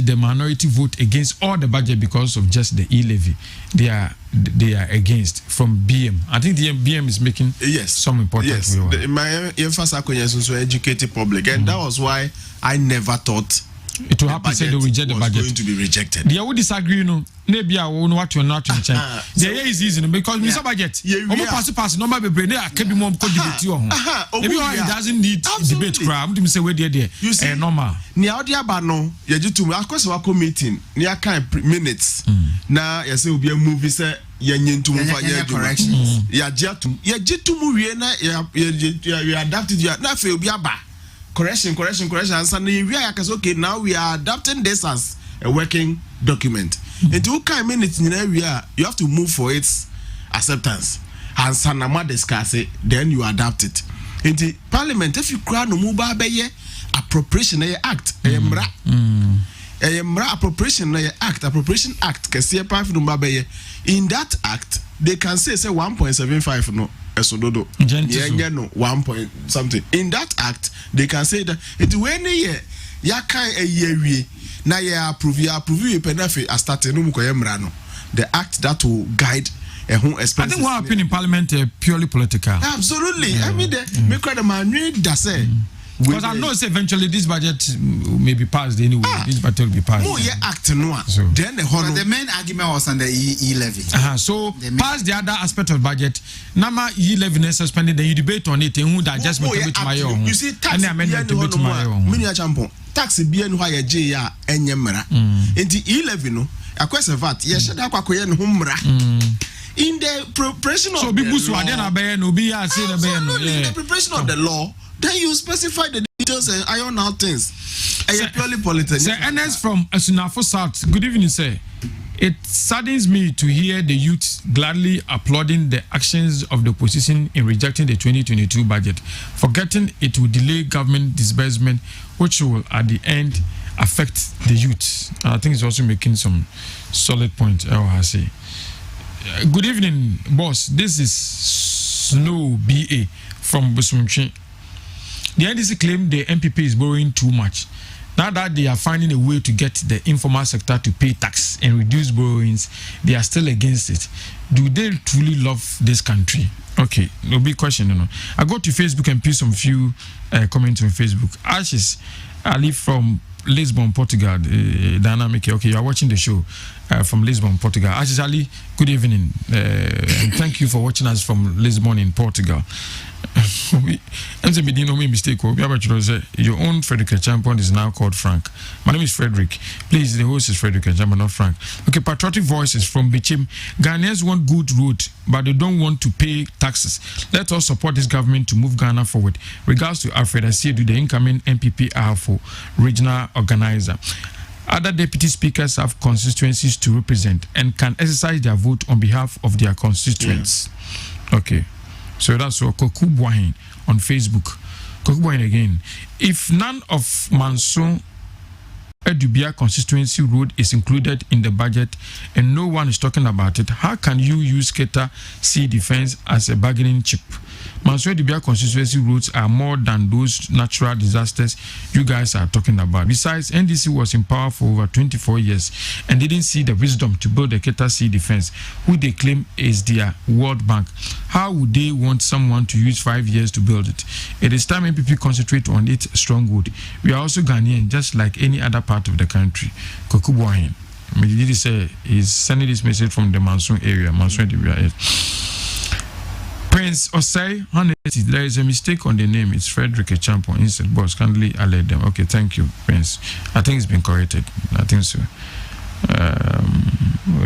the minority vote against all the budget because of just the e-levy? They are against from BM. I think the BM is making some important. Yes, my emphasis is on educated public, and that was why I never thought it will happen. Say they reject the budget. Going to be rejected. They would disagree, Maybe I won't what you're not in change. The year is easy because we budget. Pass number be brain. I can be more debate you. Maybe it doesn't need debate. Crowd. Me say where there. You see, normal. Ni audio abano. You do to me. Of course, we are committing. Ni a kind minutes. Na you say we be a movie say. Yenyentu mfa corrections. Ya jitu mu wie na you adapted you. Na fe obi aba. Correction. And so okay, now we are adapting this as a working document. And to kind minutes in area, you have to move for its acceptance. And Sanama discuss it, then you adapt it. In the parliament, if you cry no move by appropriation act, appropriation act, in that act, they can say 1.75 no. Esododo. No 1 point something. In that act, they can say that it's when ya can a year na ya approve you penafe as started no mrano. The act that will guide a home expenses. I think what happened in Parliament purely political. Absolutely. I mean, make the man that say. Because I know eventually this budget may be passed anyway. This budget will be passed. Oh, yeah, act no. So then the main argument was on the e-levy. So pass the other aspect of budget. Nama e-levy is suspended. Then you debate on it and who that just make my own. You see, tax tax bien who ya J ya enyemra. Enti e-levy no. Akwese VAT. Ye shada kwa koye no humra. In the preparation of the preparation of the law. Then you specify the details and iron out things. Purely political. Sir Ernest from Asunafo South. Good evening, sir. It saddens me to hear the youth gladly applauding the actions of the opposition in rejecting the 2022 budget, forgetting it will delay government disbursement, which will at the end affect the youth. And I think it's also making some solid points. Good evening, boss. This is Snow BA from Busumchi. The NDC claim the MPP is borrowing too much. Now that they are finding a way to get the informal sector to pay tax and reduce borrowings, they are still against it. Do they truly love this country? Okay, no big question. I go to Facebook and post some few comments on Facebook. Ashes Ali from Lisbon, Portugal. Dynamic. Okay, you are watching the show from Lisbon, Portugal. Ashes Ali, good evening. And thank you for watching us from Lisbon in Portugal. Mistake. Your own Fredrick Acheampong is now called Frank. My name is Fredrick. Please, the host is Fredrick Acheampong, not Frank. Okay, patriotic voices from Bichim. Ghanaians want good road, but they don't want to pay taxes. Let us support this government to move Ghana forward. Regards to Alfred Asiedu, the incoming MPP for regional organizer. Other deputy speakers have constituencies to represent and can exercise their vote on behalf of their constituents. Yeah. Okay. So that's what Koku Bwahin on Facebook. Koku Bwahin again. If none of Manson Edubia constituency road is included in the budget and no one is talking about it, how can you use Keta Sea Defense as a bargaining chip? Mansoe Dibia constituency roads are more than those natural disasters you guys are talking about. Besides, NDC was in power for over 24 years and didn't see the wisdom to build a Keta Sea defense, who they claim is their World Bank. How would they want someone to use 5 years to build it? It is time MPP concentrate on its stronghold. We are also Ghanaian, just like any other part of the country. Kokuboahin. Medidi say is sending this message from the Mansoon area. Mansoon area. Prince Osei, honestly, there is a mistake on the name. It's Fredrick Acheampong instead. Boss, kindly alert them. Okay, thank you, Prince. I think it's been corrected. I think so.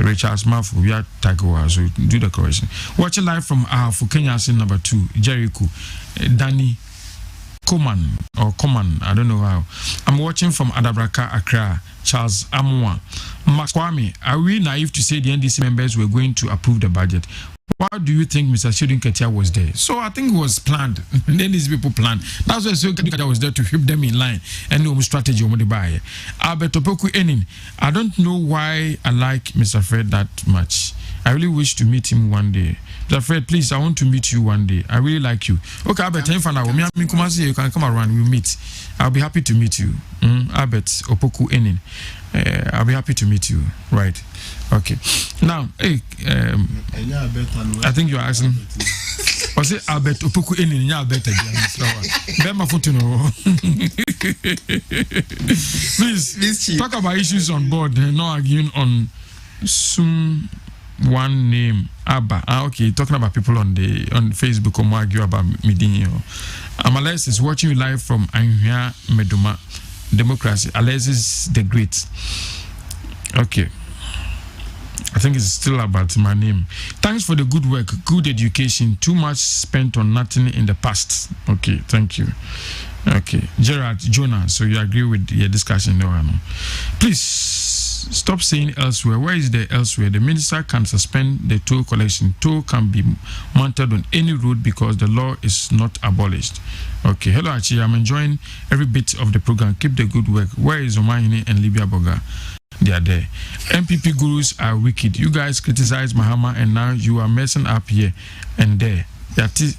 Richard Smith, we are Tagoa, so do the correction. Watching live from Kenya, number 2, Jericho, Danny Coman or Coman, I don't know how. I'm watching from Adabraka, Accra, Charles Amwa. Makwame, are we naive to say the NDC members were going to approve the budget? Why do you think Mr. Shedin Ketia was there? So I think it was planned. Then these people planned. That's why Shedin Ketia was there to keep them in line and no strategy on the buy. Albert Opoku Enin. I don't know why I like Mr. Fred that much. I really wish to meet him one day. Mr. Fred, please, I want to meet you one day. I really like you. Okay, Albert, you can come around. We'll meet. I'll be happy to meet you. Albert Opoku Enin. I'll be happy to meet you. Right. Okay. Now, hey, I think you're asking. Was it Albert Opoku Enin? Albert Please talk about issues on board. Not arguing on one name. Abba. Okay, talking about people on Facebook or argue about Midinho. Amales is watching you live from Anhia Meduma. Democracy. Alexis the Great. Okay. I think it's still about my name. Thanks for the good work, good education. Too much spent on nothing in the past. Okay, thank you. Okay, Gerard, Jonah. So you agree with your discussion? No, I know. Please stop saying elsewhere. Where is the elsewhere? The minister can suspend the toll collection. Toll can be mounted on any road because the law is not abolished. Okay, hello Achia. I'm enjoying every bit of the program. Keep the good work. Where is Omahine and Libya Boga? They are there. MPP gurus are wicked. You guys criticize Mahama and now you are messing up here and there. Okay.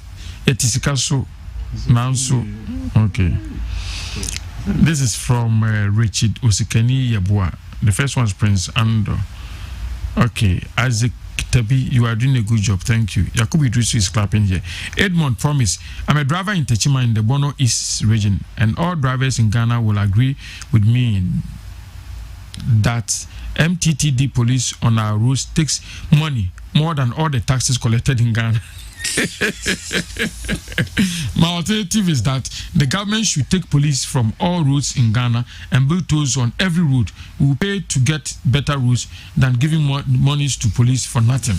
This is from Richard Osikeni Yabua. The first one is Prince Ando. Okay. Isaac Tabi, you are doing a good job. Thank you. Yakubu Idrisu is clapping here. Edmond promise. I'm a driver in Techima in the Bono East region, and all drivers in Ghana will agree with me that MTTD police on our roads takes money more than all the taxes collected in Ghana. My alternative is that the government should take police from all roads in Ghana and build tolls on every road. We will pay to get better roads than giving monies to police for nothing.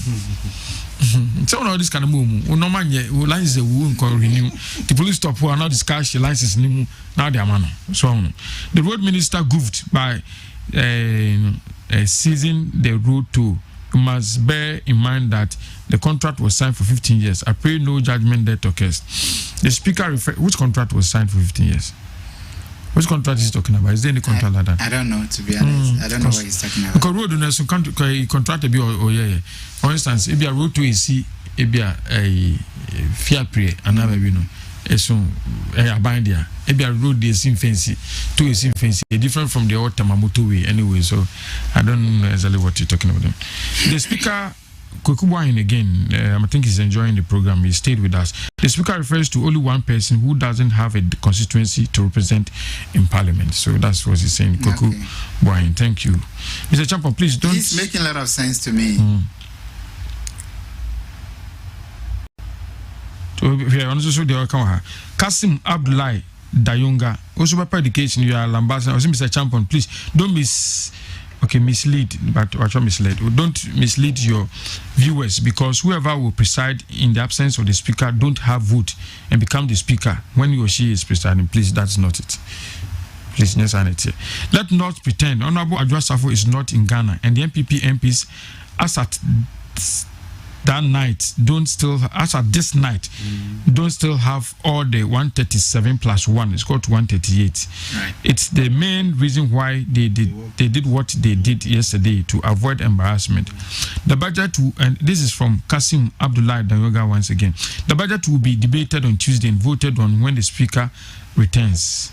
So all this kind of move, no man yet license renew. The police stop who are not discussed license now they are man. So the road minister goofed by seizing the road to. You must bear in mind that the contract was signed for 15 years. I pray no judgment there to cast. The speaker which contract was signed for 15 years? Which contract is he talking about? Is there any contract like that? I don't know, to be honest. I don't know what he's talking about. Because road owners contract be yeah. For instance, if you are road to AC, if you are a Fiat Pre, another you know. So bind there. Maybe a road is in fancy, two is in fancy, different from the old Tamamoto way anyway. So I don't know exactly what you're talking about. The speaker, Kokubuahin again, I think he's enjoying the program. He stayed with us. The speaker refers to only one person who doesn't have a constituency to represent in parliament. So that's what he's saying. Kokubuahin, thank you. Mr. Acheampong, please don't. He's making a lot of sense to me. Kasim Abdullahi Dayunga, also by education, you are ambassador. Mr. Acheampong, please don't mislead, but misled. Don't mislead your viewers because whoever will preside in the absence of the speaker don't have vote and become the speaker when he or she is presiding. Please, that's not it. Please, yes, let not pretend. Honorable Adwa Safo is not in Ghana, and the MPP MPs as at that night don't still, as at this night, don't still have all the 137 plus 1. It's got 138. Right. It's the main reason why they did what they did yesterday to avoid embarrassment. The budget, and this is from Kasim Abdullah Danyoga once again. The budget will be debated on Tuesday and voted on when the speaker returns.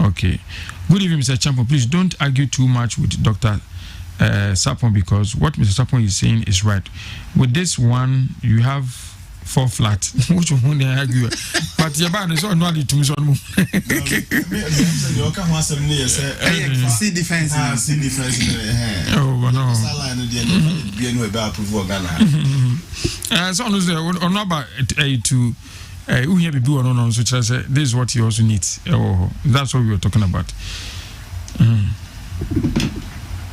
Okay. Good evening, Mr. Acheampong. Please don't argue too much with Dr. Sapon, because what Mr. Sapon is saying is right. With this one, you have 4 flat. Which one they argue? But your band is not to me. See defense. Oh no. So on about to this is what he also needs. Oh, that's what we were talking about.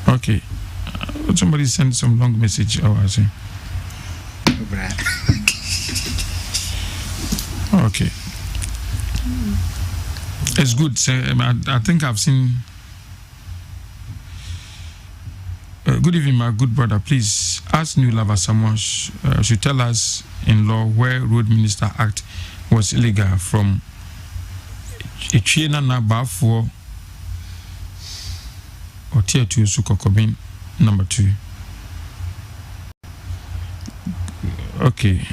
Okay. Somebody sent some long message. Oh, I see. Okay. It's good. I think I've seen. Good evening, my good brother. Please ask New Lava someone should tell us in law where Road Minister Act was illegal from Echiena Naba for or tier 2 Sukokobin number 2. Okay.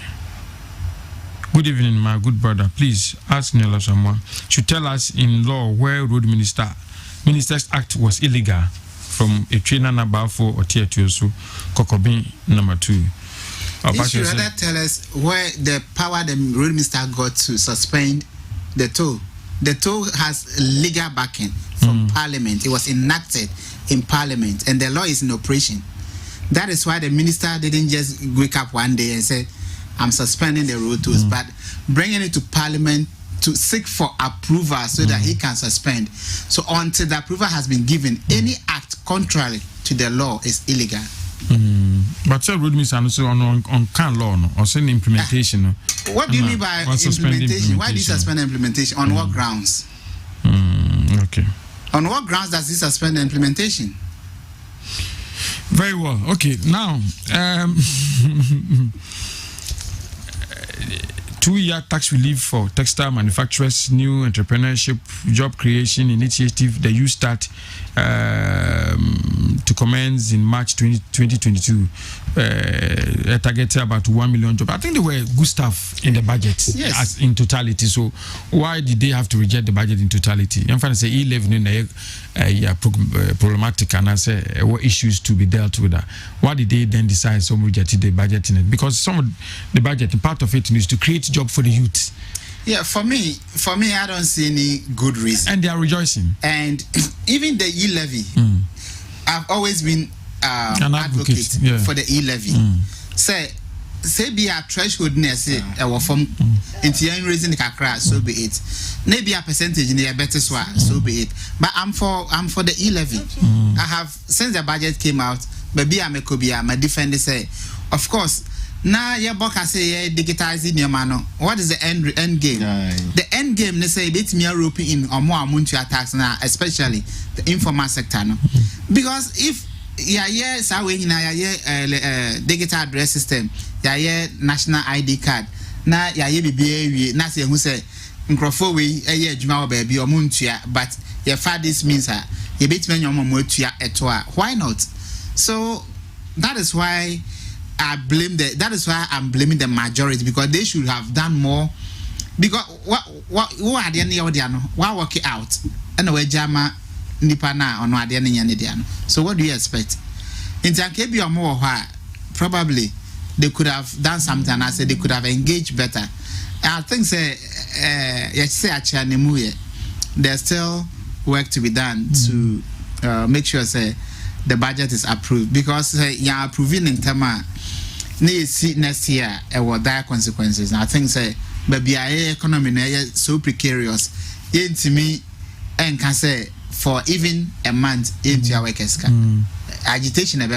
Good evening, my good brother. Please ask Nila someone should tell us in law where Road Minister's Act was illegal from a trainer number 4 or tier 2 Sukokobin number 2. You should rather tell us where the power the Road Minister got to suspend the toll. The toll has legal backing from Parliament. It was enacted in Parliament, and the law is in operation. That is why the minister didn't just wake up one day and say, I'm suspending the road tolls, but bringing it to Parliament to seek for approval so that he can suspend. So until the approval has been given, any act contrary to the law is illegal. But so Road Minister also on can law or saying implementation. What do you mean by implementation? Why do you suspend implementation? On what grounds? Okay. On what grounds does he suspend the implementation? Very well. Okay. Now, 2-year tax relief for textile manufacturers, new entrepreneurship, job creation initiative, the You Start to commence in March 2022. Targeted about 1 million jobs. I think they were good stuff in the budget, yes, as in totality. So why did they have to reject the budget in totality? I'm trying to say E11 problematic, and I say what issues to be dealt with. Why did they then decide some rejected the budget in it? Because some of the budget, part of it is to create job for the youth. Yeah, for me, I don't see any good reason. And they are rejoicing. And even the e-levy, I've always been an advocate for the e-levy. Say be a threshold near say our form into raising the kakra, so be it. Maybe a percentage in the better so be it. But I'm for the e-levy. I have, since the budget came out, maybe I'm a Kobia, my defender say, of course. Now your book has say digitizing your man. What is the end game? The end game, they say it's me European in or more to attacks now, especially the informal sector. No? Because if digital address system, national ID card, na BBA, na say who say microphone we baby or muntia, but your this means you bit me your why not? So that is why that is why I'm blaming the majority, because they should have done more. Because what are the end why work it out? And we jama nipana on what the end. So what do you expect? In Tankebi or more, probably they could have done something. I said they could have engaged better. I think there's still work to be done to make sure the budget is approved, because you're approving in terms next year what dire consequences. I think maybe our economy is so precarious into me and can say for even a month into our workers agitation and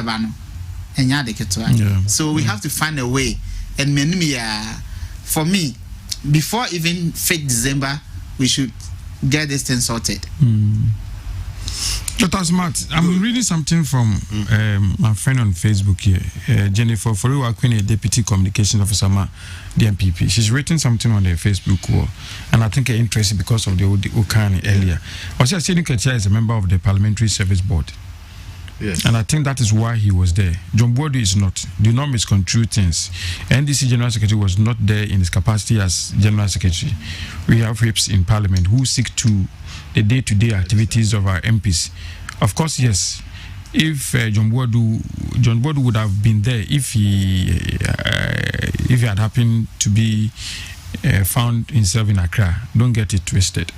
so we have to find a way. And for me, before even fake December, we should get this thing sorted. Dr. Smart, I'm reading something from my friend on Facebook here, Jennifer Foriwa Queen, Deputy Communications Officer, the MPP. She's written something on the Facebook wall, and I think it's interesting because of the Okani earlier. Also, Seydou Ketia is a member of the Parliamentary Service Board. Yes. And I think that is why he was there. John Boadu is not. Do not misconstrue things. NDC General Secretary was not there in his capacity as General Secretary. We have reps in Parliament who seek to the day-to-day activities of our MPs. Of course, yes. If John Boadu would have been there if he had happened to be found himself in Accra. Don't get it twisted.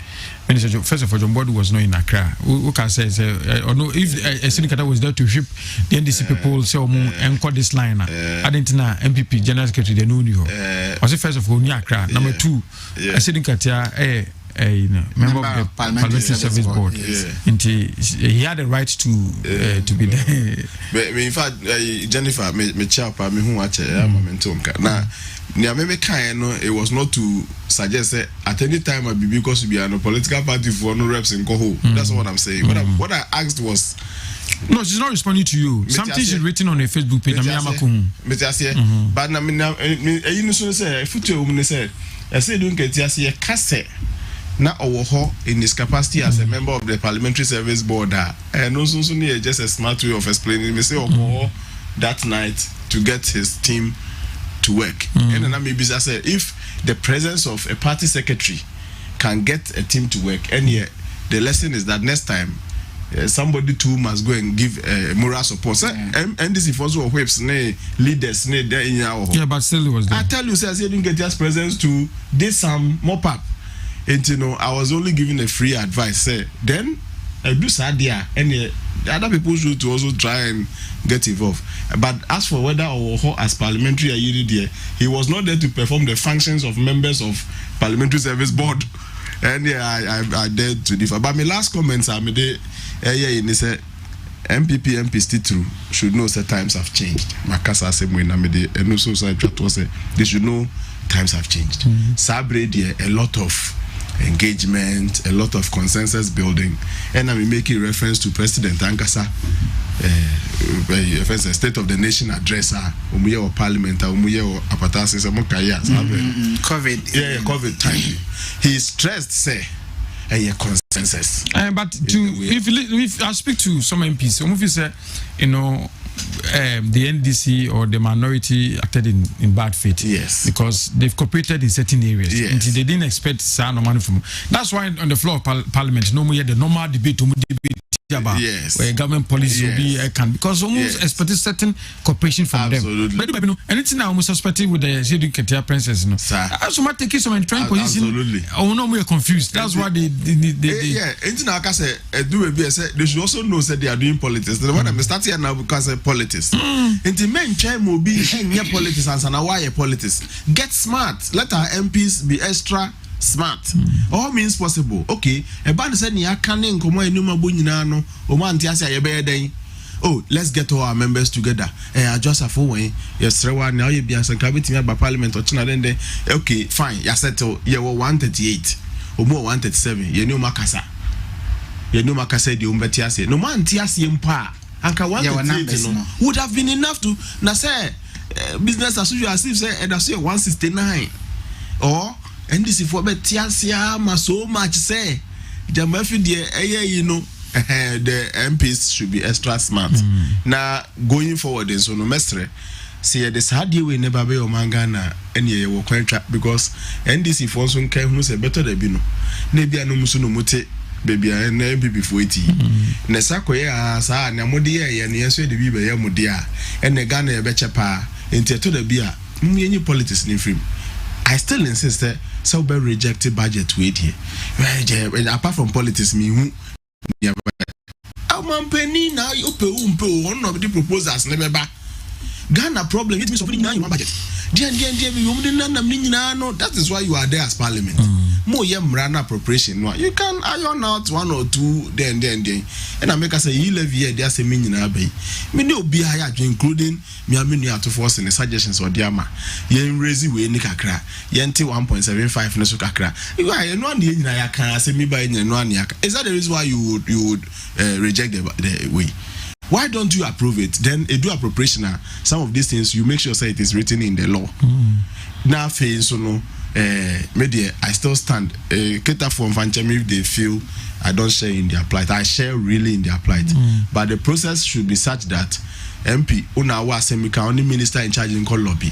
First of all, John Boadu was not in Accra. Who can say, or no, if a syndicate was there to ship the NDC people, say, and call this line, I didn't know MPP, General Secretary, they know you. Was it first of all, near Accra? Number two, a syndicate, member of the Parliamentary Service Board. He had the right to be there. In fact, Jennifer, me chapa, me who watch now. It was not to suggest that at any time I be because we are no political party for no reps in Koho. That's what I'm saying. What I asked was, no, she's not responding to you. Something she's written on a Facebook page. But I mean, you say, I say, don't get a cassette. Now, in his capacity as a member of the Parliamentary Service Board, and also just a smart way of explaining. Me say, that night to get his team to work. And then maybe I say, if the presence of a party secretary can get a team to work, and the lesson is that next time somebody too must go and give moral support. And this is also whips, leaders, there in our home. Yeah, but still it was there. I tell you, I didn't get just presence to do some mop up. And I was only giving a free advice. Then I do Sadia, and the other people should also try and get involved. But as for whether or as parliamentary he was not there to perform the functions of members of Parliamentary Service Board. And I dared to differ. But my last comments are MPP MP still true should know that times have changed. Makasa same way and also they should know times have changed. Sabre a lot of engagement, a lot of consensus building, and I'm making reference to President Ankasa, State of the Nation address, or Parliament, or Apatasi, COVID. Yeah, COVID time. He stressed, say, a consensus. But if I speak to some MPs, some of you say, the NDC or the minority acted in bad faith. Yes. Because they've cooperated in certain areas. Yes. And they didn't expect no money from. That's why on the floor of Parliament, no more the normal debate about where government policy will be because almost expected certain cooperation from them. But anything I almost suspected with the Seydou Ketia princess, so much taking some trying position. Absolutely. Oh no, we are confused. That's why they anything I can say, they should also know that they are doing politics. The one I'm starting here now because of politics. And the main chair will be politics and why politics. Get smart. Let our MPs be extra smart. All means possible. Okay. A band said ni akanin komo enuma bunyina no o man ti ase ayebe den. Oh, let's get all our members together. I just have way. Yes, rewa now you be as a cabinet by parliament or China then. Okay, fine. Ya settle. You were 138 or more 137. You know Makasa. You know Makasa the umbeti ase. No man ti ase mpa. Anka 138 would have been enough to na say business as usual as if say and I say 169 or and this is for Tiasia so much say the MPs should be extra smart. Now going forward in so no mestre see this hard we never be omangana any will contract because NDC for some can who say better than bino maybe no musuno mute baby and before 80 Nesako ya sa na modi ya na yeso de bi be ya modi a and the Ghana ya beche pa into to the beer any politics in film. I still insist that so be rejected budget wait here. Apart from politics, me who penny now you pay one of the proposals never back. Ghana problem it means putting down your budget. That is why you are there as parliament. more mrana appropriation no you can iron out one or two then and I make us say you live here there's a meaning abe me no be higher including me amenu out to force and suggestions or diama yen raise we ni kakra yenti 1.75 no so kakra you no na nyina ya kan say me buy nyina no ania is that the reason why you would reject the way? Why don't you approve it? Then do appropriation. Some of these things you make sure say it is written in the law. Now, so no, media I still stand. Cater for Vancham if they feel I don't share in their plight. I share really in their plight. But the process should be such that MP Unawa Semika only minister in charge in call lobby.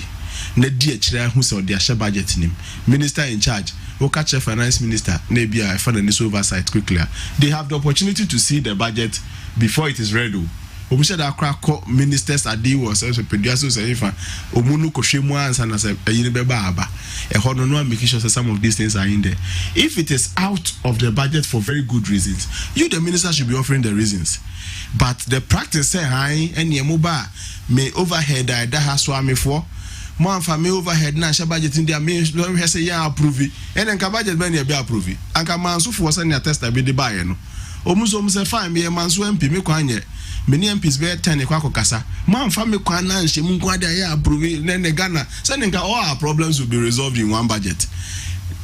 Ne dear children who saw their share budget in him. Minister in charge. Catch a finance minister, maybe I find this oversight quickly. They have the opportunity to see the budget before it is ready. Omusha da crack ministers adi was also producer say if omunu kohwemu ansa na say yini beba aba e ho no making sure some of these things are in there. If it is out of the budget for very good reasons, you the minister should be offering the reasons. But the practice say high and yemuba may overhead that has swami for more for me overhead na share budget in there me say ya approve and then budget ben be approve anka manso for say na test be the buy no omuso say fine me manso MP me kwanye many MPs be 10 kwa kasa man fa me kwa na nhye mu kwa ya approve ne Ghana so nka all our problems will be resolved in one budget.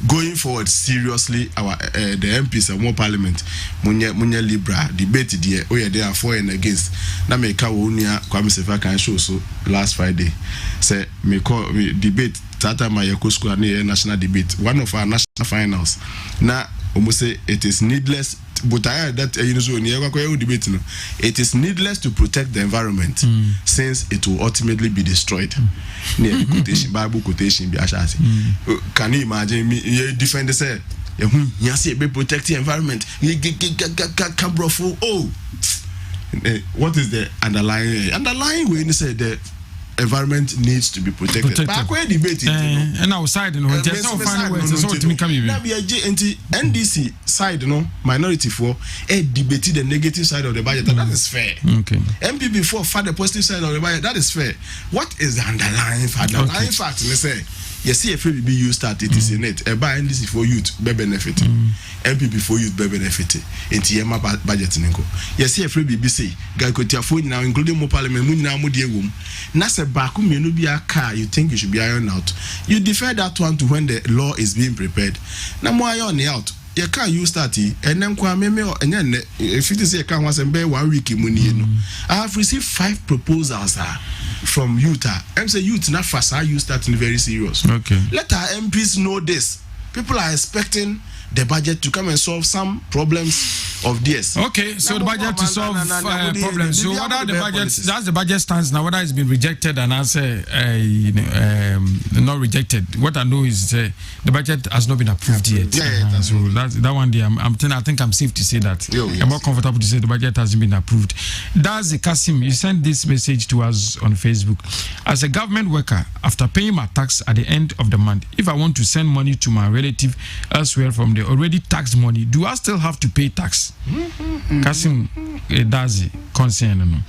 Going forward, seriously, our the MPs and more parliament, munya libra debate there. Oh yeah, they are for and against. Na me ka wonia Kwame Sefa can show so last Friday. Say me call debate tata my school national debate. One of our national finals. Na almost say it is needless. But I heard that debate. No, it is needless to protect the environment since it will ultimately be destroyed. Quotation, Bible quotation, can you imagine me defend the say? You say be protect the environment. Oh, what is the underlying way? You say the environment needs to be protected. Back where debate it, and outside, no, just no final words. So to me, come here. NDC side, no, minority for a debate the negative side of the budget. That is fair. Okay. MPP for the positive side of the budget. That is fair. What is the underlying fact? Underlying fact, let's say. You see, if you start it is in it. A buy NDC for youth be benefit. MPP for youth be benefit. Into your budget ninko. You see, if you say, guy could tell phone now, including more parliament, now more dear womb. Nasa baku may not be a car. You think you should be ironed out. You defer that one to when the law is being prepared. Now more iron out. You can't use that and then and then if you say you can't once and bear 1 week in I have received 5 proposals from Utah. I'm saying youth not fast. I use that in very serious. Okay. Let our MPs know this. People are expecting the budget to come and solve some problems of theirs. Okay, so the budget to solve problems. So what are the budgets? That's the budget stands now. Whether it's been rejected and I say not rejected. What I know is the budget has not been approved yet. Yeah, that's so that one day I think I'm safe to say that. I'm more comfortable to say the budget hasn't been approved. That's the Kasim. You sent this message to us on Facebook. As a government worker, after paying my tax at the end of the month, if I want to send money to my relative elsewhere from the already taxed money, do I still have to pay tax? Kasim, that's the concern.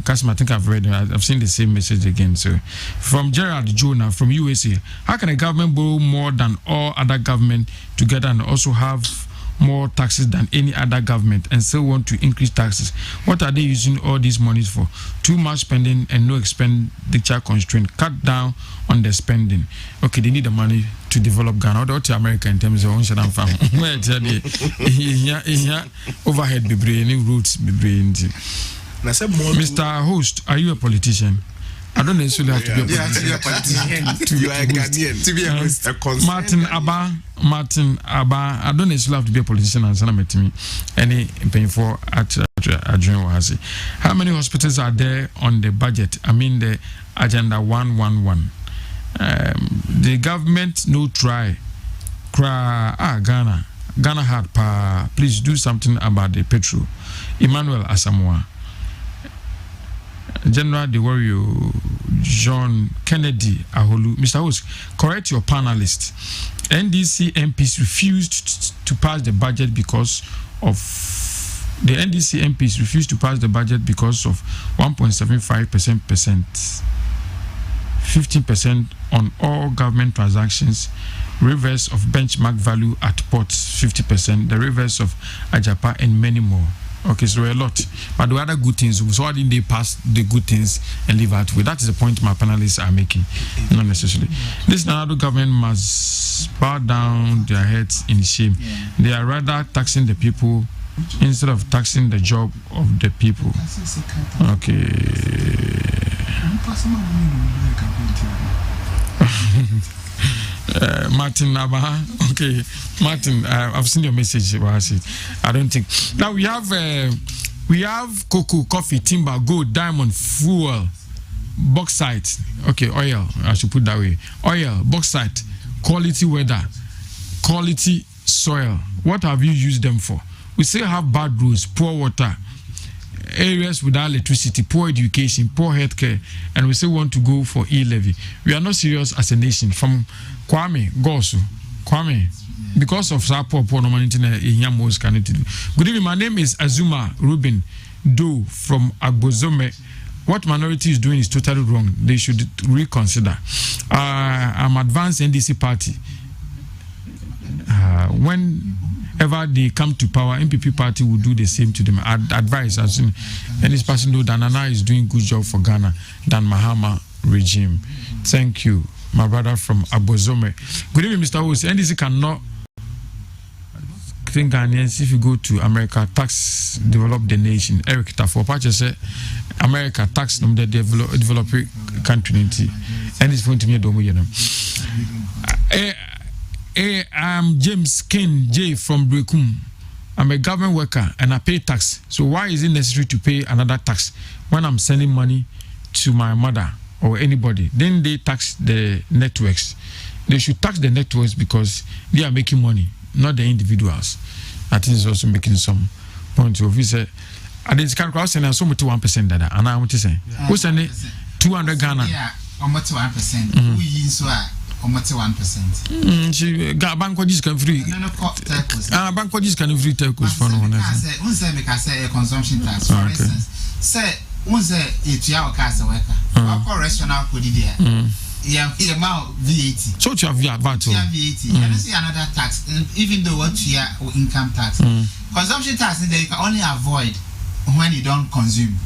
Kasim, I think I've seen the same message again. So, from Gerald Jonah from USA, how can a government borrow more than all other government together and also have more taxes than any other government and still want to increase taxes? What are they using all these monies for? Too much spending and no expenditure constraint. Cut down on the spending. Okay, they need the money to develop Ghana or to America in terms of Onshadam farm. Where overhead be brain, roots be brain. Mr. Host, are you a politician? I don't necessarily have to be a politician. You are a Ghanaian. To be a host. Martin Abba, I don't necessarily have to be a politician and send to me. Any painful at how many hospitals are there on the budget? I mean the agenda 111. The government no try. Ghana hard pa. Please do something about the petrol. Emmanuel Asamoah. General the Warrior John Kennedy Aholu. Mr. Host, correct your panelist. NDC MPs refused to pass the budget because of 1.75% 15% on all government transactions, reverse of benchmark value at ports 50%, the reverse of Ajapa, and many more. Okay, so a lot. But the other good things, so why didn't they pass the good things and leave out with? That is the point my panelists are making, not necessarily. This Nadu government must bow down their heads in shame. They are rather taxing the people instead of taxing the job of the people. Okay. Martin Abaha. Okay, Martin, I've seen your message. I don't think now we have cocoa, coffee, timber, gold, diamond, fuel, bauxite. Okay, oil. I should put that way. Oil, bauxite, quality weather, quality soil. What have you used them for? We still have bad roads, poor water, areas without electricity, poor education, poor healthcare, and we still want to go for e-levy. We are not serious as a nation. From Kwame Gosu, Kwame, because of our poor internet in Yamos can do. Good evening. My name is Azuma Ruben Do from Agbozome. What minority is doing is totally wrong. They should reconsider. I'm advanced NDC party. Whenever they come to power, MPP party will do the same to them. Advice as soon and this person know that Nana is doing good job for Ghana than Mahama regime. Thank you, my brother from Abozome. Good evening, Mr. Host. NDC cannot think Ghanaians if you go to America, tax develop the nation. Eric Tafo Pacha said America tax them the developing country and it's going to me domo yenam. I'm James Ken J from Brekum. I'm a government worker and I pay tax. So why is it necessary to pay another tax when I'm sending money to my mother or anybody? Then they tax the networks. They should tax the networks because they are making money, not the individuals. I think it's also making some point of view. I didn't calculate and so much 1% that and I want to say what's the 200 Ghana? Yeah, almost 1%. We use almost 1%. She got bank what can free. Bank what can free telcos for no one. I say a consumption tax. For instance, say once it's your cast worker. Our restaurant could be there. Yeah, VAT. So you have VAT. VAT. You see another tax, even though what you are income tax. Consumption tax they can only avoid when you don't consume.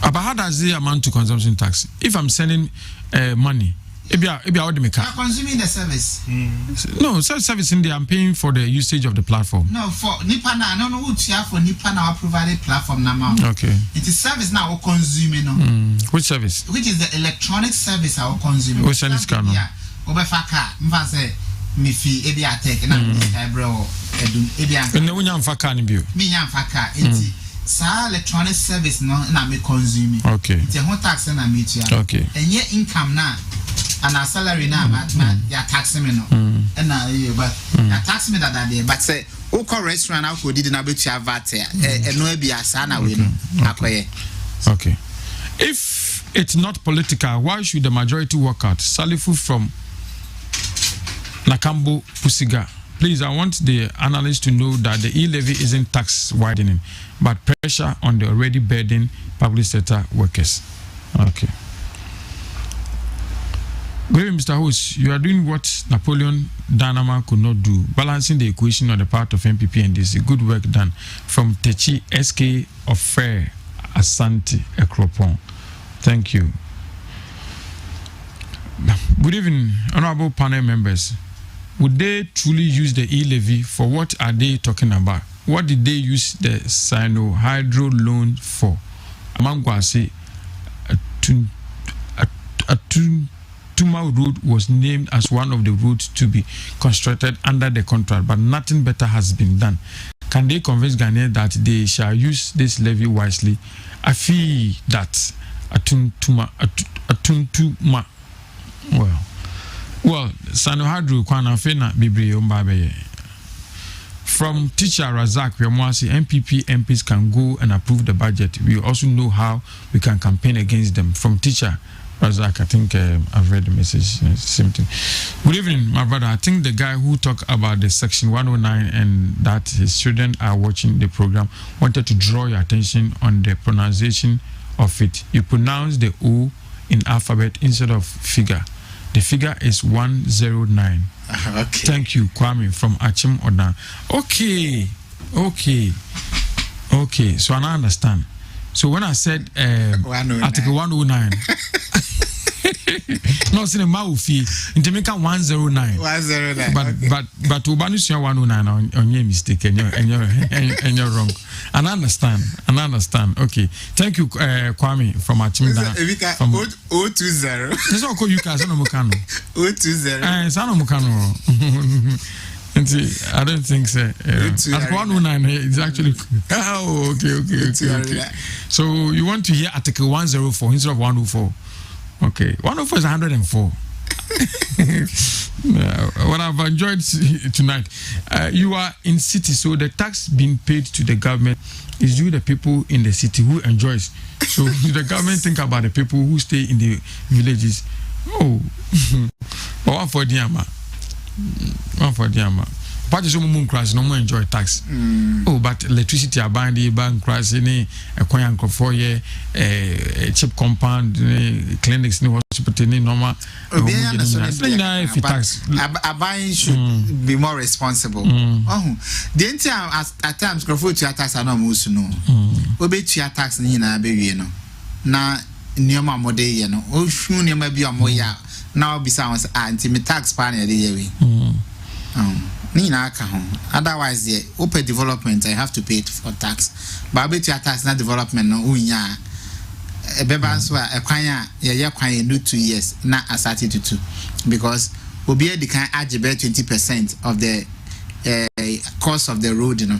But how does it amount to consumption tax? If I'm sending money, if you are consuming the service. No, service in there. I'm paying for the usage of the platform. No, for Nipana, I don't know what you have for Nipana provided platform now. Okay. It is service now or consuming. Which service? Which is the electronic service our consuming. Which service can? Yeah. Obefaka, mfase mifi ebi atek na ebro edum ebi an. And no nyam faka ni bio. Me nyam faka enti sa electronic service no na me consuming. Okay. Enti ho tax na me tia. Okay. Enye income na and our salary now, you're taxing me no. And now but you're taxing me that day. But say, okay, restaurant now could didn't able to have VAT and no be a sana we know. Okay. If it's not political, why should the majority walk out? Salifu from Nakambo Pusiga. Please, I want the analyst to know that the e-levy isn't tax widening, but pressure on the already burdened public sector workers. Okay. Good evening, Mr. Host. You are doing what Napoleon Dynamo could not do, balancing the equation on the part of MPP and this. Good work done. From Techi SK of Fair Asante Ekropon. Thank you. Good evening, honorable panel members. Would they truly use the e-levy? For what are they talking about? What did they use the Sino-Hydro loan for? Amangwase, Tuma Road was named as one of the roads to be constructed under the contract, but nothing better has been done. Can they convince Ghanaians that they shall use this levy wisely? I feel that Atuntuma. Well, Sanohadru Kwana Fena Bibri Umbabe. From teacher Razak Yamwasi, MPP MPs can go and approve the budget. We also know how we can campaign against them. From teacher Razak, I think I've read the message. Same thing. Good evening, my brother. I think the guy who talked about the section 109 and that his children are watching the program wanted to draw your attention on the pronunciation of it. You pronounce the O in alphabet instead of figure. The figure is 109. Okay. Thank you, Kwame from Achim Odan. Okay. So I understand. So when I said Article 109, no, cinema fee into make 109. 109. But Ubanus 109 on your mistake and you're wrong. And I understand. Okay. Thank you, Kwame from Achim Odan. 020. This all call you guys on Mukano. 020. Sano Mukano. I don't think so. Article 109 is actually. Oh, okay. So you want to hear Article 104 instead of 104? Okay, 104 is 104. What I've enjoyed tonight, you are in city, so the tax being paid to the government is you, the people in the city who enjoys. So the government think about the people who stay in the villages. Oh, but one for Diama. But some moon crash no more enjoy tax. Oh, but electricity are buying the bank crash any a coin for a cheap compound clinics no hospital any normal. Tax. A buying should be more responsible. Oh, the entire at times go for tax are no most no. Obey tax na be no. Na nioma mode ye no. O shun nioma bi amoya. Now be sounds anti me tax pan e dey otherwise the open development I have to pay for tax but I bet you tax na development no unya e beba so a kwan ye kwan no 2 years na asati to 2 because obi e di kan agebe 20% of the cost of the road, you know.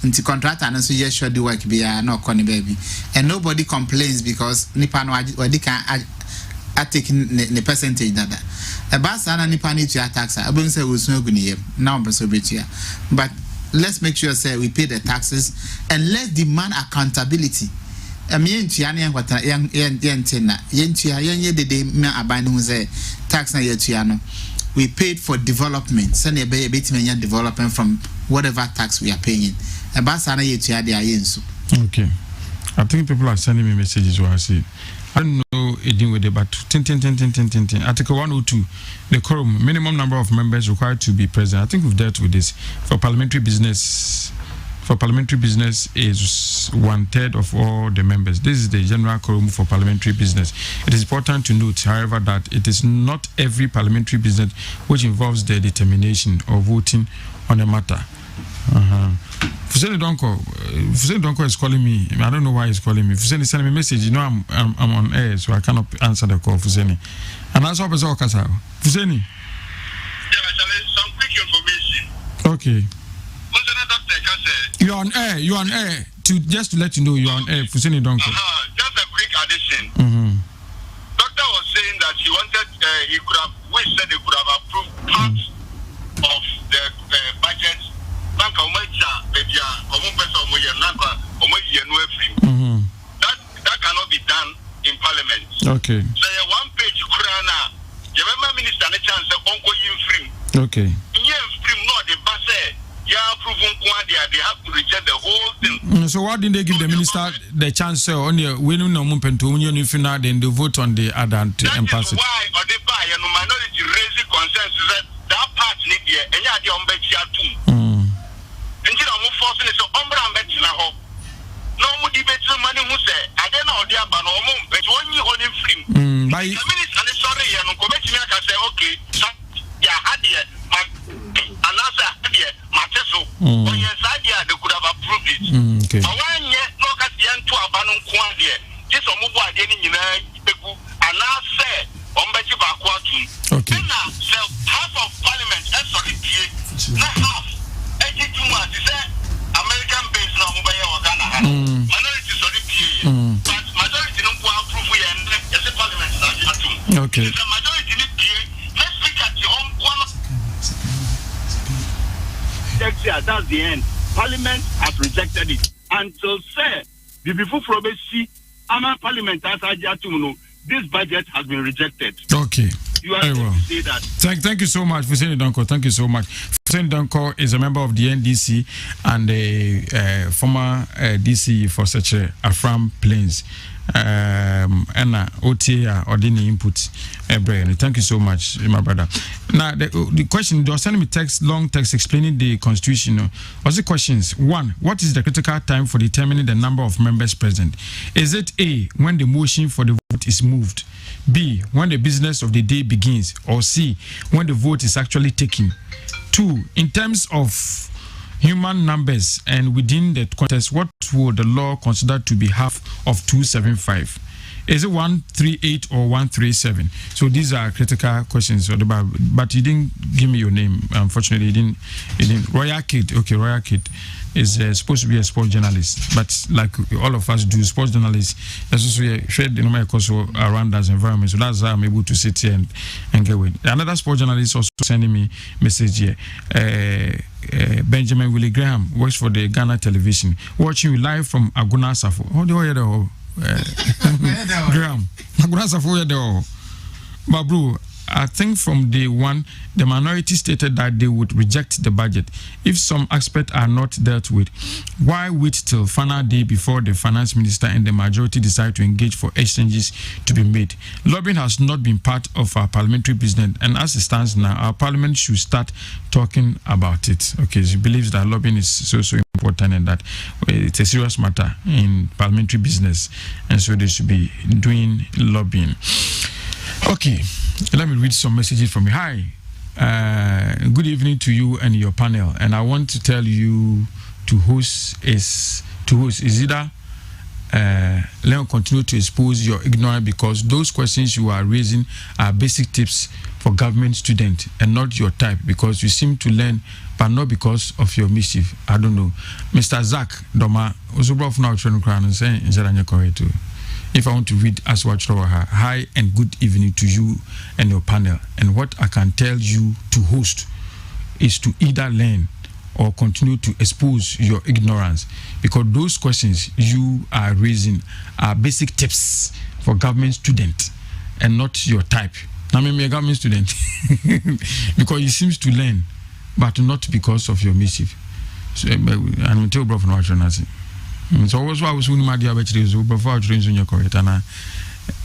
Nti contractor and so yes sure the work be no corny baby and nobody complains because nipa no wadi kan I take the percentage that a bus and nipa need to tax I won't say we so good now but let's make sure say we pay the taxes and let's demand accountability. I mean tiani what yentina yentia yenye de me abanu say tax na yetiano we paid for development send a bit development from whatever tax we are paying a bus and yetia de ayenso. Okay, I think people are sending me messages where I see I don't know dealing with it, but Article 102, the quorum, minimum number of members required to be present. I think we've dealt with this. For parliamentary business is 1/3 of all the members. This is the general quorum for parliamentary business. It is important to note, however, that it is not every parliamentary business which involves the determination or voting on a matter. Fuseni Donko is calling me. I don't know why he's calling me. Fuseni send me a message. You know I'm on air, so I cannot answer the call. Fuseni, and that's what Kasa. Fuseni. Yeah, some quick information. Okay. You're on air. You're on air. Just to let you know, you're on air. Fuseni Donko. Just a quick addition. Doctor was saying that he wanted, he could have wished that he could have approved part of the budget. That cannot be done in Parliament. Okay. So one page Kurana, you remember Minister the chance Uncle free. Okay. No, the bus they have to reject the whole thing. So why didn't they give the minister the chance on your winning no mumpentu then they vote on the other and pass it? Why or they buy and minority raising concerns that part need here and ya the umbetia too. Until I'm forcing it so umbra metina ho. No more debate money who say I don't know the about no more but when you on him free. By the minister and sorry and no comment me can say okay yeah had here and answer here mateso on your side here they could have approved it. Okay. But when you look at the end to abandon kwan there this omo bo ade ni nyina egu and now say ombeti ba kwa tu. Okay. Now so half of parliament sorry not half American based now minority sorry but majority no approve we and yes parliament na okay. The majority need let's look at your own one. That's the end. Parliament has rejected it until say the before from see ama parliament has this budget has been rejected. Okay. You are well. Say that. Thank you so much, Fuseni Donko. Thank you so much. Fuseni Donko is a member of the NDC and a former DC for such Afram Plains. Anna OTA or the input. Thank you so much, my brother. Now the question, they were sending me long text explaining the constitution. What's the questions? 1, what is the critical time for determining the number of members present? Is it A, when the motion for the vote is moved? B, when the business of the day begins? Or C, when the vote is actually taken? 2, in terms of human numbers and within the context, what would the law consider to be half of 275? Is it 138 or 137? So these are critical questions. But you didn't give me your name. Unfortunately, you didn't. Royal Kid. Okay, Royal Kid is supposed to be a sports journalist, but like all of us do, sports journalists, that's also shared the number also around us environment. So that's how I'm able to sit here and get with. Another sports journalist also sending me message here. Benjamin Willie Graham works for the Ghana television, watching you live from Aguna Safo. Oh, they were there. Graham, Aguna Safo there. But bro, I think from day one, the minority stated that they would reject the budget. If some aspects are not dealt with, why wait till final day before the finance minister and the majority decide to engage for exchanges to be made? Lobbying has not been part of our parliamentary business, and as it stands now, our parliament should start talking about it. Okay, she believes that lobbying is so important and that it's a serious matter in parliamentary business, and so they should be doing lobbying. Okay, let me read some messages from you. Hi, good evening to you and your panel. And I want to tell you to host is either let me continue to expose your ignorance, because those questions you are raising are basic tips for government students and not your type, because you seem to learn but not because of your mischief. I don't know. Mr. Zach Doma, if I want to read as what hi and good evening to you and your panel. And what I can tell you to host is to either learn or continue to expose your ignorance, because those questions you are raising are basic tips for government students and not your type. I'm a government student because you seem to learn, but not because of your mischief. So I'm tell bro from so also I was winning my dear before in your correct, and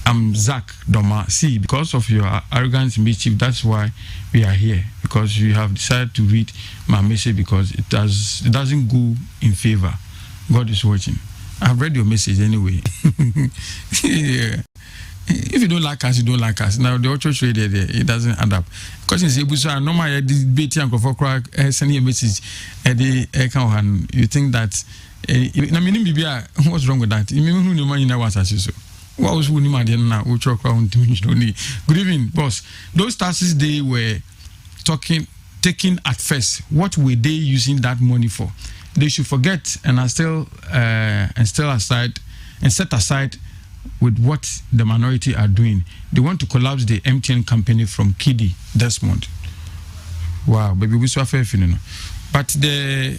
I'm Zach Doma. See, because of your arrogance and mischief, that's why we are here, because you have decided to read my message because it doesn't go in favor. God is watching. I've read your message anyway. Yeah. If you don't like us, you don't like us. Now the church there, it doesn't add up. Because in Zebusa, normally debate and sending a message you think that what's wrong with that? What was good evening, boss. Those taxes they were taking at first, what were they using that money for? They should forget and set aside with what the minority are doing. They want to collapse the MTN company from Kidi Desmond. Wow, baby, we saw fair feeling. But the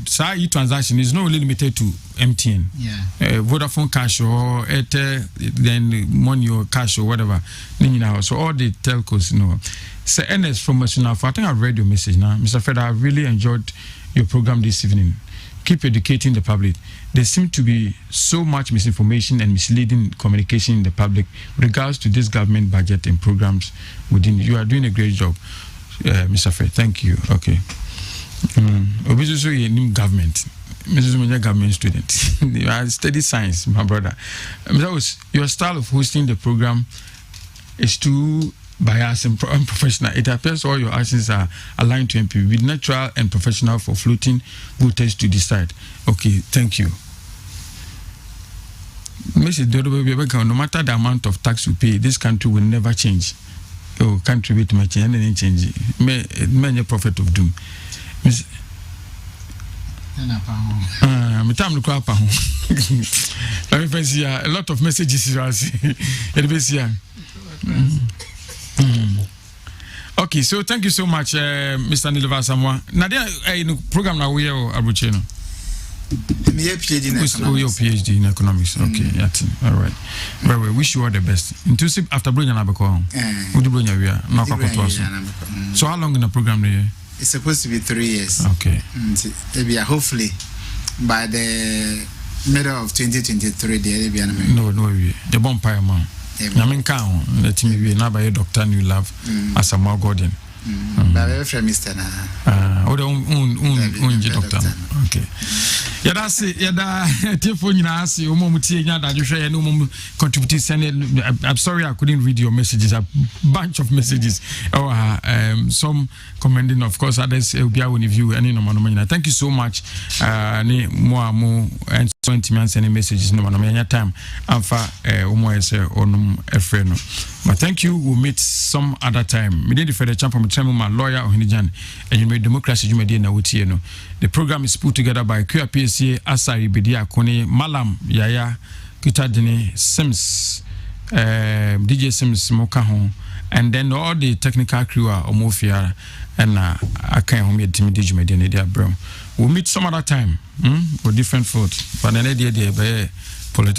SAE transaction is not really limited to MTN. Yeah. Vodafone cash or Airtel, then money or cash or whatever. So all the telcos, Sir Ernest from Masunafo, I think I've read your message now. Mr. Fred, I really enjoyed your program this evening. Keep educating the public. There seems to be so much misinformation and misleading communication in the public with regards to this government budget and programs within. You are doing a great job, Mr. Fred. Thank you. Okay. Obviously, a new government. Mrs. a government student. I study science, my brother. Your style of hosting the program is too biased and unprofessional. It appears all your actions are aligned to MP, with natural and professional for floating voters to decide. Okay, thank you. No matter the amount of tax you pay, this country will never change. Oh, country will not change, anything change. Many prophet of doom. Let me see a lot of messages. Okay, so thank you so much, Mr. Nilva Samoa. Nadia, program now we are Abucheno. PhD in economics. Okay, all right. Very well. Wish you all the best. Inclusive after bringing Abako. So how long in the program are you? It's supposed to be 3 years. Okay. Maybe hopefully by the middle of 2023 there be anime. No we the bonfire man na men kan let me be na by Dr. New Love as a more Gordon ba from Mr. na o de un doctor okay yada se yada telefone nyina ase o mo mutie nya da hwehwe ya no mo contribute send. I'm sorry I couldn't read your messages, a bunch of messages some commending, of course, others will be able to view any no man. Thank you so much ni mo and 20 minutes any messages no man time amfa omo ese onum efreno. But thank you, we'll meet some other time. Me dey for the champion my lawyer Ohinijan and you made democracy you made na wutie no. The program is put together by QPSA Asari Bedia Kone Malam Yaya Kitadini Sims DJ Sims Mokaho and then all the technical crew are Omofia and I can't home yet Timmy DJ Media bro. We'll meet some other time with different food. But then idea there by political